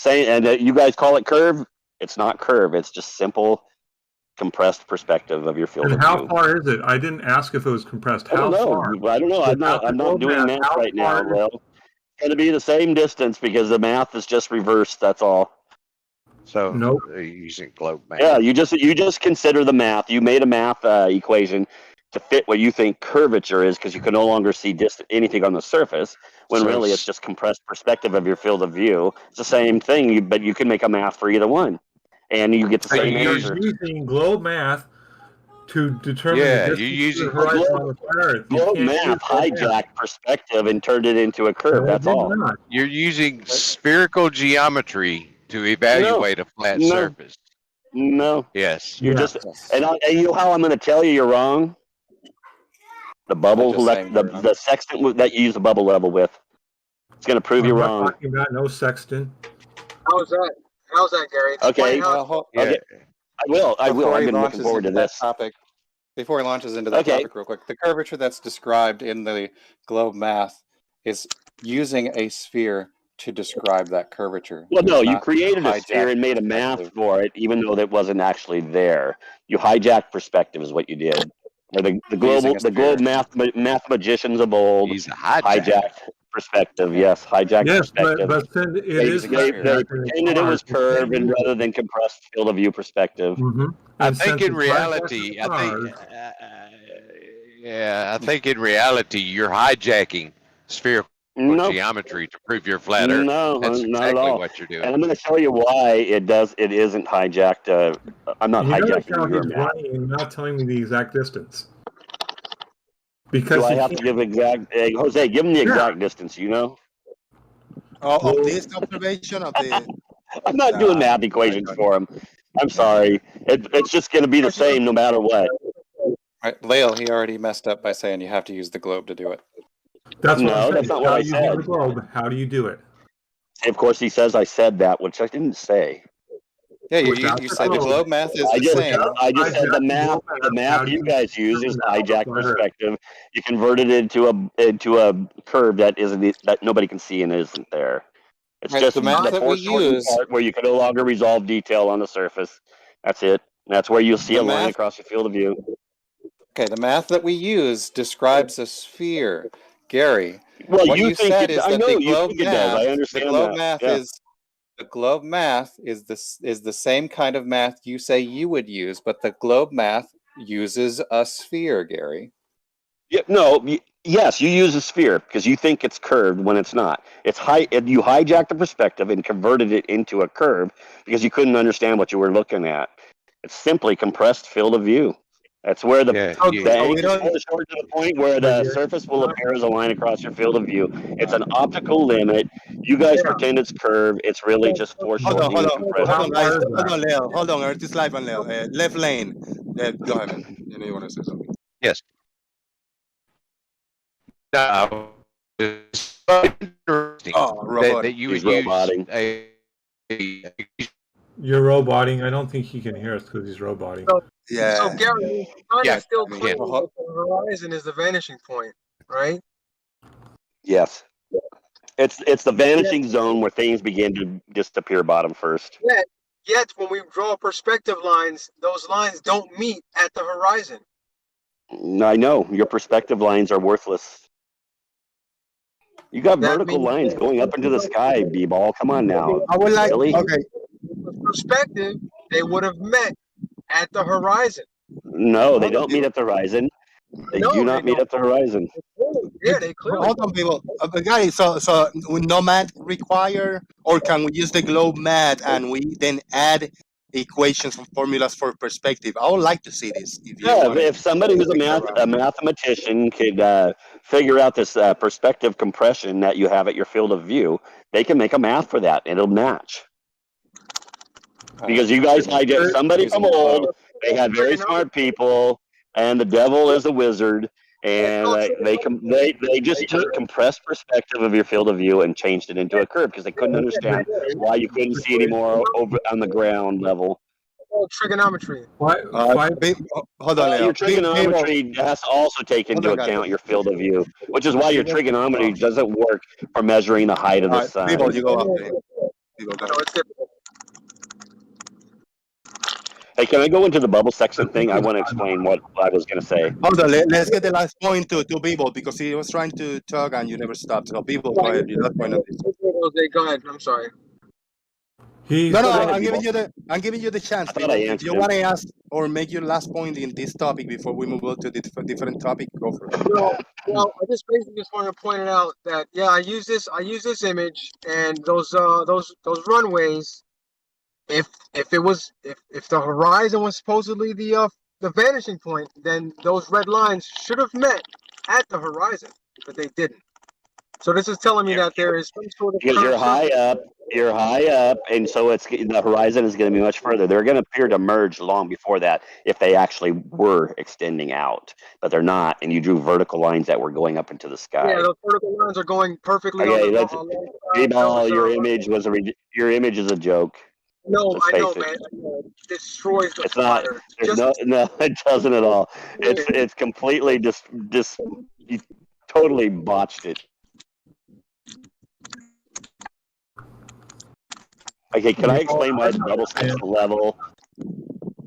You guys call it curve. It's not curve. It's just simple compressed perspective of your field of view. And how far is it? I didn't ask if it was compressed. How far? I don't know. I'm not doing math right now. Well, it's going to be the same distance because the math is just reversed. That's all. So nope. They're using globe math. Yeah, you just consider the math. You made a math equation to fit what you think curvature is because you can no longer see anything on the surface when really it's just compressed perspective of your field of view. It's the same thing, but you can make a math for either one. and you get the same You're answer. using globe math to determine Yeah, the you're distance using to the horizon on the Earth. You Globe can't math use globe math. hijacked perspective and turned it into a curve. No, it That's did all. not. You're using spherical geometry to evaluate a flat No. surface. No, Yes. you're Yeah. just, and you know how I'm going to tell you you're wrong? The bubble, just saying you're wrong. the sextant that you use the bubble level with. It's going to prove you I'm not wrong. talking about no sextant. How's that? How's that, Gary? Okay. Explain how- Well, hold, Yeah. Okay. I will. before I've he been launches looking forward to into that this. topic, before he launches into that Okay. topic real quick, the curvature that's described in the globe math is using a sphere to describe that curvature. Well, It is no, you not created a hijacked sphere and made a math perspective. for it, even though that wasn't actually there. You hijacked perspective, is what you did. Or the Using a globe sphere. math magicians of old He's a hijacker. hijacked perspective. Yeah. Yes, hijacked Yes, perspective. but then it They, is using a they, sphere. they pretended it was curved and rather than compressed field of view perspective. Mm-hmm. I think in reality, I think in reality, you're hijacking spherical No, geometry to prove you're flat Earth. no, That's not at exactly all. what you're doing. And I'm going to show you why it isn't hijacked. I'm not You notice hijacking how your he's math. running and not telling me the exact distance. Because Do I he have to can't. give exact? Jose, give him the exact distance. You know, Of this observation of the I'm not doing math equations for him. I'm sorry. It's just going to be the same no matter what. Right, Lael, he already messed up by saying you have to use the globe to do it. That's what No, I'm saying. that's not what How I you use said. the globe? How do you do it? Of course, he says I said that, which I didn't say. Yeah, you Without say the globe. globe math is I the just same. I just said the Hijack math globe how do you guys use is determine hijack how flat Earth? perspective. You convert it into a curve that nobody can see and isn't there. It's Right, just the math the that we foreshortened use. part where you can no longer resolve detail on the surface. That's it. That's where you'll see The a line math- across your field of view. Okay, the math that we use describes a sphere. Gary, Well, what you think said it, is I that know the you globe think it does. math, I understand the globe that. math Yeah. is the globe math is the same kind of math you say you would use, but the globe math uses a sphere, Gary. Yeah, no, yes, you use a sphere because you think it's curved when it's not. You hijacked the perspective and converted it into a curve because you couldn't understand what you were looking at. It's simply compressed field of view. That's where the angle is foreshortened to the point where the surface will appear as a line across your field of view. It's an optical limit. You guys pretend it's curved. It's really just foreshortening and compressing. Hold on, guys. Hold on, Leo. Hold on, Earth is live on Leo. Left lane. Go ahead, man. You know you want to say something. Yes. It's interesting that you would use You're roboting. I don't think he can hear us because he's roboting. So Gary, Yeah, still claiming that the horizon is the vanishing point, right? Yes. It's the vanishing zone where things begin to disappear bottom first. Yet when we draw perspective lines, those lines don't meet at the horizon. I know your perspective lines are worthless. You got vertical lines going up into the sky, B-ball. Come on now. I would like. Silly. Okay. With perspective, they would have met at the horizon. No, they don't meet at the horizon. They do not meet at the horizon. Yeah, they clearly. Hold on, people. Guys, so with no math require, or can we use the globe math and we then add equations and formulas for perspective? I would like to see this. If somebody who's a mathematician could figure out this perspective compression that you have at your field of view, they can make a math for that. And it'll match. Because you guys hijacked somebody from old. They had very smart people, and the devil is a wizard. And they just took compressed perspective of your field of view and changed it into a curve because they couldn't understand why you couldn't see anymore over on the ground level. Trigonometry. Hold on, Leo. Your trigonometry has to also take into account your field of view, which is why your trigonometry doesn't work for measuring the height of the sun. People, you go up there. People, go. Hey, can I go into the bubble sextant thing? I want to explain what I was going to say. Hold on, let's get the last point to people because he was trying to talk and you never stopped. So people, go ahead. Your last point on this. Go ahead. I'm sorry. I'm giving you the chance. I If you want to ask or make your last point in this topic before we move on to the different topic, go for it. Well, I just wanted to point it out that I use this image and those runways if the horizon was supposedly the vanishing point, then those red lines should have met at the horizon, but they didn't. So this is telling me that there is some sort of Because you're high up, and so the horizon is going to be much further. They're going to appear to merge long before that if they actually were extending out, but they're not. And you drew vertical lines that were going up into the sky. Yeah, those vertical lines are going perfectly Okay, on let's. Your image your image is a joke. No, Let's I know, face it. man. It destroys the It's not. fire. There's no. It doesn't at all. It's completely you totally botched it. Okay, can I explain why the double sextant level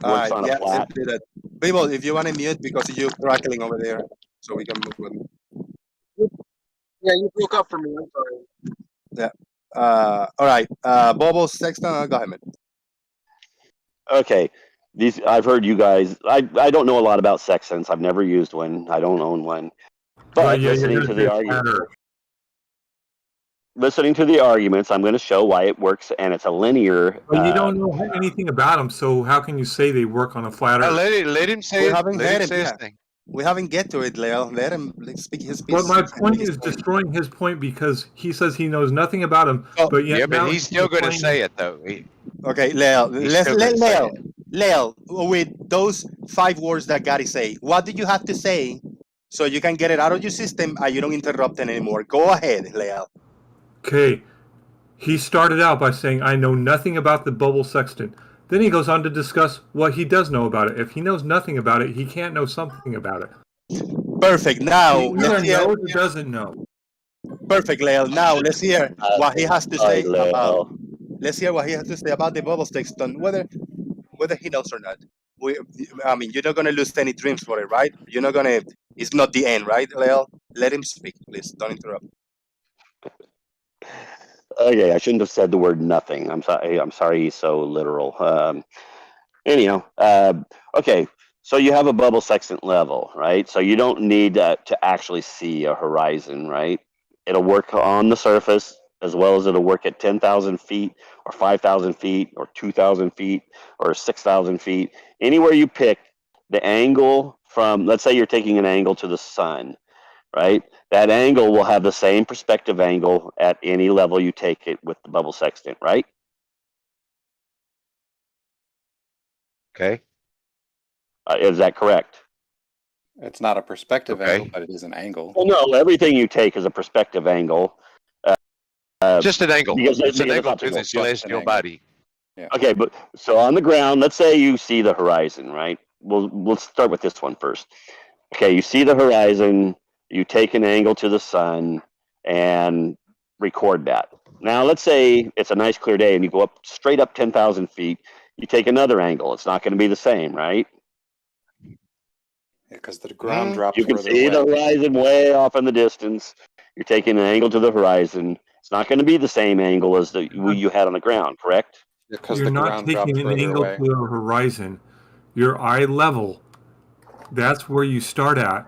works on a flat? Do that. People, if you want to mute because you're crackling over there, so we can move on. Yeah, you broke up for me. I'm sorry. Yeah. All right. Bubble sextant. Go ahead, man. Okay. I've heard you guys. I don't know a lot about sextants. I've never used one. I don't own one. But listening to the arguments, I'm going to show why it works, and it's a linear. But you don't know anything about them, so how can you say they work on a flat Earth? Let him say it. Let him say his thing. We haven't get to it, Leo. Let him speak his piece. But my point is destroying his point because he says he knows nothing about him. But yet but he's still going to say it though. Okay, Leo. Leo, with those 5 words that Gary say, what do you have to say so you can get it out of your system and you don't interrupt it anymore? Go ahead, Leo. Okay. He started out by saying, I know nothing about the bubble sextant. Then he goes on to discuss what he does know about it. If he knows nothing about it, he can't know something about it. Perfect. Now, he either knows or doesn't know. Perfect, Leo. Now, let's hear what he has to say about. Let's hear what he has to say about the bubble sextant, whether he knows or not. I mean, you're not going to lose any dreams for it, right? You're not going to. It's not the end, right, Leo? Let him speak, please. Don't interrupt. Okay, I shouldn't have said the word nothing. I'm sorry. I'm sorry he's so literal. Anyhow, okay. So you have a bubble sextant level, right? So you don't need to actually see a horizon, right? It'll work on the surface as well as it'll work at 10,000 feet or 5,000 feet or 2,000 feet or 6,000 feet. Anywhere you pick the angle from, let's say you're taking an angle to the sun, right? That angle will have the same perspective angle at any level you take it with the bubble sextant, right? Okay. Is that correct? It's not a perspective angle, but it is an angle. Well, no, everything you take is a perspective angle. Just an angle. It's an angle to the optical. celestial body. Yeah. Okay, but so on the ground, let's say you see the horizon, right? We'll start with this one first. Okay, you see the horizon, you take an angle to the sun and record that. Now, let's say it's a nice clear day and you go up straight up 10,000 feet. You take another angle. It's not going to be the same, right? Because the ground drops You can further see away. the horizon way off in the distance. You're taking an angle to the horizon. It's not going to be the same angle as you had on the ground, correct? Because You're the not ground drops taking an further angle away. to the horizon. Your eye level, that's where you start at.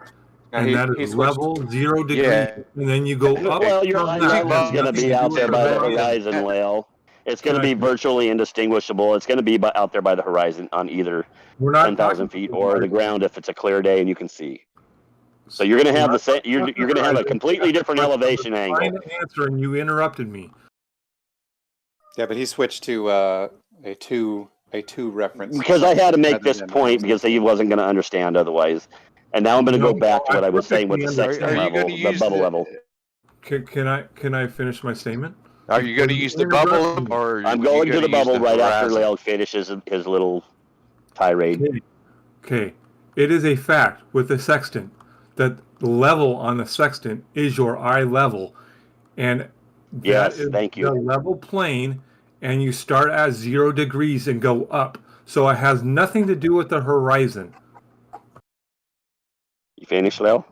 And that is level 0 degrees. Yeah. And then you go up. Well, your eye level is going to be out there by the horizon, Lale. It's going to be virtually indistinguishable. It's going to be out there by the horizon on either 10,000 feet or the ground if it's a clear day and you can see. So you're going to have the same. You're going to have a completely different elevation angle. I'm trying to answer, and you interrupted me. Yeah, but he switched to a two reference. Because I had to make this point because he wasn't going to understand otherwise. And now I'm going to go back to what I was saying with the sextant level, the bubble level. Can I finish my statement? Are you going to use the bubble, or I'm going to the bubble right after Lale finishes his little tirade. Okay. It is a fact with the sextant that the level on the sextant is your eye level, and that is the level plane, and you start at 0 degrees and go up. So it has nothing to do with the horizon. You finished, Lale?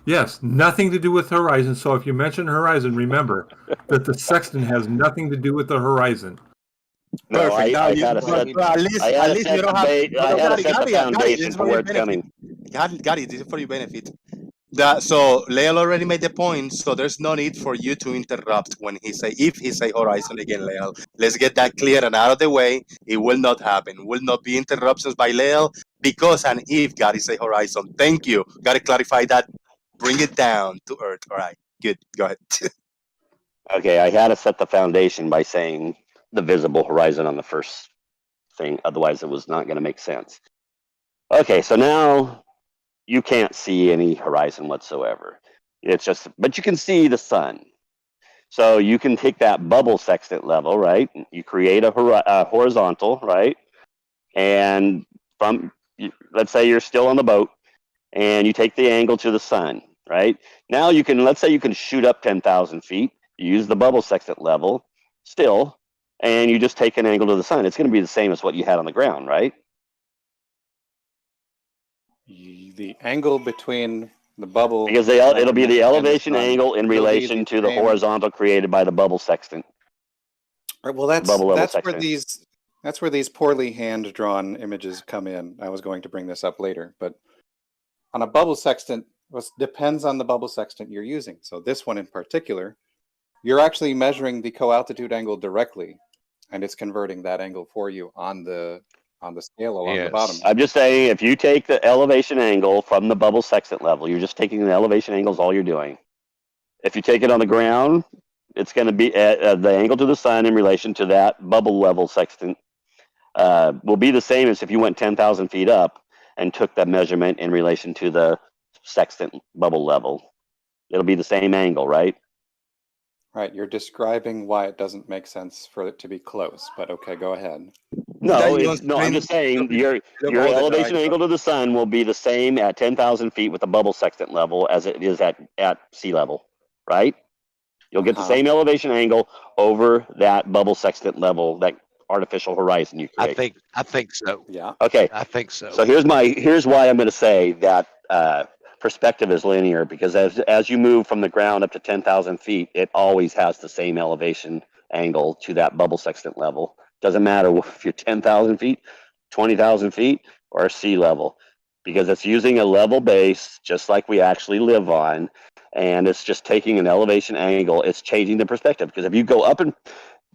Yes, nothing to do with horizon. So if you mention horizon, remember that the sextant has nothing to do with the horizon. No, I had to set the foundation for where it's coming. Gary, this is for your benefit. So Leal already made the point, so there's no need for you to interrupt when if he say horizon again, Leal. Let's get that clear and out of the way. It will not happen. Will not be interruptions by Leal because and if God is a horizon. Thank you. Got to clarify that. Bring it down to earth. All right. Good. Go ahead. Okay, I had to set the foundation by saying the visible horizon on the first thing. Otherwise, it was not going to make sense. Okay, so now you can't see any horizon whatsoever. It's just, but you can see the sun. So you can take that bubble sextant level, right? You create a horizontal, right? And let's say you're still on the boat, and you take the angle to the sun, right? Now let's say you can shoot up 10,000 feet. You use the bubble sextant level still, and you just take an angle to the sun. It's going to be the same as what you had on the ground, right? The angle between the bubble Because it'll be the elevation angle in relation to the horizontal created by the bubble sextant. Right, well, that's where these poorly hand drawn images come in. I was going to bring this up later, but on a bubble sextant, it depends on the bubble sextant you're using. So this one in particular, you're actually measuring the co-altitude angle directly, and it's converting that angle for you on the scale along the bottom. I'm just saying, if you take the elevation angle from the bubble sextant level, you're just taking the elevation angle is all you're doing. If you take it on the ground, it's going to be the angle to the sun in relation to that bubble level sextant will be the same as if you went 10,000 feet up and took that measurement in relation to the sextant bubble level. It'll be the same angle, right? Right. You're describing why it doesn't make sense for it to be close, but okay, go ahead. No, I'm just saying your elevation angle to the sun will be the same at 10,000 feet with the bubble sextant level as it is at sea level, right? You'll get the same elevation angle over that bubble sextant level, that artificial horizon you create. I think so. Yeah. Okay. I think so. So here's why I'm going to say that perspective is linear, because as you move from the ground up to 10,000 feet, it always has the same elevation angle to that bubble sextant level. Doesn't matter if you're 10,000 feet, 20,000 feet, or sea level, because it's using a level base just like we actually live on, and it's just taking an elevation angle. It's changing the perspective, because if you go up and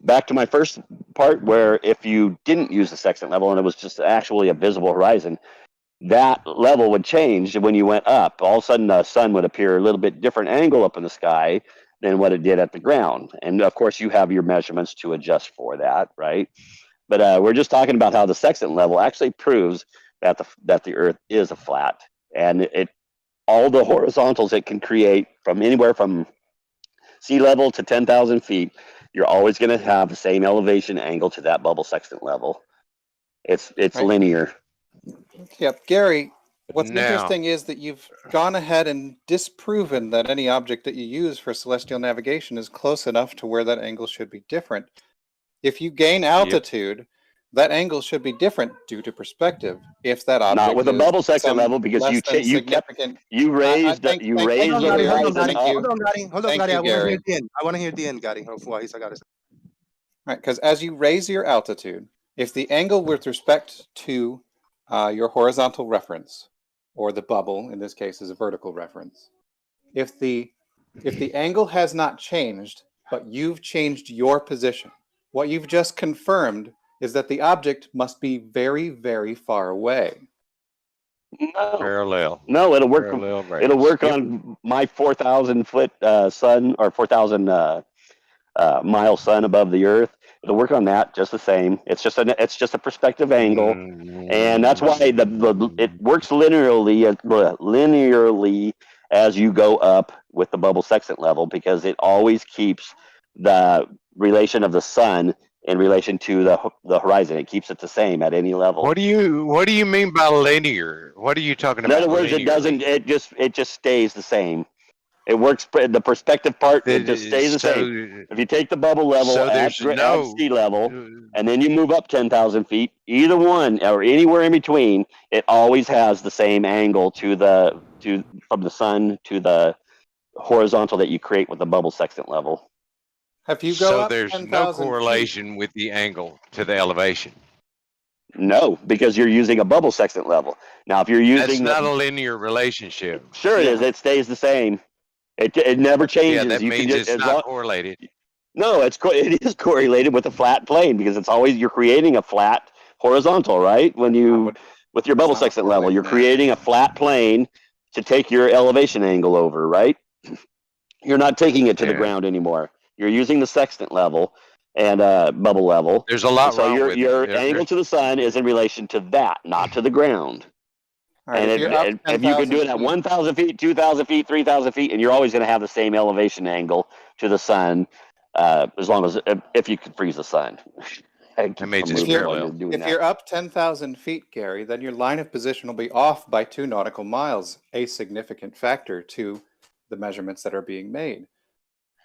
back to my first part, where if you didn't use the sextant level and it was just actually a visible horizon, that level would change when you went up. All of a sudden, the sun would appear a little bit different angle up in the sky than what it did at the ground. And of course, you have your measurements to adjust for that, right? But we're just talking about how the sextant level actually proves that the Earth is a flat, and all the horizontals it can create from anywhere from sea level to 10,000 feet, you're always going to have the same elevation angle to that bubble sextant level. It's right. Linear. Yep, Gary, what's interesting is that you've gone ahead and disproven that any object that you use for celestial navigation is close enough to where that angle should be different. If you gain altitude, that angle should be different due to perspective. If that object not with a bubble sextant level, because you raised the horizon. Hold on, Gary. I want to hear the end, Gary. Right, because as you raise your altitude, if the angle with respect to your horizontal reference, or the bubble in this case is a vertical reference, if the angle has not changed, but you've changed your position, what you've just confirmed is that the object must be very, very far away. No. Parallel. No, it'll work. It'll work on my 4,000 foot sun, or 4,000 mile sun above the Earth. It'll work on that just the same. It's just a perspective angle, and that's why it works linearly as you go up with the bubble sextant level, because it always keeps the relation of the sun in relation to the horizon. It keeps it the same at any level. What do you mean by linear? What are you talking about? In other words, it just stays the same. It works, the perspective part, it just stays the same. If you take the bubble level at sea level, and then you move up 10,000 feet, either one or anywhere in between, it always has the same angle from the sun to the horizontal that you create with the bubble sextant level. So there's no correlation with the angle to the elevation. No, because you're using a bubble sextant level. Now, if you're That's using not a linear relationship. sure it is. It stays the same. It never changes. Yeah, that You can means just it's not correlated. no, it is correlated with a flat plane because it's always you're creating a flat horizontal, right? When you with your bubble sextant level, you're creating a flat plane to take your elevation angle over, right? You're not taking it to the ground anymore. You're using the sextant level and bubble level. There's a lot so wrong your with your it. angle to the sun is in relation to that, not to the ground. All right, And if you're up if you can do it 10,000 at feet, 1,000 feet, 2,000 feet, 3,000 feet, and you're always going to have the same elevation angle to the sun, as long as if you can freeze the sun. That means it's parallel. if you're up 10,000 feet, Gary, then your line of position will be off by 2 nautical miles, a significant factor to the measurements that are being made.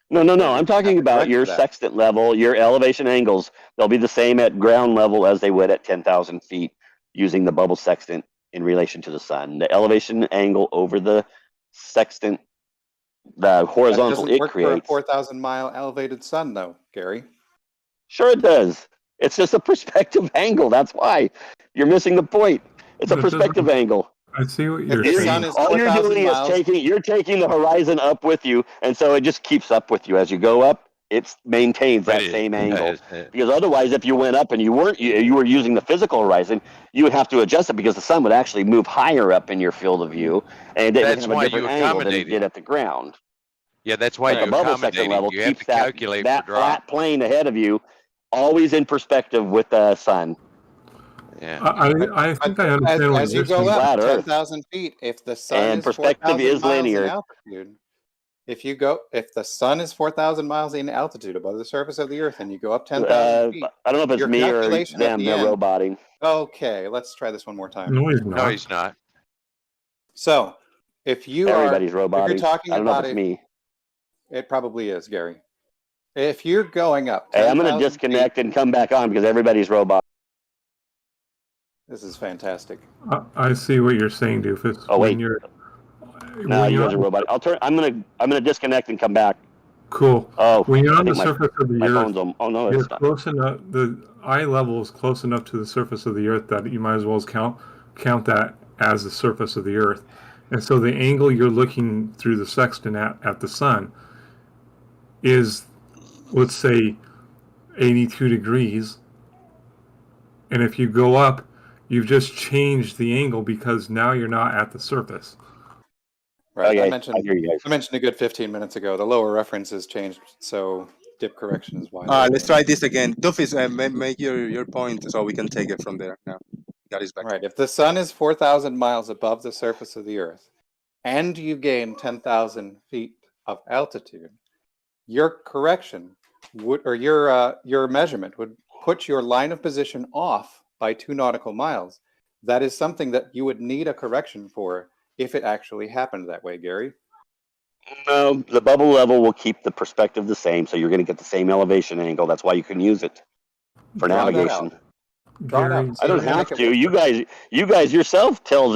No. I'm talking about your sextant level, your elevation angles. They'll be the same at ground level as they would at 10,000 feet using the bubble sextant in relation to the sun. The elevation angle over the sextant, the horizontal That it doesn't work creates. for a 4,000-mile elevated sun, though, Gary. Sure, it does. It's just a perspective angle. That's why you're missing the point. It's a perspective angle. I see what If you're the saying. sun is All you're 4,000 doing miles, is you're taking the horizon up with you, and so it just keeps up with you as you go up. It maintains that same angle. Because otherwise, if you went up and you were using the physical horizon, you would have to adjust it because the sun would actually move higher up in your field of view, and it would have a different angle than it did at the ground. Yeah, that's why you the bubble sextant level You have keeps to calculate that for drop. flat plane ahead of you, always in perspective with the sun. Yeah, I think I understand what as you you're go saying. up Flat Earth. 10,000 feet, if the sun And is perspective 4,000 is miles linear. in altitude, if the sun is 4,000 miles in altitude above the surface of the Earth, and you go up 10,000 feet, I don't know if it's your me or calculation at them. the They're end. roboting. Okay, let's try this one more time. No, he's not. no, he's not. So, if you Everybody's if you're roboting. talking I don't know about if it's me. it probably is, Gary. If you're going up, Hey, I'm going 10,000 to disconnect and come back on because everybody's roboting. This is fantastic. I see what you're saying, Doofus. Oh, wait. No, you you're guys are roboting. I'm gonna disconnect and come back. Cool. Oh, when you're on I the think surface of the my Earth, phone's on. Oh no, you're it's not. close enough. The eye level is close enough to the surface of the Earth that you might as well count that as the surface of the Earth. And so the angle you're looking through the sextant at the sun is, let's say, 82 degrees. And if you go up, you've just changed the angle because now you're not at the surface. Right. Okay, I mentioned a good 15 minutes ago. The lower reference has changed, so dip correction is why. Let's try this again. Duffy's, make your point so we can take it from there. Now, got his back. Right. If the sun is 4,000 miles above the surface of the Earth, and you gain 10,000 feet of altitude, your correction would, or your measurement would put your line of position off by 2 nautical miles. That is something that you would need a correction for if it actually happened that way, Gary. No, the bubble level will keep the perspective the same, so you're going to get the same elevation angle. That's why you can use it for navigation. Gary, I don't have to. You guys yourself tell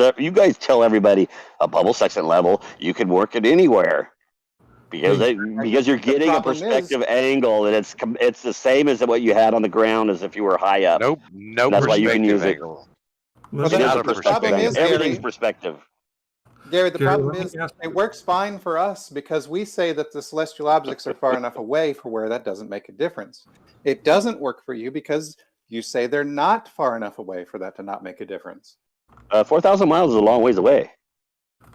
everybody a bubble sextant level. You can work it anywhere because you're getting a perspective angle, and it's the same as what you had on the ground as if you were high up. Nope, no. That's why you can use angle. Well, it. then The problem is, everything's Gary, perspective. Gary, the problem is it works fine for us because we say that the celestial objects are far enough away for where that doesn't make a difference. It doesn't work for you because you say they're not far enough away for that to not make a difference. 4,000 miles is a long ways away.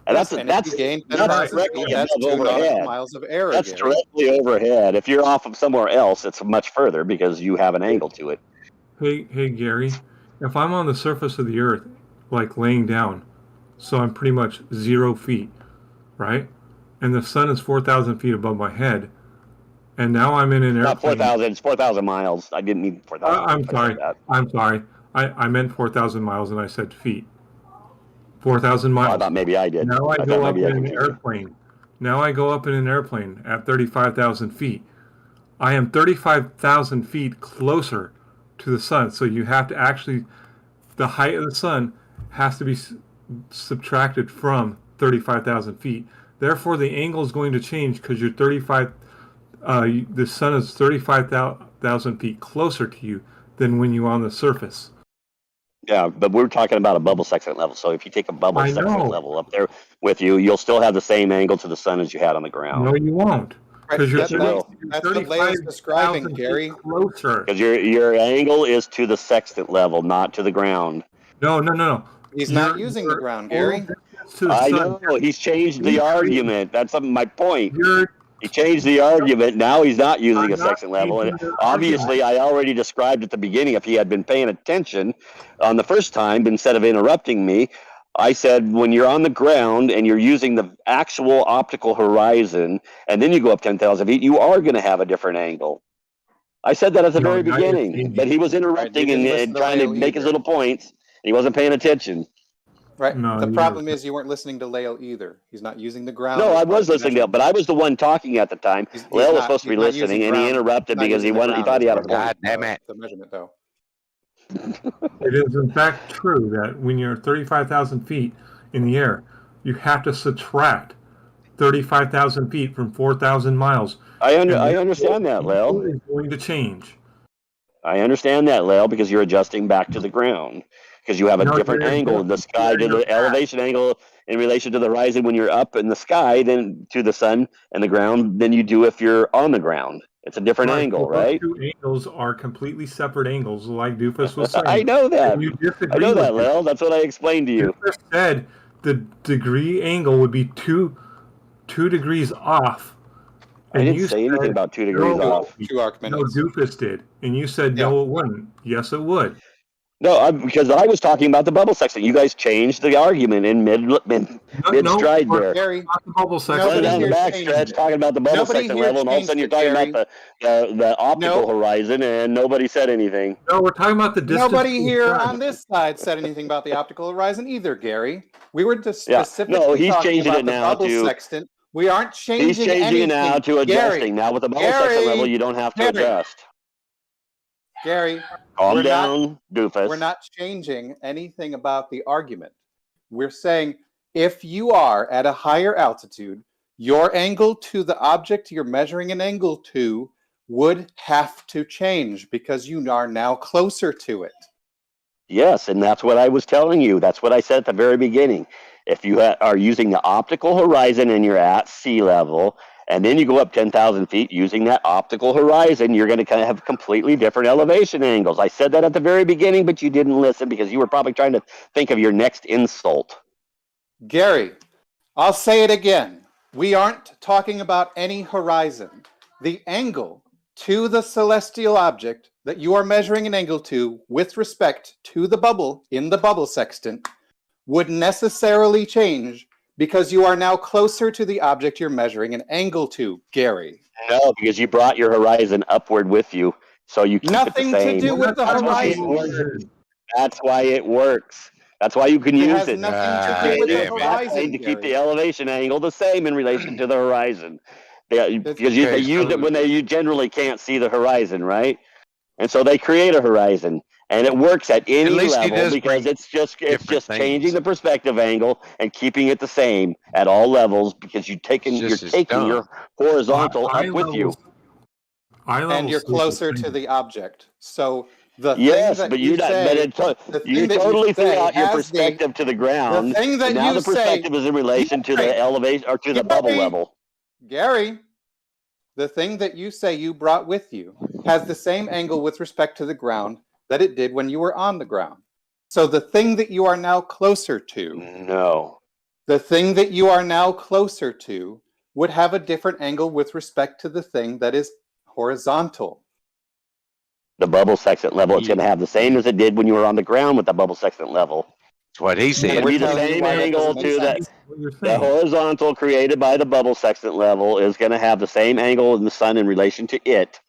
And Yes, that's if you gain that's 10,000 directly feet, that's 2 above nautical overhead. miles of error, That's Gary. directly overhead. If you're off of somewhere else, it's much further because you have an angle to it. Hey, Gary, if I'm on the surface of the Earth, like laying down, so I'm pretty much 0 feet, right? And the sun is 4,000 feet above my head, and now I'm in an airplane. Not 4,000. It's 4,000 miles. I didn't mean 4,000. I'm sorry. I meant 4,000 miles, and I said feet. 4,000 miles. Oh, I thought maybe I did. Now I go up in an airplane. Now I go up in an airplane at 35,000 feet. I am 35,000 feet closer to the sun. So you have to actually, the height of the sun has to be subtracted from 35,000 feet. Therefore, the angle is going to change because you're the sun is 35,000 feet closer to you than when you're on the surface. Yeah, but we're talking about a bubble sextant level. So if you take a bubble I sextant know. level up there with you, you'll still have the same angle to the sun as you had on the ground. No, you won't. Right, Because you're Yes, you will. that's what Leo's describing, 35,000 feet Gary. closer. Because your angle is to the sextant level, not to the ground. No. He's not using the ground, Gary. To the I sun. know. He's changed the argument. That's my point. You're He changed the argument. Now he's not using I'm a not sextant level. And changing the obviously, I already described at the beginning, if he had been paying attention on the first time, instead of interrupting me, I said, when you're on the ground and you're using the actual optical horizon, and then you go up 10,000 feet, you are going to have a different angle. I said that at the No, very now you're beginning, changing. but he was interrupting didn't listen and to trying to Leo make his either. little points, and he wasn't paying attention. Right. No, The you problem were- is you weren't listening to Leo either. He's not using the ground. No, as I part was of the listening to measurement. him, but I was the one talking at the time. He's Leo was not- supposed to be he's not using listening, and he ground. interrupted He's not because using the he ground thought he as had a part of point. God damn it. The measurement, though. It is in fact true that when you're 35,000 feet in the air, you have to subtract 35,000 feet from 4,000 miles. I And understand that, Leo. is going to change. I understand that, Leo, because you're adjusting back to the ground. Because you have a No, different you're angle of the sky to the elevation angle in relation to the horizon when you're up in the sky than to the sun and the ground than you do if you're on the ground. It's a different angle, so right? Those two angles are completely separate angles, like Doofus was saying. I know that. And you disagree I know that, with it. Leo. That's what I explained to you. Doofus said the degree angle would be two degrees off. I And didn't you say anything said, about 2 degrees no, off. 2 arc No, minutes. Doofus did. And you said, no, it wouldn't. Yes, it would. No, because I was talking about the bubble sextant. You guys changed the argument in mid stride there. Gary, Not the bubble Going Nobody section. down the here back changed stretch, it. talking about the bubble Nobody sextant here level, and all of a sudden you're changed talking it, about the optical No. horizon, and nobody said anything. No, we're talking about the distance. Nobody to the here sun. on this side said anything about the optical horizon either, Gary. We were just Yeah. specifically No, he's talking changing about it the now bubble to- sextant. We aren't changing He's changing anything. it now to adjusting. Gary, Now with the bubble sextant Gary, level, you don't have to Gary. adjust. Gary, Calm we're not- down, doofus. we're not changing anything about the argument. We're saying if you are at a higher altitude, your angle to the object you're measuring an angle to would have to change because you are now closer to it. Yes, and that's what I was telling you. That's what I said at the very beginning. If you are using the optical horizon and you're at sea level, and then you go up 10,000 feet using that optical horizon, you're going to kind of have completely different elevation angles. I said that at the very beginning, but you didn't listen because you were probably trying to think of your next insult. Gary, I'll say it again. We aren't talking about any horizon. The angle to the celestial object that you are measuring an angle to with respect to the bubble in the bubble sextant would necessarily change because you are now closer to the object you're measuring an angle to, Gary. No, because you brought your horizon upward with you, so you keep Nothing it the same. to do with the That's why it horizon. works. That's why it works. That's why you can It use has it. nothing Ah, to do with the damn it. horizon, To keep the Gary. elevation angle the same in relation to the horizon. Because Okay, they use it when you generally can't see the horizon, right? And so they create a horizon, and it works at any least he level does because bring it's just different changing things. the perspective angle and keeping it the same at all levels because you're It's taking just as your horizontal Eye up with you. levels- eye And levels you're stay the closer to same. the object. So the Yes, thing that but you you're not. say, But it the you thing that totally you threw say out your has perspective to the ground. the thing that and now you the perspective say, is in relation to the Gary, elevation or to the bubble Gary, level. Gary, the thing that you say you brought with you has the same angle with respect to the ground that it did when you were on the ground. So the thing that you are now closer to, No. the thing that you are now closer to would have a different angle with respect to the thing that is horizontal. The bubble sextant level, it's going to have the same as it did when you were on the ground with the bubble sextant level. That's what he It's said. going to we're be the telling you same why that angle doesn't make to that. sense. What you're The saying. horizontal created by the bubble sextant level is going to have the same angle in the sun in relation to it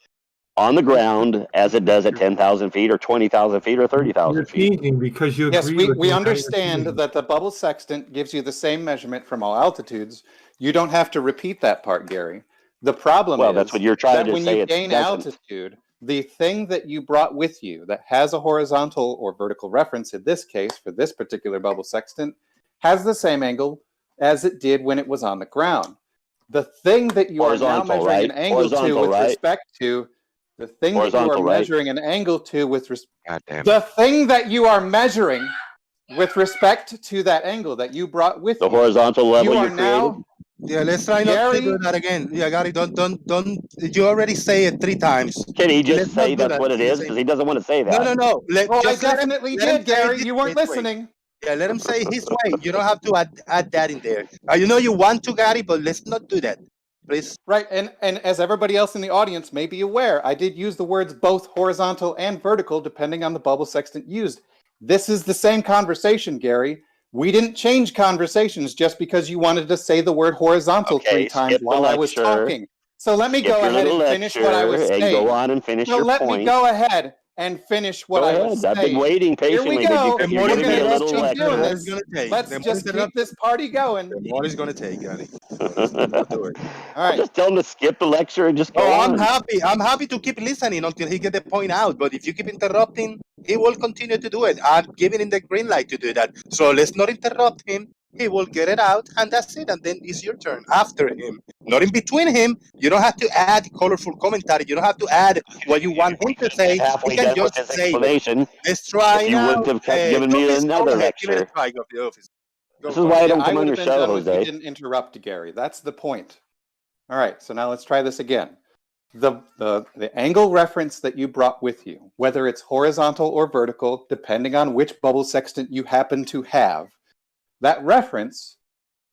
on the ground as it does at 10,000 feet or 20,000 feet or You're 30,000 feet. changing because you Yes, agree with we me. understand that the bubble sextant gives you the same measurement from all altitudes. You don't have to repeat that part, Gary. The problem Well, is that's what you're trying that to when say you it gain doesn't. altitude, the thing that you brought with you that has a horizontal or vertical reference in this case for this particular bubble sextant has the same angle as it did when it was on the ground. The thing that you are now Horizontal, measuring right? an angle to Horizontal, with right? respect to The thing that you are Horizontal, right? measuring an angle to with God damn it. the thing that you are measuring with respect to that angle that you brought with The you. horizontal level You you are now, created. Yeah, let's try not to do Gary. that again. Yeah, Gary, don't. You already say it 3 times. Can he just Let's not say do that's that. what it It's the is? same. Because he doesn't want to say No, that. no, no. Well, I Just definitely let him did, say Gary. it You weren't his way. listening. Yeah, let him say his way. You don't have to add that in there. You know you want to, Gary, but let's not do that, please. Right, and as everybody else in the audience may be aware, I did use the words both horizontal and vertical depending on the bubble sextant used. This is the same conversation, Gary. We didn't change conversations just because you wanted to say the word horizontal Okay, 3 times skip the while I was lecture. talking. So let me Skip go your ahead little and finish what I was lecture and saying. go on and finish So your let me point. go ahead and finish what Go I was ahead. I've been saying. waiting Here we patiently. go. The You're more We're giving me gonna a just little keep interruptions, the doing more lecture. it's this. gonna take. Let's The more just keep interruptions, this party going. the more it's gonna take, Gary. So let's not do it. All I'll right. just tell him to skip the lecture and just Oh, go I'm on. happy. I'm happy to keep listening until he get the point out. But if you keep interrupting, he will continue to do it. I'm giving him the green light to do that. So let's not interrupt him. He will get it out, and that's it. And then it's your turn after him, not in between him. You don't have to add colorful commentary. You don't have to add what you want him to say. He Halfway can done with just his say it. explanation Let's try if you now. wouldn't have kept giving me Go another ahead. Give me the lecture. try of the office. This Go, is go why I ahead. Yeah, don't I come on would your have been show, done if you Jose. didn't interrupt, Gary. That's the point. All right, so now let's try this again. The angle reference that you brought with you, whether it's horizontal or vertical, depending on which bubble sextant you happen to have, that reference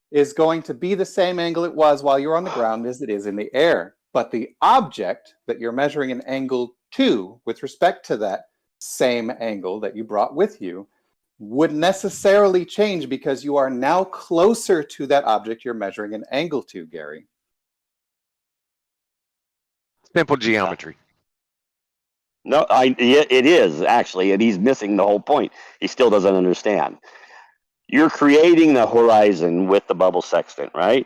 is going to be the same angle it was while you're on the ground as it is in the air. But the object that you're measuring an angle to with respect to that same angle that you brought with you would necessarily change because you are now closer to that object you're measuring an angle to, Gary. Simple geometry. No, it is actually, and he's missing the whole point. He still doesn't understand. You're creating the horizon with the bubble sextant, right?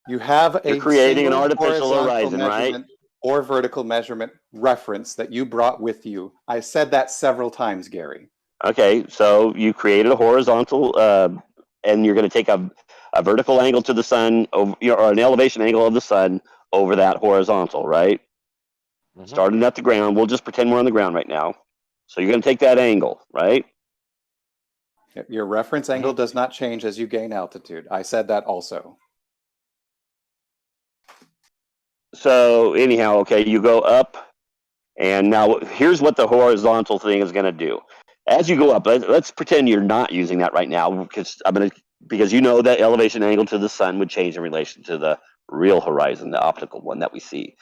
You have You're a creating an single artificial horizontal horizon, right? measurement or vertical measurement reference that you brought with you. I said that several times, Gary. Okay, so you created a horizontal, and you're going to take a vertical angle to the sun, over, or an elevation angle of the sun over that horizontal, right? Starting at the ground. We'll just pretend we're on the ground right now. So you're going to take that angle, right? Your reference angle does not change as you gain altitude. I said that also. So anyhow, okay, you go up, and now here's what the horizontal thing is going to do. As you go up, let's pretend you're not using that right now, because you know that elevation angle to the sun would change in relation to the real horizon, the optical one that we see.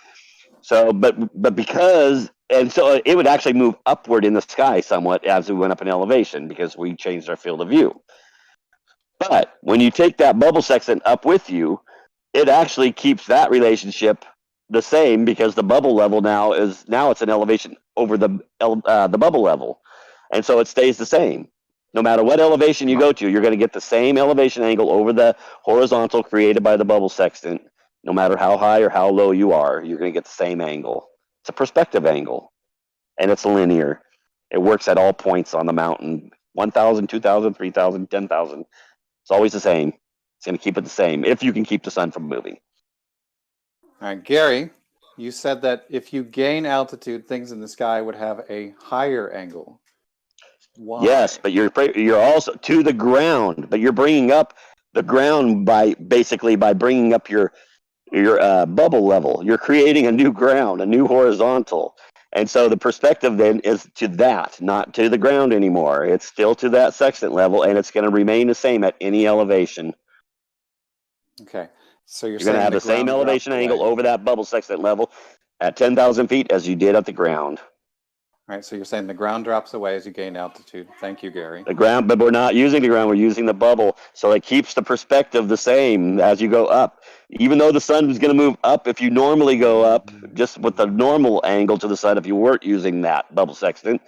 So, but because, and so it would actually move upward in the sky somewhat as we went up in elevation because we changed our field of view. But when you take that bubble sextant up with you, it actually keeps that relationship the same because the bubble level now it's an elevation over the bubble level, and so it stays the same. No matter what elevation you go to, you're going to get the same elevation angle over the horizontal created by the bubble sextant. No matter how high or how low you are, you're going to get the same angle. It's a perspective angle, and it's linear. It works at all points on the mountain: 1,000, 2,000, 3,000, 10,000. It's always the same. It's going to keep it the same if you can keep the sun from moving. All right, Gary, you said that if you gain altitude, things in the sky would have a higher angle. Why? Yes, but you're also to the ground, but you're bringing up the ground by bringing up your bubble level. You're creating a new ground, a new horizontal. And so the perspective then is to that, not to the ground anymore. It's still to that sextant level, and it's going to remain the same at any elevation. Okay, so you're going to saying have the same elevation angle over that bubble sextant level at 10,000 feet as you did at the ground. All right, so you're saying the ground drops away as you gain altitude. Thank you, Gary. The ground, but we're not using the ground, we're using the bubble. So it keeps the perspective the same as you go up. Even though the sun is going to move up if you normally go up, just with the normal angle to the sun if you weren't using that bubble sextant.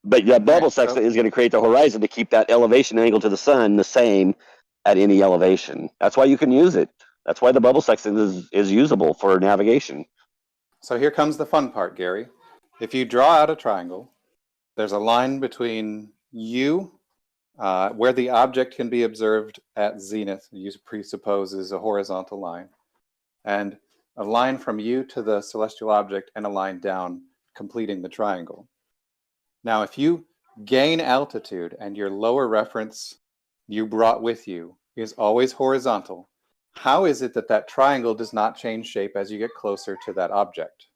But that bubble sextant is going to create the horizon to keep that elevation angle to the sun the same at any elevation. That's why you can use it. That's why the bubble sextant is usable for navigation. So here comes the fun part, Gary. If you draw out a triangle, there's a line between you, where the object can be observed at zenith, you presuppose is a horizontal line, and a line from you to the celestial object, and a line down, completing the triangle. Now, if you gain altitude and your lower reference you brought with you is always horizontal, how is it that that triangle does not change shape as you get closer to that object?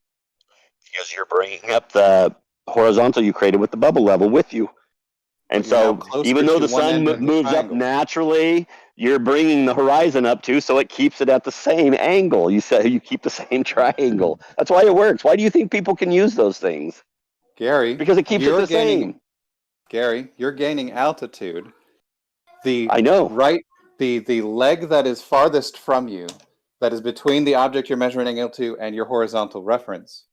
Because you're bringing up the horizontal you created with the bubble level with you. And But you're now so closer even though to the one sun end of the moves up triangle. naturally, you're bringing the horizon up too, so it keeps it at the same angle. You say you keep the same triangle. That's why it works. Why do you think people can use those things? Gary, Because it keeps it the same. Gary, you're gaining altitude. I know. The leg that is farthest from you, that is between the object you're measuring angle to and your horizontal reference,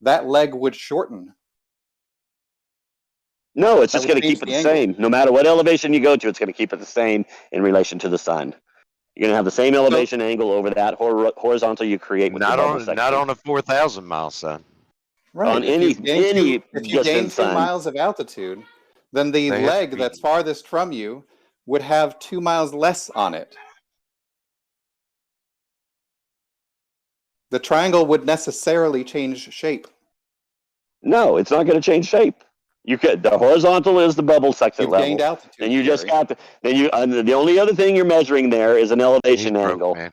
that leg would shorten. No, it's That just would going to change keep it the the angle. same. No matter what elevation you go to, it's going to keep it the same in relation to the sun. You're going to have the same elevation angle over that horizontal you create with your bubble section. Not on a 4,000 mile sun. Right. On if any you gain distant 2 sun. miles of altitude, then the They have to leg be- that's farthest from you would have 2 miles less on it. The triangle would necessarily change shape. No, it's not going to change shape. The horizontal is the bubble section You've level. gained altitude. And you just Gary. got the only other thing you're measuring there is an elevation He's broke, angle. man.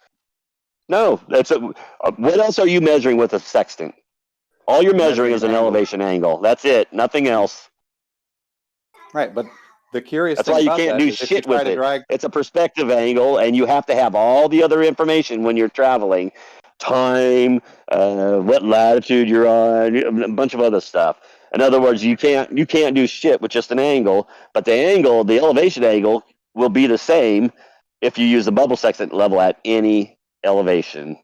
No, what else are you measuring with a sextant? All you're measuring is an angle. elevation angle. That's it. Nothing else. Right, but the curious That's thing why you about can't that do is if you shit try with to it. drag, It's a perspective angle, and you have to have all the other information when you're traveling. Time, what latitude you're on, a bunch of other stuff. In other words, you can't do shit with just an angle, but the elevation angle will be the same if you use the bubble sextant level at any elevation.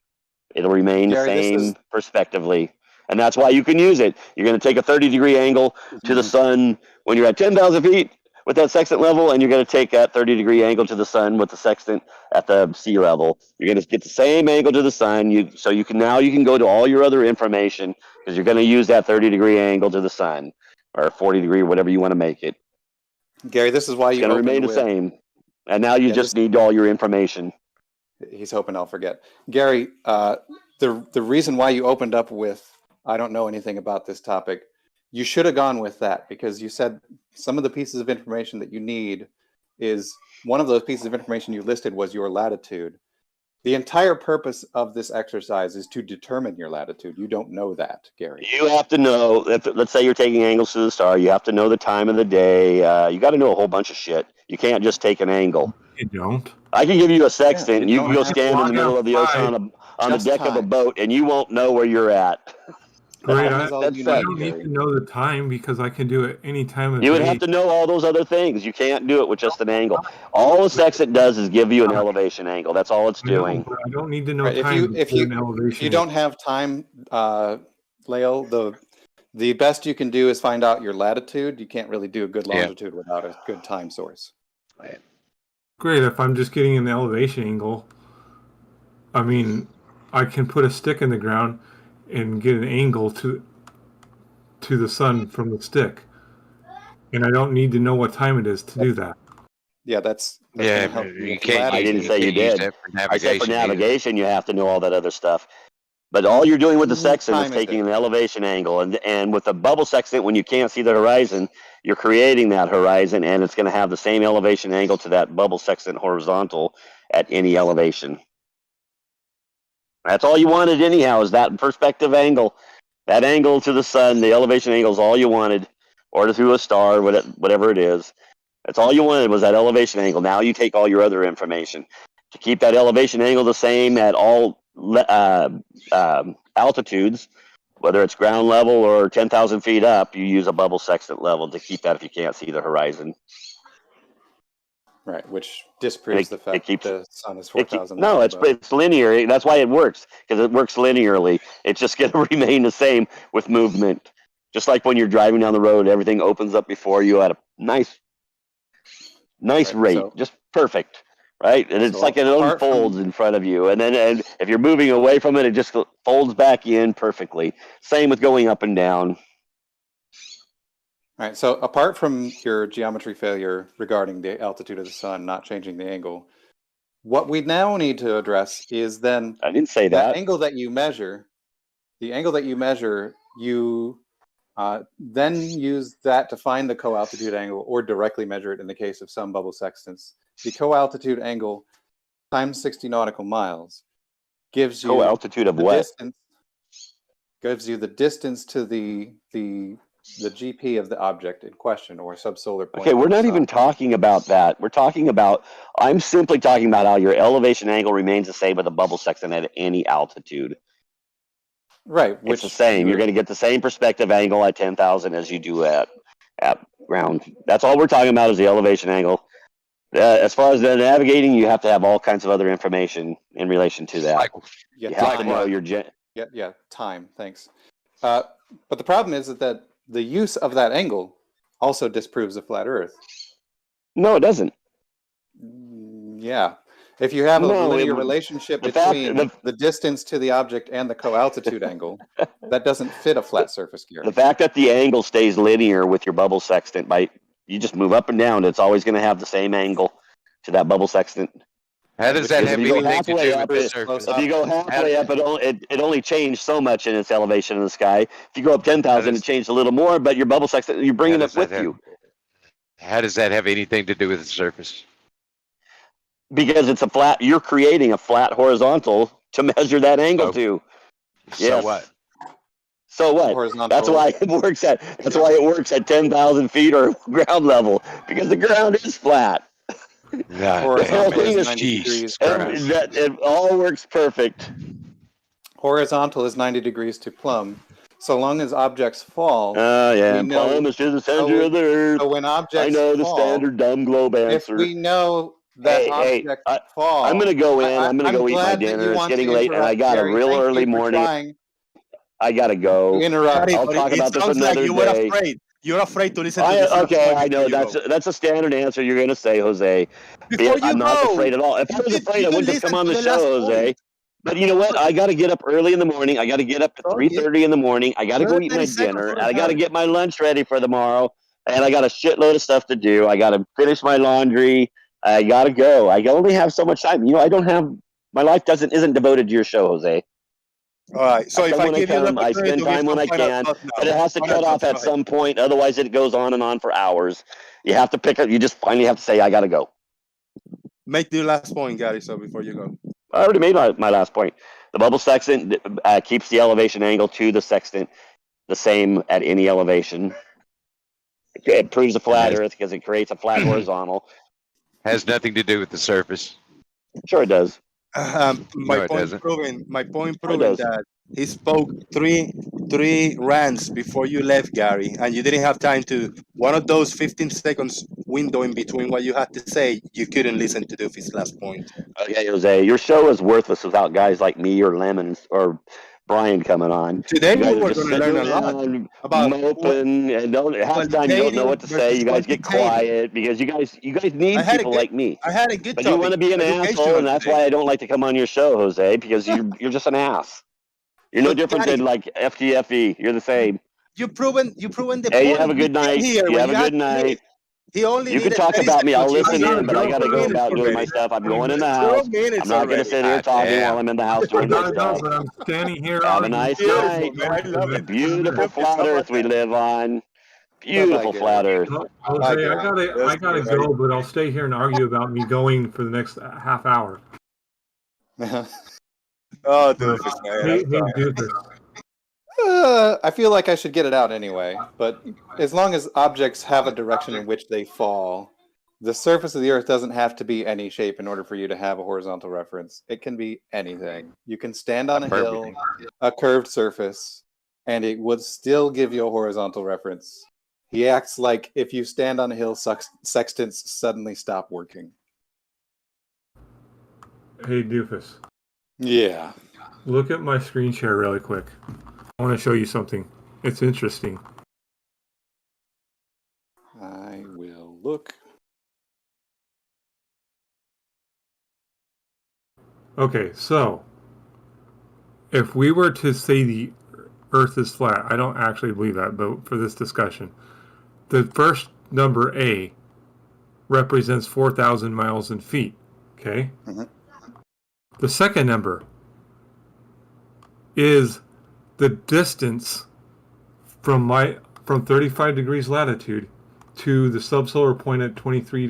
It'll remain the Gary, same perspectively. And that's why you can use it. You're going to take a 30-degree angle to the sun when you're at 10,000 feet with that sextant level, and you're going to take that 30-degree angle to the sun with the sextant at the sea level. You're going to get the same angle to the sun. So you can go to all your other information because you're going to use that 30-degree angle to the sun or 40-degree, whatever you want to make it. Gary, this is why It's you going to opened remain the with. same. And now you just need all your information. He's hoping I'll forget. Gary, the reason why you opened up with, I don't know anything about this topic, you should have gone with that because you said some of the pieces of information that you need is, one of those pieces of information you listed was your latitude. The entire purpose of this exercise is to determine your latitude. You don't know that, Gary. You have to know, let's say you're taking angles to the star, you have to know the time of the day. You got to know a whole bunch of shit. You can't just take an angle. You don't. I can give you a sextant, and you can go have stand in the middle of the ocean on the Just deck of a time. boat, and you won't know where you're at. Great. Time is all That's you sad. I need, don't need Gary. to know the time because I can do it any time of You would day. have to know all those other things. You can't do it with just an angle. All a sextant does is give you an elevation angle. That's all it's doing. I don't need to know Right, time. if you don't have time, Lael, the best you can do is find out your latitude. You can't really do a good longitude without a good time source. Great. If I'm just getting an elevation angle, I mean, I can put a stick in the ground and get an angle to the sun from the stick, and I don't need to know what time it is to do that. Yeah, that's Yeah, gonna help but you you with can't. I didn't say you can't use did. that for I said for navigation either. navigation, you have to know all that other stuff. But all you're doing with the sextant is time is taking it? an elevation angle, and with the bubble sextant, when you can't see the horizon, you're creating that horizon, and it's going to have the same elevation angle to that bubble sextant horizontal at any elevation. That's all you wanted anyhow, is that perspective angle. That angle to the sun, the elevation angle is all you wanted, or to a star, whatever it is. That's all you wanted was that elevation angle. Now you take all your other information. To keep that elevation angle the same at all altitudes, whether it's ground level or 10,000 feet up, you use a bubble sextant level to keep that if you can't see the horizon. Right, which disproves the fact that the sun is 4,000 No, miles above. it's linear. That's why it works, because it works linearly. It's just going to remain the same with movement. Just like when you're driving down the road, everything opens up before you at a nice Right, rate, so- just perfect, right? And it's So like it apart from- unfolds in front of you, and if you're moving away from it, it just folds back in perfectly. Same with going up and down. All right, so apart from your geometry failure regarding the altitude of the sun not changing the angle, What we now need to address is then I didn't say that that. angle that you measure. The angle that you measure, you then use that to find the co-altitude angle or directly measure it in the case of some bubble sextants. The co-altitude angle times 60 nautical miles gives you Co-altitude of the what? distance, gives you the distance to the GP of the object in question, or subsolar point. Okay, we're not even talking about that. We're talking about, I'm simply talking about how your elevation angle remains the same with a bubble sextant at any altitude. Right. It's the same. You're going to get the same perspective angle at 10,000 as you do at ground. That's all we're talking about is the elevation angle. As far as the navigating, you have to have all kinds of other information in relation to that. You have to know your time. Thanks. But the problem is that the use of that angle also disproves a flat Earth. No, it doesn't. Yeah. If you have a linear relationship between the distance to the object and the co-altitude angle, that doesn't fit a flat surface, Gary. The fact that the angle stays linear with your bubble sextant, you just move up and down, it's always going to have the same angle to that bubble sextant. How does that have anything to do with the surface? If you go halfway up, it only changed so much in its elevation in the sky. If you go up 10,000, it changed a little more, but your bubble sextant, you're bringing it with you. How does that have anything to do with the surface? Because it's a flat, you're creating a flat horizontal to measure that angle to. So what? So what? That's why it works at 10,000 feet or ground level, because the ground is flat. The whole thing is 90 degrees. It all works perfect. Horizontal is 90 degrees to plumb. So long as objects fall. Plumb is to the center of the Earth. So when objects I know the fall, standard dumb globe answer. If we know that objects fall, I'm gonna go in. I'm gonna go eat my dinner. It's getting late, and I got a real early morning. I gotta go. I'll talk about this another day. You're afraid to listen to this. Okay, I know that's a standard answer you're gonna say, Jose. I'm not afraid at all. If I was afraid, I wouldn't have come on the show, Jose. But you know what? I got to get up early in the morning. I got to get up at 3:30 in the morning. I got to go eat my dinner. And I got to get my lunch ready for tomorrow. And I got a shitload of stuff to do. I got to finish my laundry. I got to go. I only have so much time. I don't have. My life isn't devoted to your show, Jose. All right. So if I give you I spend time when I can, but it has to cut off at some point. Otherwise, it goes on and on for hours. You have to pick up. You just finally have to say, "I got to go." Make the last point, Gary. So before you go. I already made my last point. The bubble sextant keeps the elevation angle to the sextant the same at any elevation. It proves a flat Earth because it creates a flat horizontal. Has nothing to do with the surface. Sure, it does. My point proving that he spoke three rants before you left, Gary, and you didn't have time to. One of those 15 seconds window in between what you had to say, you couldn't listen to his last point. Okay, Jose, your show is worthless without guys like me or Lemons or Brian coming on. Today we were going to learn a lot about moping, and half the time you don't know what to say. You guys get quiet because you guys need people like me. I had a good but you want to be an asshole, and that's why I don't like to come on your show, Jose, because you're just an ass. You're no different than like FTFE. You're the same. You proven the point. Hey, you have a good night. You have a good night. You can talk about me. I'll listen in, but I got to go about doing my stuff. I'm going in the house. I'm not going to sit here talking while I'm in the house doing my stuff. But I'm standing here. Have a nice night. Beautiful flat Earth we live on. Beautiful flat Earth. Jose, I gotta go, but I'll stay here and argue about me going for the next half hour. Oh, doofus, I feel like I should get it out anyway, but as long as objects have a direction in which they fall, the surface of the Earth doesn't have to be any shape in order for you to have a horizontal reference. It can be anything. You can stand on a hill, a curved surface, and it would still give you a horizontal reference. He acts like if you stand on a hill, sextants suddenly stop working. Hey, doofus. Yeah. Look at my screen share really quick. I want to show you something. It's interesting. I will look. Okay, so if we were to say the Earth is flat, I don't actually believe that, but for this discussion, the first number A represents 4,000 miles in feet. Okay. Mhm. The second number is the distance from 35 degrees latitude to the subsolar point at 23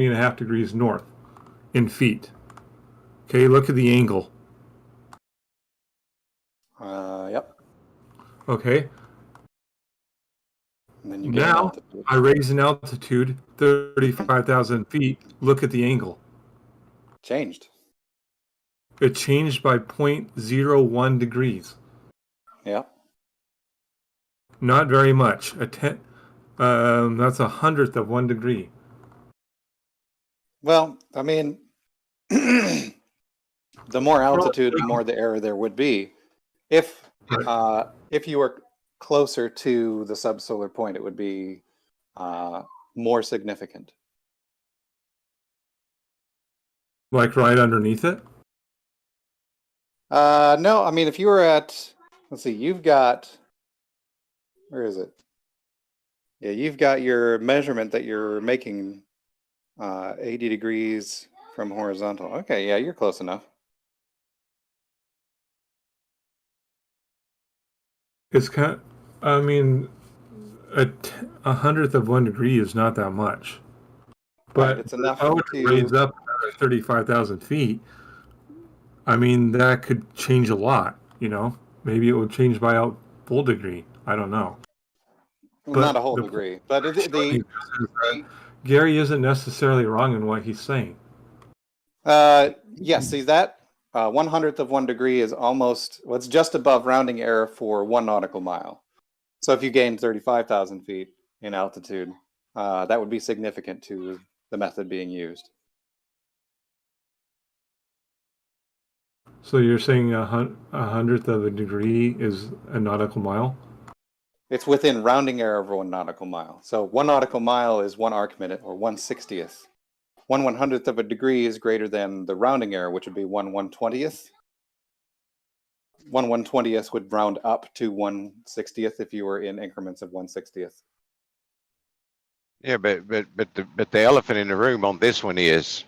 and a half degrees north in feet. Okay, look at the angle. Yep. Okay. And then you gain Now altitude. I raise an altitude 35,000 feet. Look at the angle. Changed. It changed by 0.01 degrees. Yep. Not very much. That's 1/100th of 1 degree. Well, I mean, the more altitude, the more the error there would be. If you were closer to the subsolar point, it would be more significant. Like right underneath it? No, I mean, if you were at, let's see, you've got, where is it? Yeah, you've got your measurement that you're making 80 degrees from horizontal. Okay, yeah, you're close enough. It's I mean, 1/100th of 1 degree is not that much. But Right, it's enough if I were to raise up another 35,000 feet, I mean, that could change a lot, you know? Maybe it would change by a full degree. I don't know. Not a whole degree, but Gary isn't necessarily wrong in what he's saying. yes, see that 1/100th of 1 degree is almost, well, it's just above rounding error for 1 nautical mile. So if you gain 35,000 feet in altitude, that would be significant to the method being used. So you're saying 1/100th of a degree is a nautical mile? It's within rounding error of 1 nautical mile. So 1 nautical mile is 1 arc minute, or 1/60th. 1/100th of a degree is greater than the rounding error, which would be 1/120th. 1/120th would round up to 1/60th if you were in increments of 1/60th. Yeah, but the elephant in the room on this one is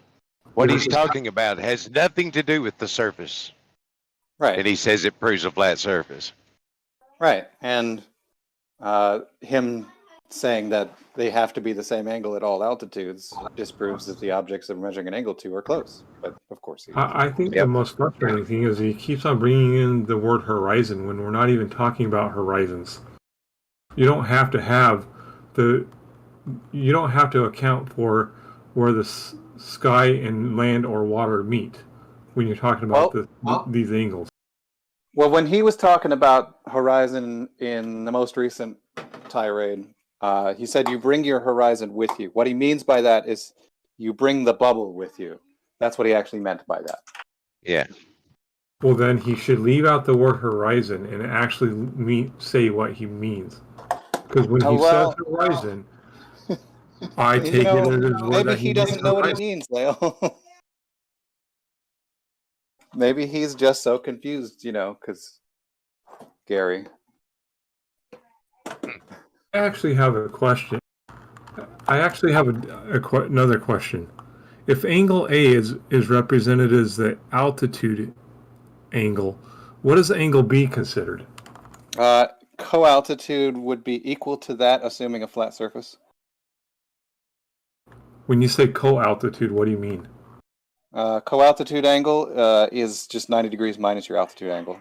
what he's talking about has nothing to do with the surface. Right. And he says it proves a flat surface. Right. And him saying that they have to be the same angle at all altitudes disproves that the objects that we're measuring an angle to are close. But of course, I think the most frustrating thing is he keeps on bringing in the word horizon when we're not even talking about horizons. You don't have to have you don't have to account for where the sky and land or water meet when you're talking about these angles. Well, when he was talking about horizon in the most recent tirade, he said you bring your horizon with you. What he means by that is you bring the bubble with you. That's what he actually meant by that. Yeah. Well, then he should leave out the word horizon and actually say what he means. Because when he says horizon, I take it as word maybe that he doesn't know what he means, Leo. Maybe he's just so confused, because Gary. I actually have a question. I actually have another question. If angle A is represented as the altitude angle, what is angle B considered? Co-altitude would be equal to that, assuming a flat surface. When you say co-altitude, what do you mean? Co-altitude angle is just 90 degrees minus your altitude angle.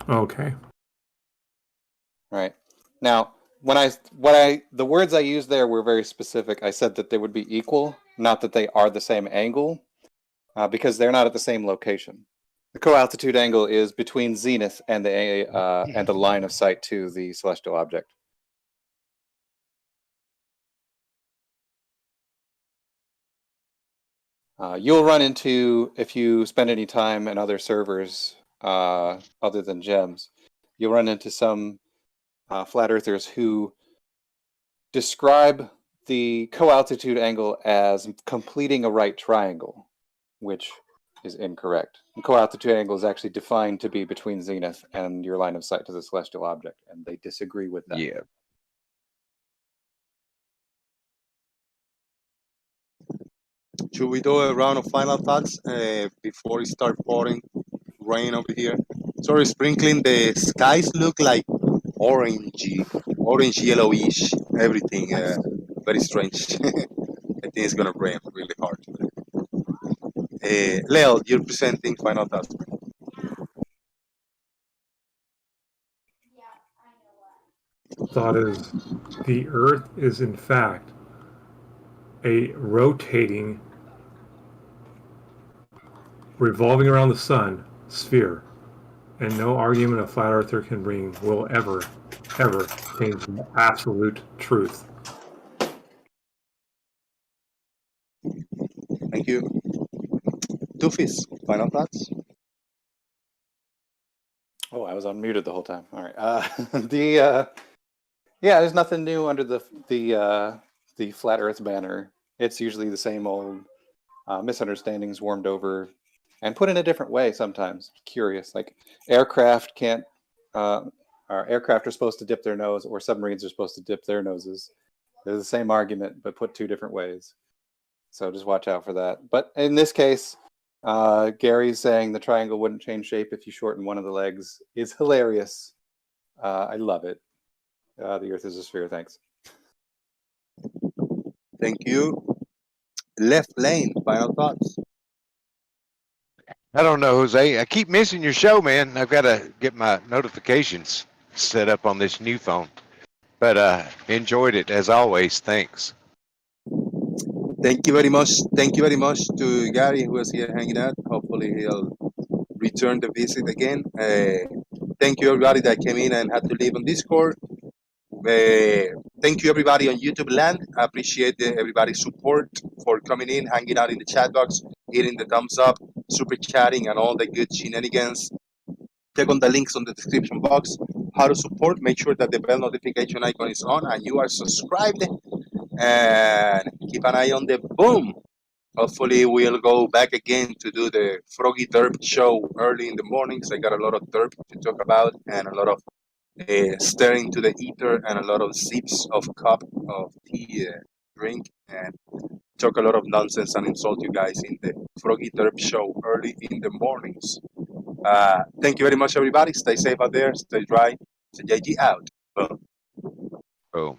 Okay. Right. Now, the words I used there were very specific. I said that they would be equal, not that they are the same angle, because they're not at the same location. The co-altitude angle is between zenith and the line of sight to the celestial object. You'll run into, if you spend any time in other servers other than GEMS, you'll run into some flat earthers who describe the co-altitude angle as completing a right triangle, which is incorrect. The co-altitude angle is actually defined to be between zenith and your line of sight to the celestial object, and they disagree with that. Yeah. Should we do a round of final thoughts before we start pouring rain over here? Sorry, sprinkling. The skies look like orange, yellowish, everything. Very strange. I think it's gonna rain really hard. Leo, you're presenting final thoughts. Thought is, the Earth is in fact a rotating, revolving around the sun sphere, and no argument a flat earther can bring will ever change the absolute truth. Thank you. Doofus, final thoughts? Oh, I was unmuted the whole time. All right. Yeah, there's nothing new under the flat Earth banner. It's usually the same old misunderstandings warmed over and put in a different way sometimes. Curious, like aircraft can't, or aircraft are supposed to dip their nose, or submarines are supposed to dip their noses. They're the same argument, but put two different ways. So just watch out for that. But in this case, Gary's saying the triangle wouldn't change shape if you shorten one of the legs is hilarious. I love it. The Earth is a sphere. Thanks. Thank you. Left lane, final thoughts. I don't know, Jose. I keep missing your show, man. I've got to get my notifications set up on this new phone. But enjoyed it as always. Thanks. Thank you very much. Thank you very much to Gary who was here hanging out. Hopefully he'll return the visit again. Thank you everybody that came in and had to leave on Discord. Thank you everybody on YouTube land. I appreciate everybody's support for coming in, hanging out in the chat box, hitting the thumbs up, super chatting, and all the good shenanigans. Check on the links on the description box. How to support, make sure that the bell notification icon is on and you are subscribed. And keep an eye on the boom. Hopefully we'll go back again to do the Froggy Derp show early in the mornings. I got a lot of derp to talk about and a lot of staring to the ether and a lot of sips of cup of tea drink and talk a lot of nonsense and insult you guys in the Froggy Derp show early in the mornings. Thank you very much everybody. Stay safe out there, stay dry. JG out. Boom. Boom.